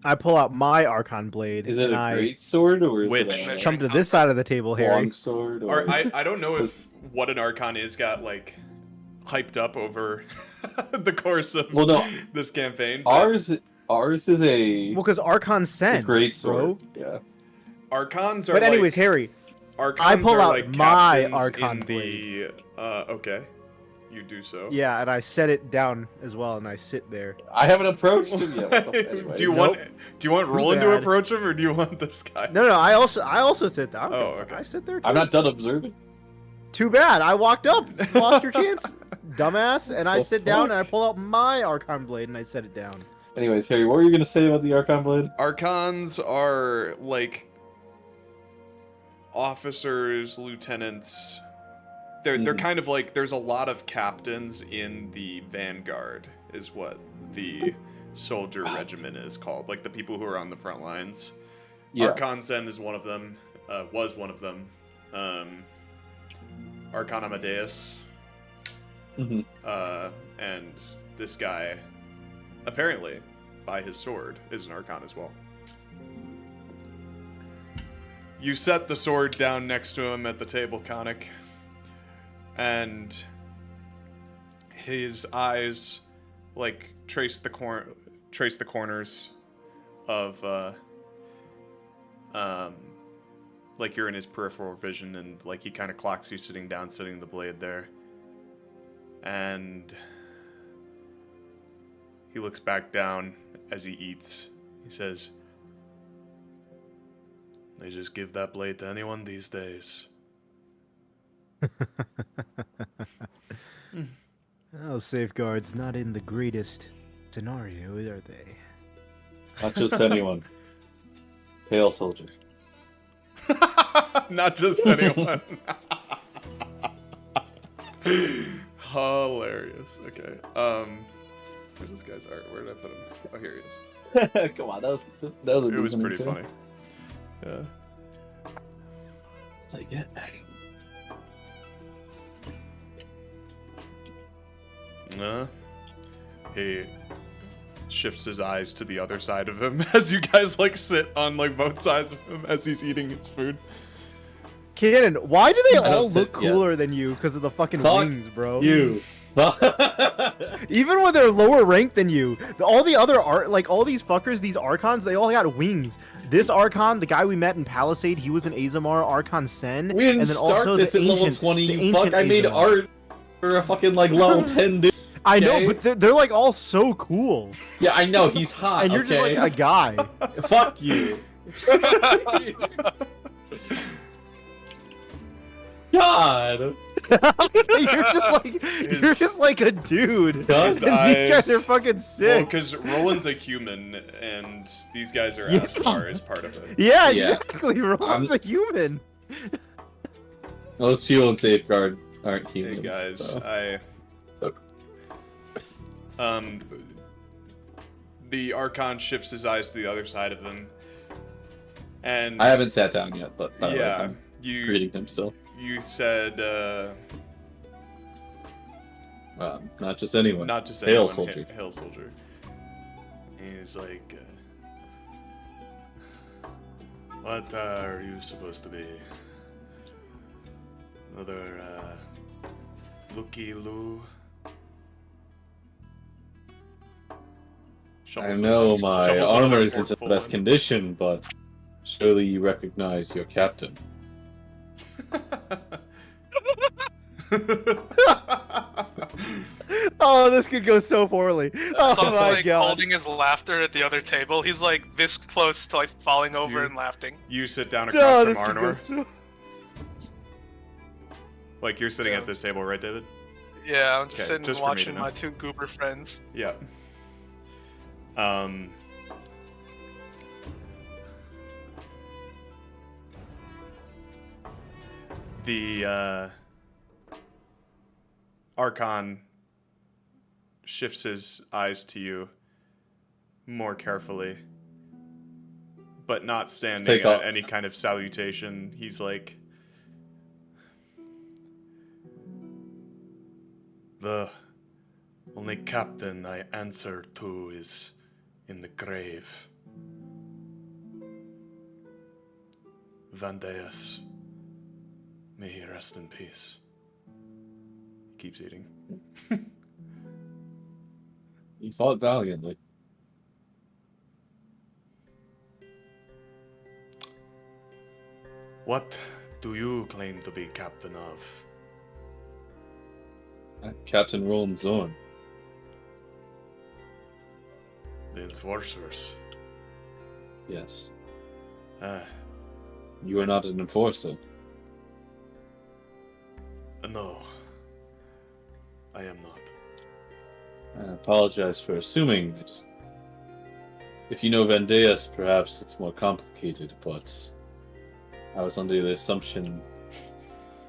I pull out my Archon blade. Is it and a I great sword or is Which- it come to this side of the table, a Harry. long sword? Or... Or I don't know if what an Archon is got like hyped up over the course of Well, no. this campaign. but Ours is a, Well, because Archon a send, great bro. sword. Yeah. Archons are But anyways, like, Harry, Archons I pull are out like my captains Archon in the okay. You do so. yeah, and I set it down as well, and I sit there. I haven't approached him yet. What the- anyways. do you want Roland to bad. approach him or do you want this guy? No, I also sit down. Oh, okay. I sit there too. I'm not done observing. Too bad. I walked up, lost your chance, dumbass, and I The sit down and I fuck? pull out my Archon blade and I set it down. Anyways, Harry, what were you going to say about the Archon Blade? Archons are like officers, lieutenants. They're kind of like, there's a lot of captains in the vanguard, is what the soldier regiment is called. Like the people who are on the front lines. Yeah. Archon Zen is one of them. Was one of them. Archon Amadeus. And this guy, apparently, by his sword, is an Archon as well. You set the sword down next to him at the table, Khanek, and his eyes, like, trace the corners of, like you're in his peripheral vision, and like he kind of clocks you sitting down, setting the blade there, and he looks back down as he eats. He says, "They just give that blade to anyone these days." Well, safeguards not in the greatest scenario, are they? Not just anyone. Hail, soldier. Not just anyone. Hilarious. Okay. Where's this guy's art? Where did I put him? Oh, here he is. Come on, that was decent. That was a It was decent pretty intro. funny. Yeah. Take it. He shifts his eyes to the other side of him as you guys like sit on like both sides of him as he's eating his food. Cannon, why do they I don't all sit look cooler than you because of the fucking Fuck wings, bro? You. Even when they're lower ranked than you, all the other all these fuckers, these Archons, they all got wings. This Archon, the guy we met in Palisade, he was an Azamar Archon Sen. We didn't and then start also this the at level ancient- 20, the you fuck. ancient I made Azamar. art for a fucking like level 10 dude. I know, okay? but they're like all so cool, Yeah, I know, he's hot, and you're just okay? like a guy. Fuck you. God. You're just like a dude. His And these guys eyes- are fucking Well, sick. because Roland's a human, and these guys are Yeah. Asmar as part of it. Yeah, Yeah. exactly. Roland's a human. Most people in Safeguard aren't humans. Hey guys, so. the Archon shifts his eyes to the other side of him, and I haven't sat down yet, but by the way, yeah, I'm you greeting him still. you said Not just anyone. not just Hail, anyone, soldier. Hail soldier. And he's like, what are you supposed to be? Another looky loo? I Shovels know another- my shovels armor another isn't in the forkful best in. condition, but surely you recognize your captain. Oh, this could go so poorly. Oh Something my like god. holding his laughter at the other table. He's like this close to like falling over Dude. and laughing. You sit down Oh, across this from could go Arnor. so... Like you're sitting Yeah. at this table, right, David? Yeah, I'm just Okay, sitting just and for me to watching know. my two goober friends. Yeah. The Archon shifts his eyes to you more carefully, but not standing Take at off. any kind of salutation. He's like, the only captain I answer to is in the grave. Vandeus, may he rest in peace. Keeps eating. He fought valiantly. What do you claim to be captain of? Captain Roland Zorn. The Enforcers. Yes. Ah, You are not an enforcer. no. I am not. I apologize for assuming. If you know Vandeus, perhaps it's more complicated, but I was under the assumption.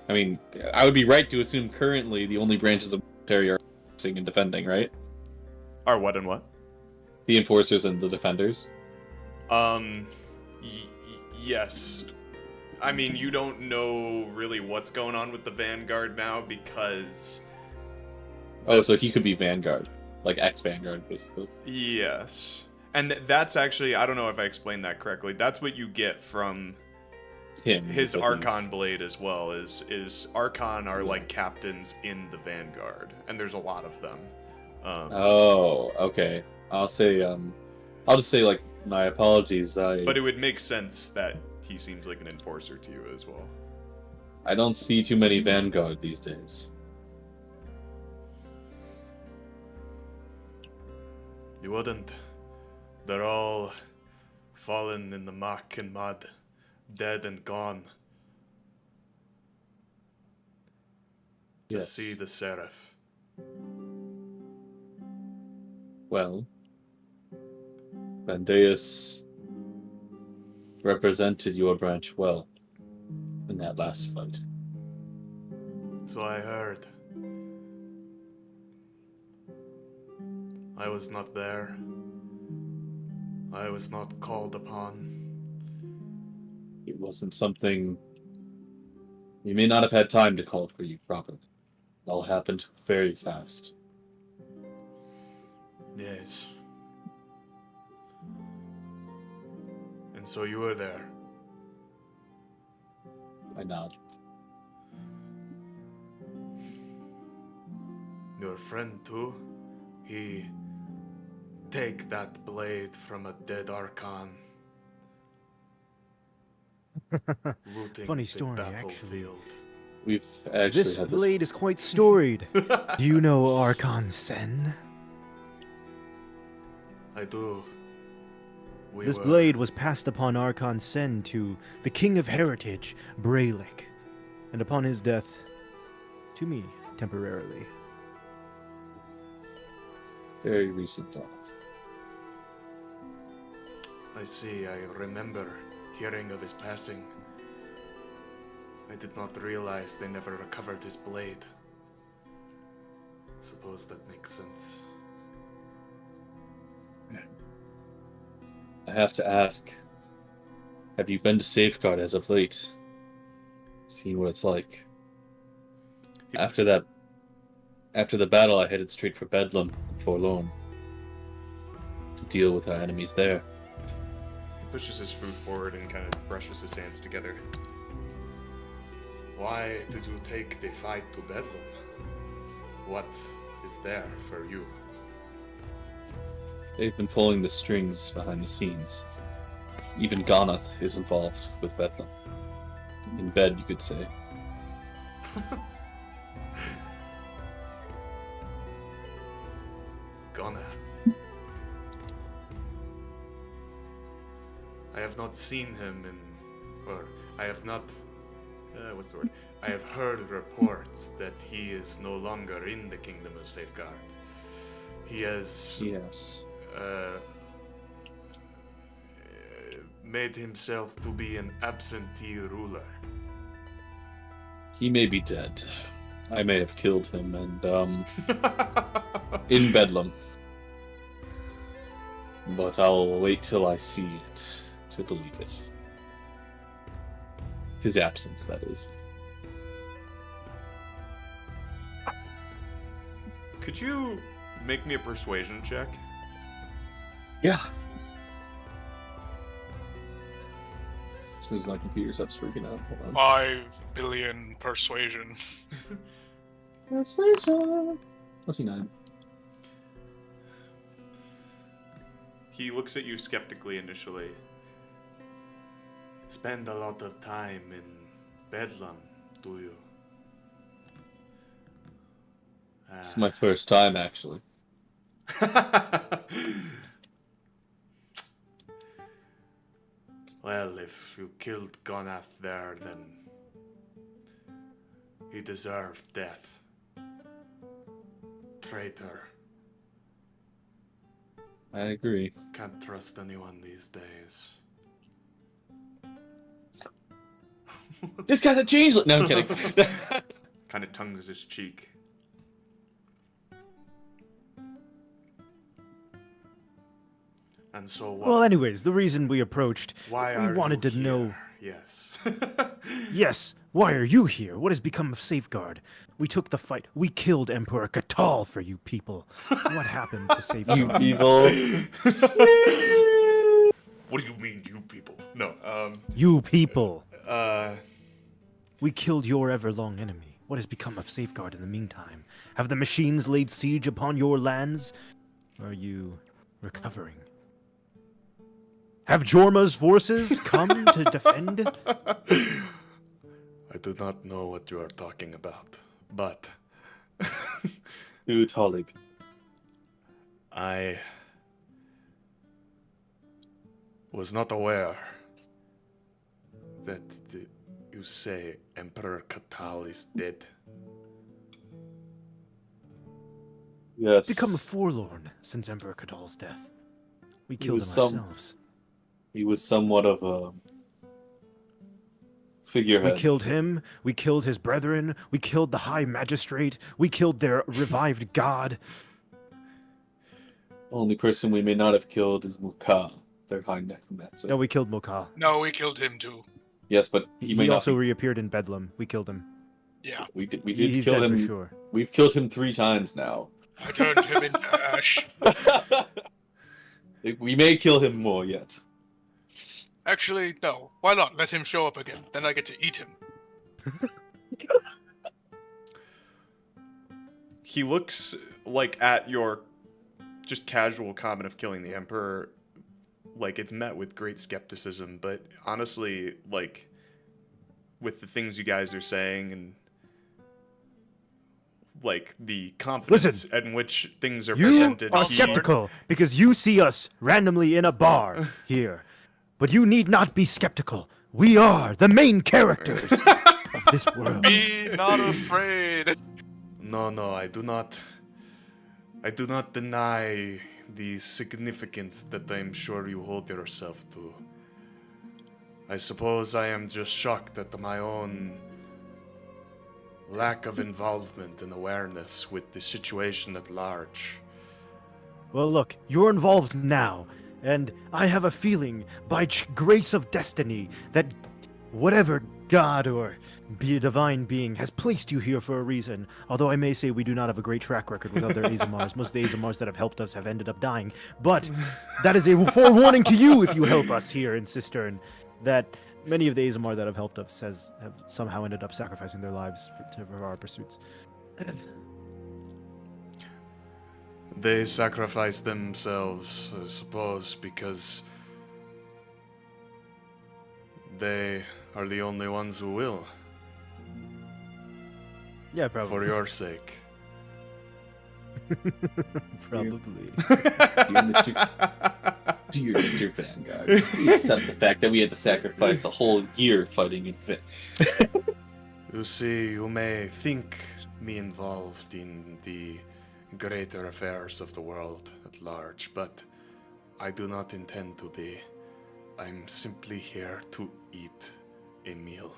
I mean, I would be right to assume currently the only branches of military are enforcing and defending, right? Are what and what? The enforcers and the defenders. Yes. I mean, you don't know really what's going on with the Vanguard now because... Oh, so he could be Vanguard. Like ex-Vanguard, basically. Yes. And that's actually, I don't know if I explained that correctly, that's what you get from Him. his but Archon he's- blade as well, is Archon are like captains in the Vanguard, and there's a lot of them. Oh, okay. I'll just say, like, my apologies. But it would make sense that he seems like an enforcer to you as well. I don't see too many Vanguard these days. You wouldn't. They're all fallen in the muck and mud, dead and gone. To Yes. see the Seraph. Well, Bandeus represented your branch well in that last fight. So I heard. I was not there. I was not called upon. It wasn't something... You may not have had time to call for you properly. It all happened very fast. Yes. And so you were there. I nod. Your friend too? He take that blade from a dead Archon. Looting Funny the story, actually. battlefield. We've actually This had blade is quite storied. Do you know Archon Sen? I do. This blade was passed upon Archon Sen to the King of Heritage, Braylik, and upon his death, to me, temporarily. very recent death. I see, I remember hearing of his passing. I did not realize they never recovered his blade. Suppose that makes sense. I have to ask, have you been to Safeguard as of late? Seen what it's like? After the battle, I headed straight for Bedlam and Forlorn to deal with our enemies there. He pushes his food forward and kind of brushes his hands together. Why did you take the fight to Bedlam? What is there for you? They've been pulling the strings behind the scenes. Even Gonath is involved with Bedlam. In bed, you could say. Gonath. I have not seen him or I have not, what's the word? I have heard reports that he is no longer in the Kingdom of Safeguard. He has Yes. made himself to be an absentee ruler. He may be dead. I may have killed him, and, in Bedlam. But I'll wait till I see it to believe it. His absence, that is. Could you make me a persuasion check? Yeah. As soon as my computer stops freaking out. Hold on. 5 billion persuasion. Persuasion! 29. He looks at you skeptically initially. Spend a lot of time in Bedlam, do you? It's my first time, actually. Well, if you killed Gonath there, then he deserved death. Traitor. I agree. Can't trust anyone these days. This guy's a changeling. No, I'm kidding. Kind of tongues his cheek. And so what? Well, anyways, the reason we approached, Why we are wanted you to know. here? Yes. Yes, why are you here? What has become of Safeguard? We took the fight. We killed Emperor Catal for you people. What happened to You Safeguard? people. What do you mean, you people? No. You people. Uh. We killed your everlong enemy. What has become of Safeguard in the meantime? Have the machines laid siege upon your lands? Are you recovering? Have Jorma's forces come to defend? I do not know what you are talking about, but Ooh, Talib. I was not aware that you say Emperor Catal is dead. Yes. Become a forlorn since Emperor Catal's death. We killed him was some- ourselves. He was somewhat of a figurehead. We killed him. We killed his brethren. We killed the High Magistrate. We killed their revived god. Only person we may not have killed is Muka, their high necromancer. No, we killed Mokal. No, we killed him too. Yes, but he may He not also be- reappeared in Bedlam. We killed him. Yeah, We did He's kill dead him. for sure. We've killed him 3 times now. I turned him into ash. We may kill him more yet. Actually, no. Why not? Let him show up again. Then I get to eat him. He looks like at your just casual comment of killing the Emperor, like it's met with great skepticism, but honestly, like with the things you guys are saying and like the confidence in which things are You presented, are he- skeptical because you see us randomly in a bar here. But you need not be skeptical. We are the main characters of this world. Be not afraid. No, I do not deny the significance that I'm sure you hold yourself to. I suppose I am just shocked at my own lack of involvement and awareness with the situation at large. Well, look, you're involved now, and I have a feeling, by grace of destiny, that whatever god or divine being has placed you here for a reason. Although I may say we do not have a great track record with other Azamars. Most of the Azamars that have helped us have ended up dying. But that is a forewarning to you if you help us here in Cistern, that many of the Azamar that have helped us have somehow ended up sacrificing their lives for our pursuits. They sacrifice themselves, I suppose, because they are the only ones who will, Yeah, probably. for your sake. Probably. Dear Mr. Vanguard, we accept the fact that we had to sacrifice a whole year fighting in You see, you may think me involved in the greater affairs of the world at large, but I do not intend to be. I'm simply here to eat a meal.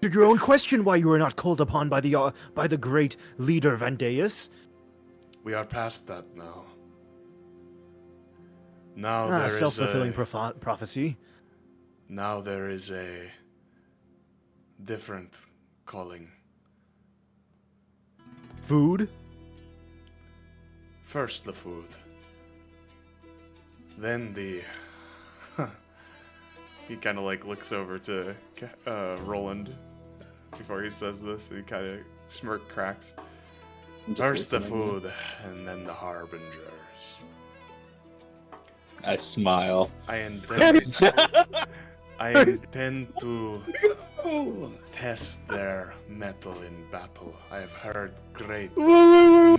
Your own question why you were not called upon by the great leader Vandeus. We are past that now. Now there is Self-fulfilling a, prophecy. now there is a different calling. Food. First the food, then the. He kind of like looks over to Rolland before he says this. He kind of smirk cracks. First the food, and then the harbingers. I smile. I intend to test their mettle in battle. I have heard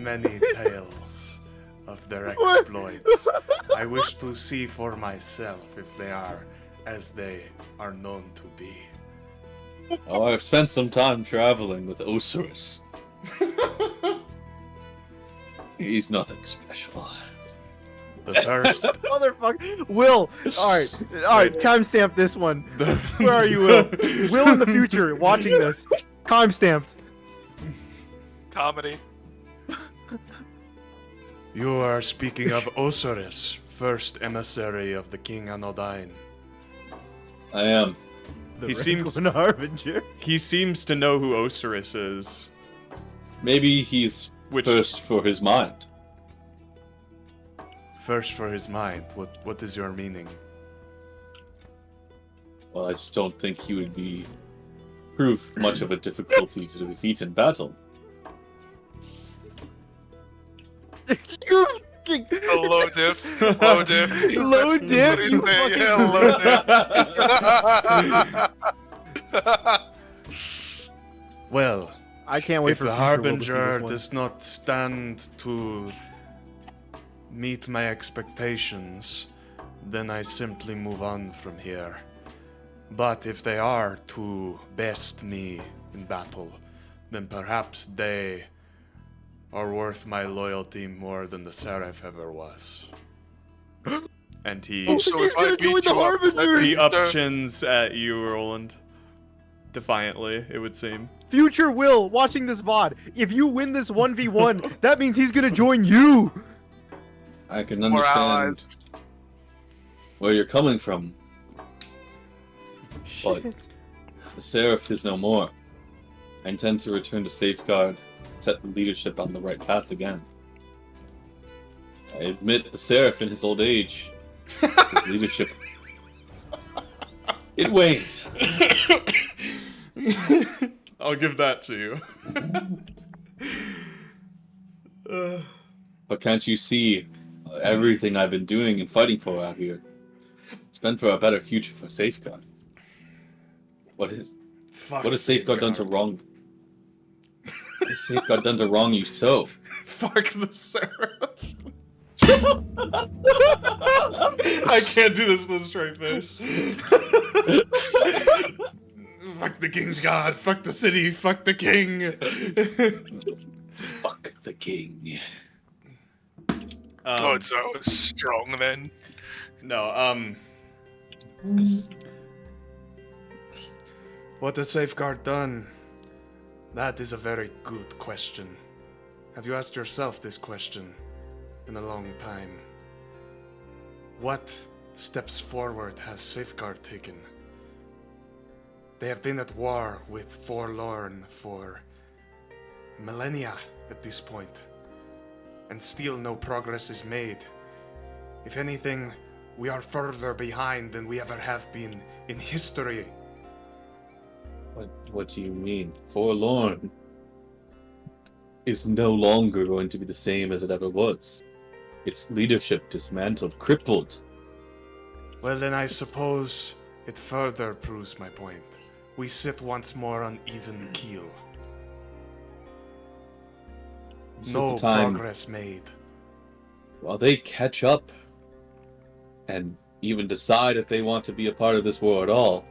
many tales of their exploits. I wish to see for myself if they are as they are known to be. Oh, I've spent some time traveling with The first. Motherfucker. Will. All right. Timestamp this one. Where are you, Will? Will in the future, watching this. Timestamped. Comedy. You are speaking of Ocerus, first emissary of the King Anodyne. I am. The He seems- Rangoon Harbinger. He seems to know who Ocerus is. Maybe he's Which- first for his mind. First for his mind. What is your meaning? Well, I just don't think he would prove much of a difficulty to defeat in battle. You fucking. Low diff. Low diff. Low That's diff, what he you said, fucking- yeah, low diff. Well, I can't wait if for the future Will to see Harbinger this one. does not stand to meet my expectations, then I simply move on from here. But if they are to best me in battle, then perhaps they are worth my loyalty more than the Seraph ever was. And he So He's if I gonna join beat the you up, Harbingers! he upchins at you, Rolland. Defiantly, it would seem. Future Will watching this VOD. If you win this 1v1, that means he's gonna join you. I can More understand allies. where you're coming from. But- Shit. The Seraph is no more. I intend to return to Safeguard, set the leadership on the right path again. I admit the Seraph in his old age, his leadership, it waned. I'll give that to you. But can't you see everything I've been doing and fighting for out here? It's been for a better future for Safeguard. What has Safeguard done to wrong? What has Safeguard done to wrong you so? Fuck the Seraph. I can't do this with a straight face. Fuck the king's god. Fuck the city. Fuck the king. Fuck the king. Oh, it's strong then. No, what has Safeguard done? That is a very good question. Have you asked yourself this question in a long time? What steps forward has Safeguard taken? They have been at war with Forlorn for millennia at this point, and still no progress is made. If anything, we are further behind than we ever have been in history. What do you mean? Forlorn is no longer going to be the same as it ever was. Its leadership dismantled, crippled. Well, then I suppose it further proves my point. We sit once more on even keel. This No is the time progress made. while they catch up and even decide if they want to be a part of this war at all.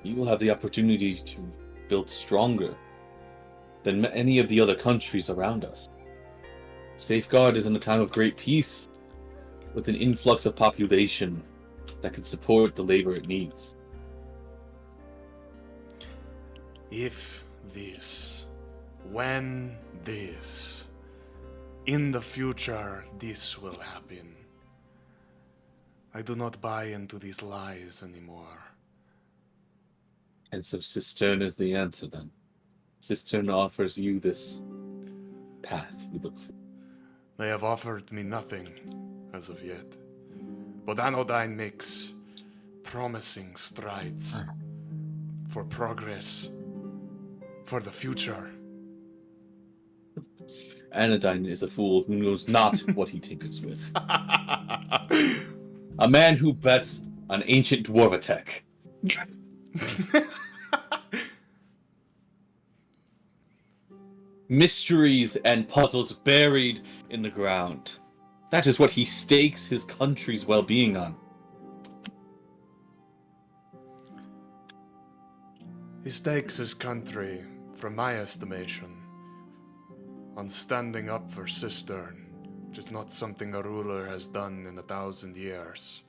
You will have the opportunity to build stronger than any of the other countries around us. Safeguard is in a time of great peace, with an influx of population that can support the labor it needs. If this, when this, in the future this will happen, I do not buy into these lies anymore. And so Cistern is the answer then. Cistern offers you this path you look for. They have offered me nothing as of yet, but Anodyne makes promising strides for progress, for the future. Anodyne is a fool who knows not what he tinkers with. A man who bets on ancient Dwarvatech. Mysteries and puzzles buried in the ground. That is what he stakes his country's well-being on. He stakes his country, from my estimation, on standing up for Cistern which is not something a ruler has done in 1,000 years.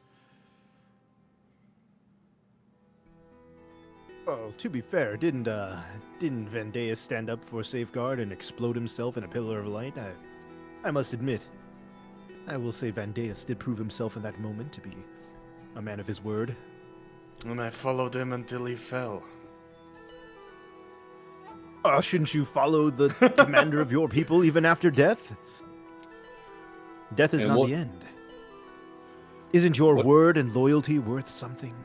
Oh, to be fair, didn't Vandeus stand up for Safeguard and explode himself in a pillar of light? I must admit, I will say Vandeus did prove himself in that moment to be a man of his word. And I followed him until he fell. Shouldn't you follow the commander of your people even after death? Death is And not what- the end. Isn't your What- word and loyalty worth something?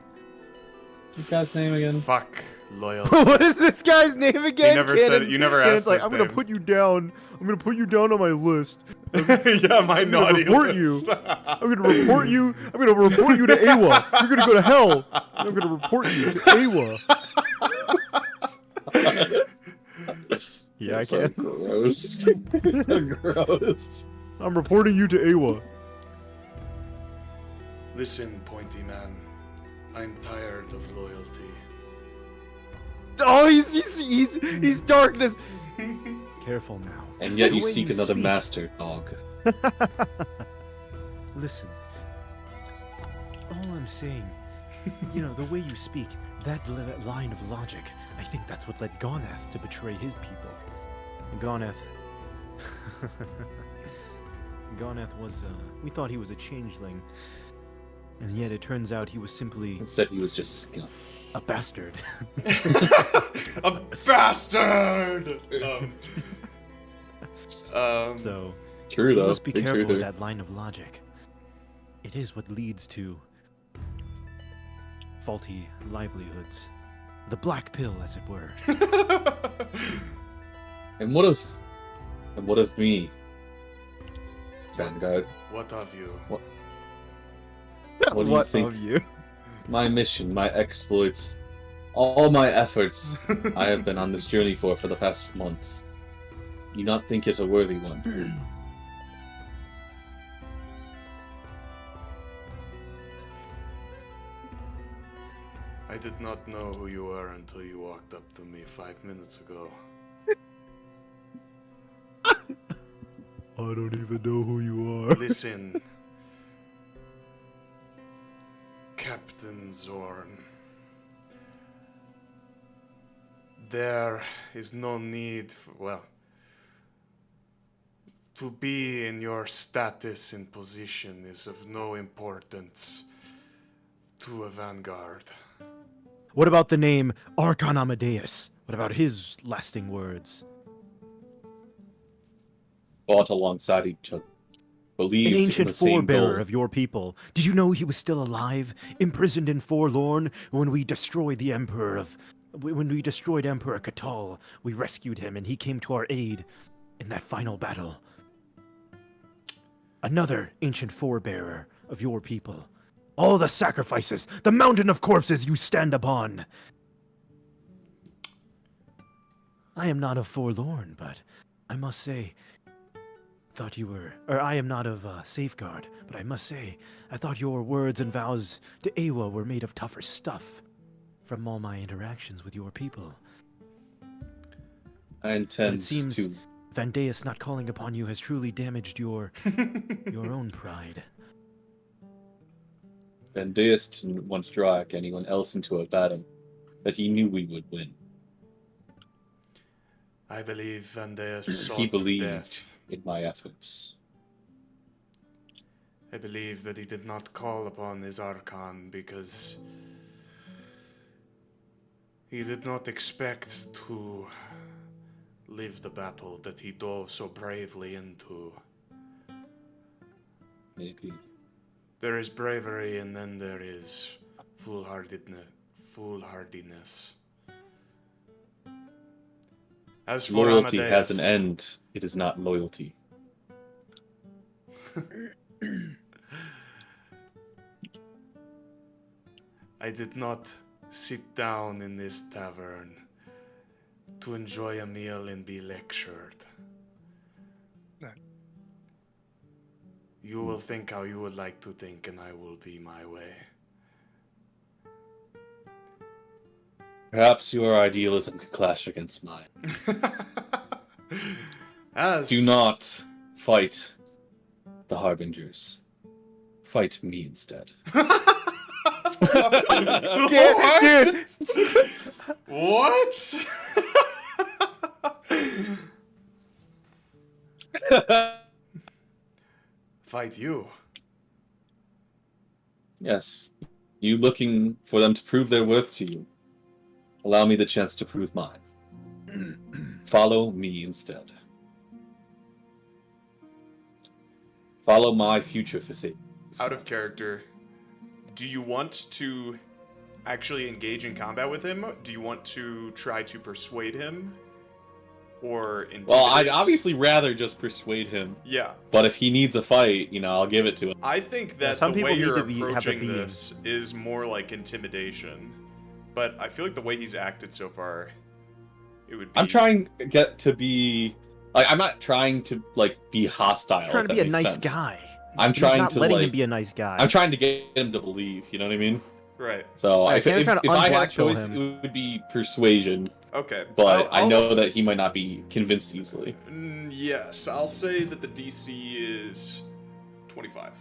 What's this guy's name again? Fuck loyalty. What is this guy's name again? He never said it. You never Cannon's asked like, his I'm gonna name. put you down. I'm gonna put you down on my list. Yeah, my I'm gonna naughty report list. you. I'm gonna report you. I'm gonna report you to Aewa. You're gonna go to hell. I'm gonna report you to Aewa. Yeah, I So can. gross. So gross. I'm reporting you to Aewa. Listen, pointy man. I'm tired of loyalty. Oh, he's darkness. Careful now. And yet The you way seek you another speak. master, dog. Listen. All I'm saying, the way you speak, that line of logic, I think that's what led Goneth to betray his people. Goneth was, we thought he was a changeling. And yet it turns out he was simply Instead, he was just scum. a bastard. A bastard! So, True you though. must be Big careful with truther. that line of logic. It is what leads to faulty livelihoods. The black pill, as it were. And what of me? Vanguard. What of you? What do you think? of you? My mission, my exploits, all my efforts I have been on this journey for the past months. You not think it a worthy one? I did not know who you were until you walked up to me 5 minutes ago. I don't even know who you are. Listen, Captain Zorn. There is no need for, to be in your status and position is of no importance to a vanguard. What about the name Archon Amadeus? What about his lasting words? Fought alongside each other. Believed An in ancient the same forebearer goal. of your people. Did you know he was still alive, imprisoned in Forlorn when we destroyed the when we destroyed Emperor Catal? We rescued him and he came to our aid in that final battle. Another ancient forebearer of your people. All the sacrifices, the mountain of corpses you stand upon. I am not of Forlorn, but I must say, I am not of Safeguard, but I must say, I thought your words and vows to Aewa were made of tougher stuff from all my interactions with your people. I intend But it seems to. Vandeus not calling upon you has truly damaged your own pride. Vandeus didn't want to drag anyone else into a battle that he knew we would win. I believe Vandeus sought He believed death. in my efforts. I believe that he did not call upon his Archon because he did not expect to live the battle that he dove so bravely into. Maybe. There is bravery and then there is foolhardiness. As for Loyalty Amadeus, has an end. It is not loyalty. I did not sit down in this tavern to enjoy a meal and be lectured. No. You will think how you would like to think, and I will be my way. Perhaps your idealism could clash against mine. As Do not fight the Harbingers. Fight me instead. Dude. What? Fight you. Yes. You looking for them to prove their worth to you. Allow me the chance to prove mine. Follow me instead. Follow my future for safety. Out of character, do you want to actually engage in combat with him? Do you want to try to persuade him? Or intimidate? Well, I'd obviously rather just persuade him. Yeah. But if he needs a fight, I'll give it to him. I think that some the people way need you're to have a approaching being. this is more like intimidation. But I feel like the way he's acted so far, it would be... I'm trying to get to be... I'm not trying to, be hostile. He's trying to if be a that nice makes sense. guy. I'm He's trying not to, letting him be a nice guy. I'm trying to get him to believe, you know what I mean? Right. So Right, if Ken's trying to I had a unblackpill choice, him. it would be persuasion. Okay. But I I'll- know that he might not be convinced easily. Yes, I'll say that the DC is 25.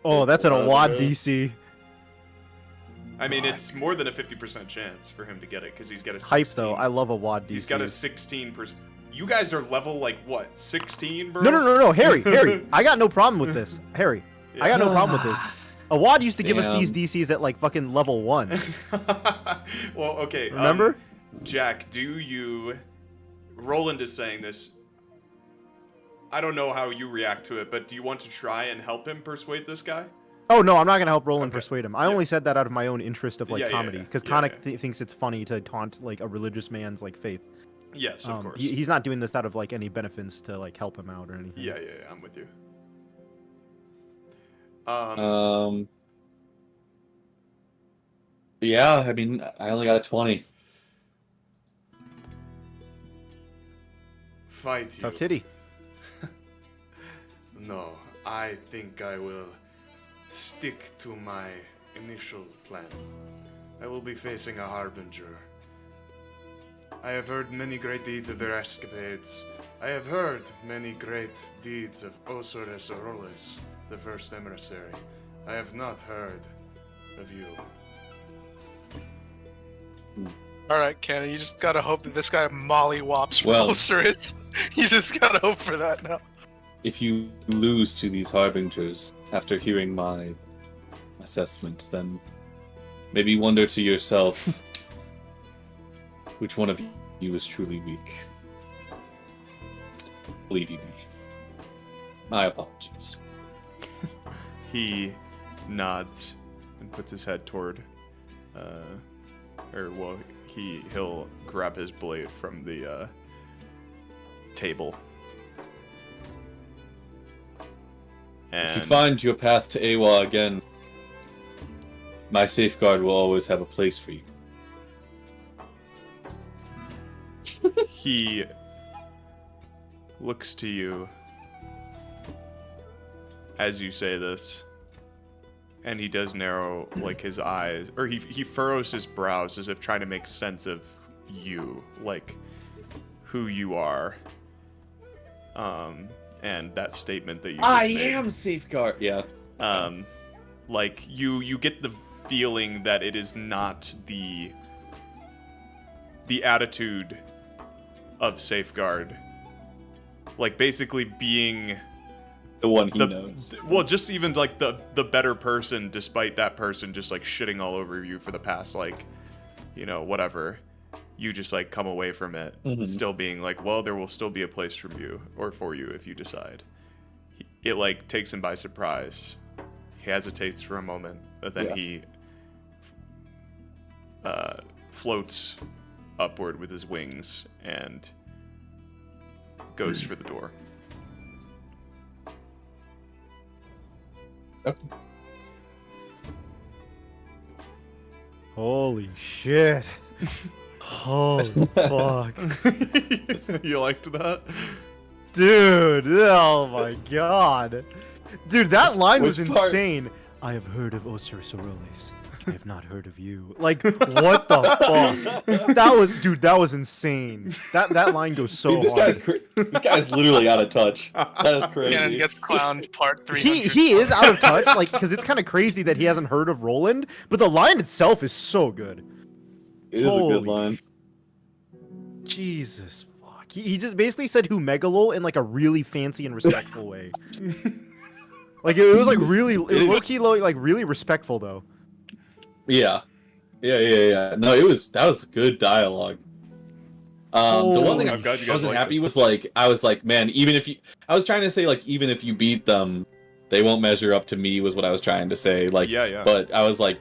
Oh, that's an Brother. Awad DC. I mean, it's more than a 50% chance for him to get it, because he's got a 16. Hype though. I love Awad DC. He's got a 16%. You guys are level, 16, bro? No, Harry, I got no problem with this. Harry, I got no problem with this. Awad used to give us Damn. these DCs at fucking level 1. Well, okay. Remember? Jack, do you... Rolland is saying this. I don't know how you react to it, but do you want to try and help him persuade this guy? Oh no, I'm not gonna help Rolland Okay. persuade him. I only said that out of my own interest of Yeah, yeah, comedy, yeah. because Yeah, Khanek yeah. thinks it's funny to taunt a religious man's faith. Yes, of course. He's not doing this out of any benefits to help him out or anything. Yeah, I'm with you. Yeah, I mean, I only got a 20. Fight you. Tough titty. No, I think I will stick to my initial plan. I will be facing a harbinger. I have heard many great deeds of their escapades. I have heard many great deeds of Ocerus Orolis, the first emissary. I have not heard of you. Alright, Kenny, you just gotta hope that this guy mollywops Well- Ocerus. You just gotta hope for that now. If you lose to these harbingers after hearing my assessment, then maybe wonder to yourself which one of you is truly weak. Believe you me. My apologies. He nods and puts his head toward, he'll grab his blade from the table. If you And find your path to Aewa again, my safeguard will always have a place for you. he looks to you as you say this, and he does narrow his eyes, or he furrows his brows as if trying to make sense of you, who you are, and that statement that you just made. safeguard. Yeah. You get the feeling that it is not the attitude of Safeguard, basically being The one he knows. well, just even the better person, despite that person just shitting all over you for the past whatever. You just come away from it still being well, there will still be a place for you if you decide. It takes him by surprise. He hesitates for a moment, but then he floats upward with his wings and goes for the door. Holy shit. Holy fuck. You liked that? Dude, oh my god. Dude, that line was Which part? insane. I have heard of Ocerus Orolis, I have not heard of you. Like, what the fuck? That was insane. That line goes so Dude, hard. this guy's literally out of touch. That is crazy. Ganon gets clowned part 300. He is out of touch, like, because it's kind of crazy that he hasn't heard of Rolland, but the line itself is so good. It is a Holy good line. Jesus fuck. He just basically said Humegalo in like a really fancy and respectful way. Like it was like really it was low-key like really respectful though. Yeah. No, that was good dialogue. The one thing I'm glad you I guys wasn't liked happy it. was like I was like, man, I was trying to say like even if you beat them, they won't measure up to me was what I was trying to say. Like Yeah. but I was like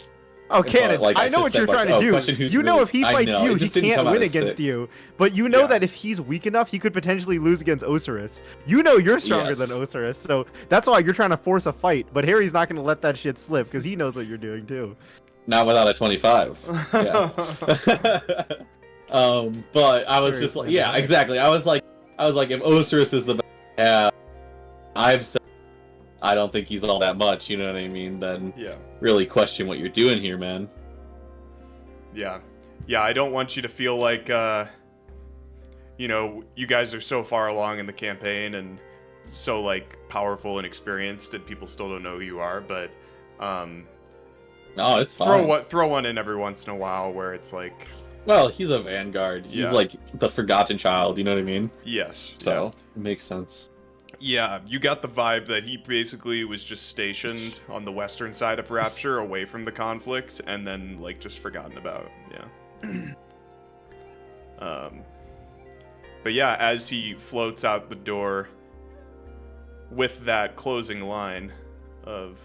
Oh, Cannon, like, I I know just what said, you're like, trying to question do. who's You know really- if he I fights know, you, it he just didn't can't come out win as against sick. you. But you know Yeah. that if he's weak enough, he could potentially lose against Ocerus. You know you're stronger Yes. than Ocerus, so that's why you're trying to force a fight. But Harry's not going to let that shit slip because he knows what you're doing too. Not without a 25. Yeah. But I was Very just like, funny. yeah, exactly. I was like, if Osiris is the best, I've said, I don't think he's all that much. You know what I mean? Then Yeah. really question what you're doing here, man. Yeah. I don't want you to feel like, you guys are so far along in the campaign and so, like, powerful and experienced and people still don't know who you are, but, No, it's fine. throw one in every once in a while where it's like, Well, he's a vanguard. He's Yeah. like the forgotten child. You know what I mean? yes. So it makes sense. Yeah, you got the vibe that he basically was just stationed on the western side of Rapture, away from the conflict, and then like just forgotten about. Yeah. But yeah, as he floats out the door with that closing line of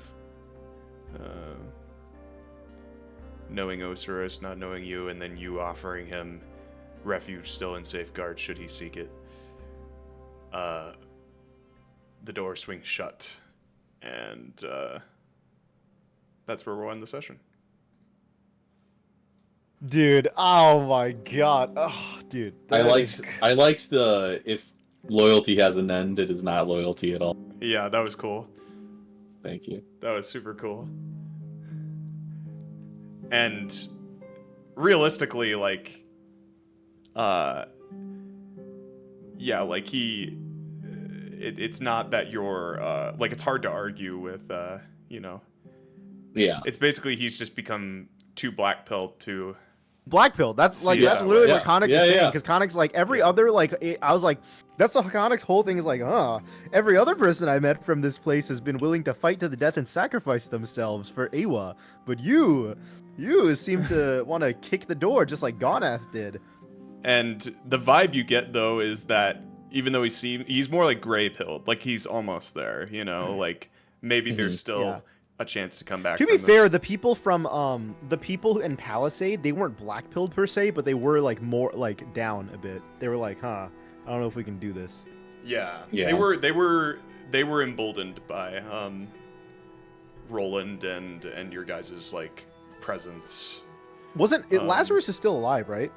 knowing Ocerus, not knowing you, and then you offering him refuge still in safeguard should he seek it. The door swings shut, and that's where we'll end the session. Dude, oh my god. Oh, dude. I liked the if loyalty has an end, it is not loyalty at all. Yeah, that was cool. Thank you. That was super cool. And realistically, like, yeah, like it's not that you're, like, it's hard to argue with, Yeah. it's basically he's just become too black-pilled to, Blackpill. That's like Yeah. that's literally Yeah. what Khanek Yeah, is saying. yeah. Because Khanek's like every other I was like, that's what Khanek's whole thing is like. Every other person I met from this place has been willing to fight to the death and sacrifice themselves for Aewa, but you seem to want to kick the door just like Gonath did. and the vibe you get, though, is that even though he's more like gray-pilled, like he's almost there, like maybe there's still Yeah. a chance to come back. To be from this. fair, the people in Palisade, they weren't black-pilled per se, but they were like more like down a bit. They were like, I don't know if we can do this. Yeah. Yeah. They were emboldened by Rolland and your guys' like presence. Wasn't it? Lazarus is still alive, right?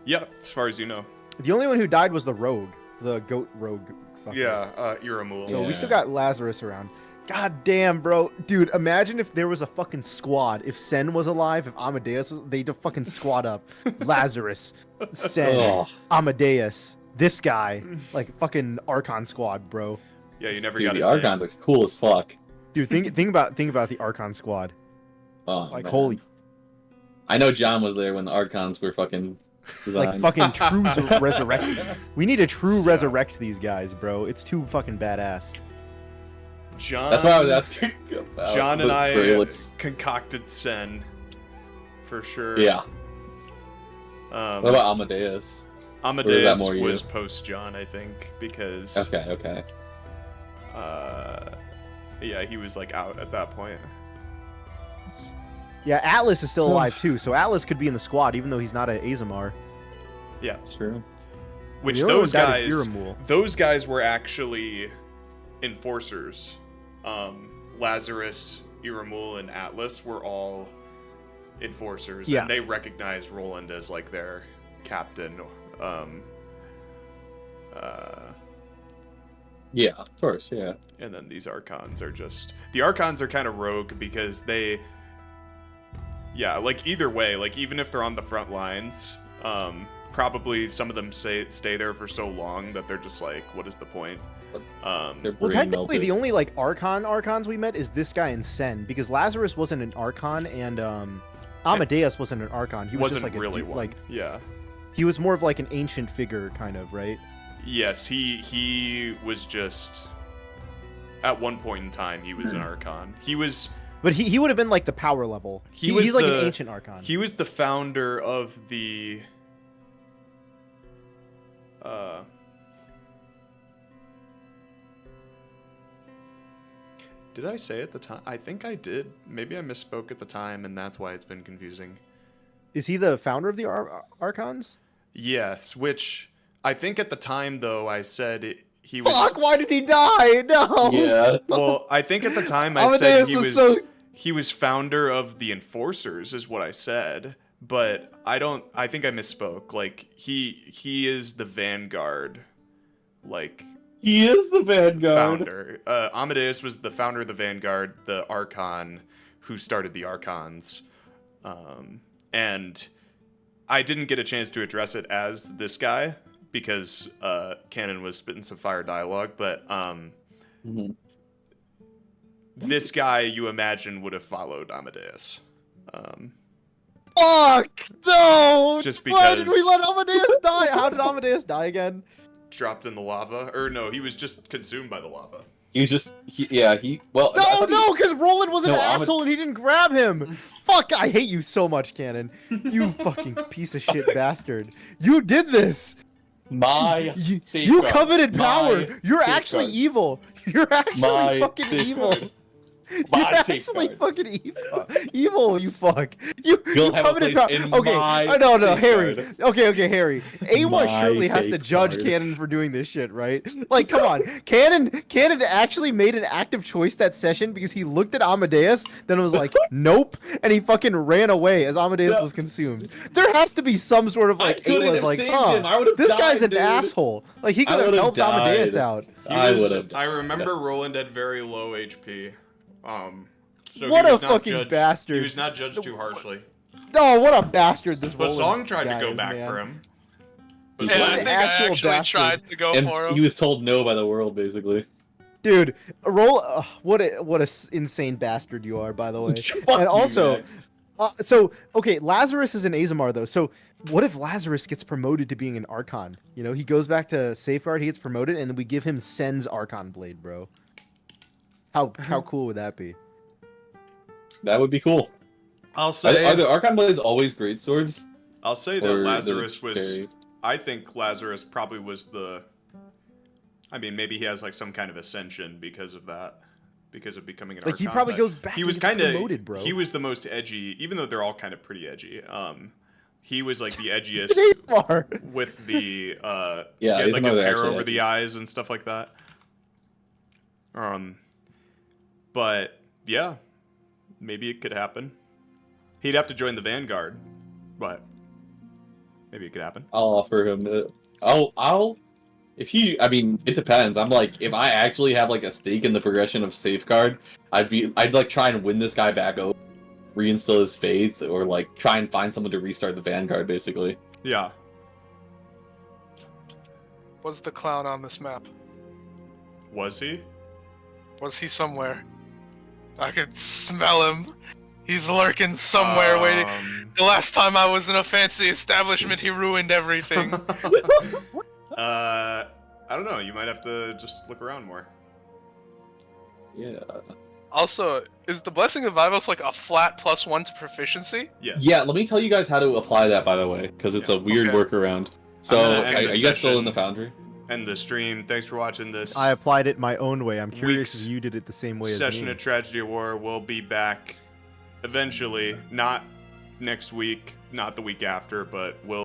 Yeah, as far as you know. The only one who died was the rogue, the goat rogue. fucker. Yeah, Iramul. So we Yeah. still got Lazarus around. God damn, bro. Dude, imagine if there was a fucking squad. If Sen was alive, if Amadeus was, they'd fucking squad up. Lazarus, Sen, Oh, Amadeus, this guy. Like fucking Archon squad, bro. Yeah, you never dude, got the his Archon looks cool as fuck. Dude, think about the Archon squad. Oh, Like man. holy, I know John was there when the Archons were fucking like designed. fucking true resurrect. We need to true resurrect these guys, bro. It's too fucking badass. John. That's why I was asking about. John and I Bray looks- concocted Sen, for sure. Yeah. Um, What about Amadeus? Amadeus more you? was post John, I think, because Okay. yeah, he was like out at that point. Yeah, Atlas is still alive too, so Atlas could be in the squad even though he's not an Azamar. Yeah, That's true. which The only one those who died is guys, Iramul. those guys were actually enforcers. Lazarus, Iramul, and Atlas were all enforcers, Yeah. and they recognized Rolland as like their captain. Yeah, of course. Yeah. And then these Archons are just... The Archons are kind of rogue because they Yeah, like either way, like even if they're on the front lines, probably some of them stay there for so long that they're just like, what is the point? Their Well, brain technically, melted. the only like Archons we met is this guy and Sen, because Lazarus wasn't an Archon and Amadeus wasn't an Archon. He was wasn't just like really a, one. like Yeah. he was more of like an ancient figure, kind of, right? Yes, he was just at one point in time he was an Archon. He was. But he would have been like the power level. He was he's like the- an ancient Archon. He was the founder of the. Did I say at the time? I think I did. Maybe I misspoke at the time, and that's why it's been confusing. Is he the founder of the Archons? Yes, which I think at the time though I said he was. Fuck! Why did he die? No. Yeah. Well, I think at the time I Amadeus said he was was so- he was founder of the Enforcers, is what I said. But I don't. I think I misspoke. Like he is the Vanguard, like He is the Vanguard. founder. Amadeus was the founder of the Vanguard, the Archon, who started the Archons, and I didn't get a chance to address it as this guy because Canon was spitting some fire dialogue, but Mhm. this guy you imagine would have followed Amadeus. Fuck! No! Just Why did we because- let Amadeus die? How did Amadeus die again? Dropped in the lava, or no, he was just consumed by the lava. He was just, well. I No, thought he- no, because Rolland was an No, asshole and he didn't grab him. Fuck! I hate you so much, Canon. You fucking piece of shit bastard. You did this. My You safeguard. coveted power. My You're actually safeguard. evil. You're actually My fucking evil. safeguard. You're My actually safeguard. fucking evil. Evil, you fuck. You You'll have a coveted place power. in Okay, my no, Harry. safeguard. Okay, Harry. Aewa My surely has to judge safeguard. Canon for doing this shit, right? Like, come on. Canon actually made an active choice that session because he looked at Amadeus, then was like, nope, and he fucking ran away as Amadeus No. was consumed. There has to be some sort of I like, couldn't Aewa's have like, saved him. I would've this died, guy's an dude. asshole. Like, he I could have would've helped Amadeus died. out. I would've. I remember Rolland had very low HP. So What he a was not fucking judged, bastard. He was not judged too harshly. Oh, what a bastard this But Rolland Song tried guy to go is, back man. for him. Yeah, Yeah, What I an think I actual actually bastard. tried to go And for him. he was told no by the world, basically. Dude, what a insane bastard you are, by the way. Fuck And you, also, man. okay, Lazarus is an Azamar though. So what if Lazarus gets promoted to being an Archon? You know, he goes back to Safeguard, he gets promoted, and then we give him Sen's Archon blade, bro. How cool would that be? That would be cool. I'll say Are the Archon blades always great swords? I'll say that Or does it Lazarus was. vary? I think Lazarus probably was the. I mean, maybe he has like some kind of ascension because of that, because of becoming an Like, he Archon, probably but goes back He and was gets kind of promoted, bro. He was the most edgy, even though they're all kind of pretty edgy. He was like the edgiest Azamar. with the Yeah, he had, like Azamar his are hair actually over edgy. the eyes and stuff like that. But yeah, maybe it could happen. He'd have to join the Vanguard, but maybe it could happen. I'll offer him. I'll. If he, I mean, it depends. I'm like, if I actually have like a stake in the progression of Safeguard, I'd like try and win this guy back over, reinstill his faith, or like try and find someone to restart the Vanguard, basically. Yeah. Was the clown on this map? Was he? Was he somewhere? I could smell him. He's lurking somewhere waiting. The last time I was in a fancy establishment, he ruined everything. I don't know. You might have to just look around more. Yeah. Also, is the Blessing of Ivos like a flat +1 to proficiency? Yes. Yeah. Let me tell you guys how to apply that, by the way, because it's Yeah, a weird okay. workaround. I'm So, gonna are end the you guys still in the session. Foundry? End the stream. Thanks for watching this I applied it my own way. I'm curious Weeks if you did it the same way as session me. of Tragedy of War. We'll be back eventually. Not next week, not the week after, but we'll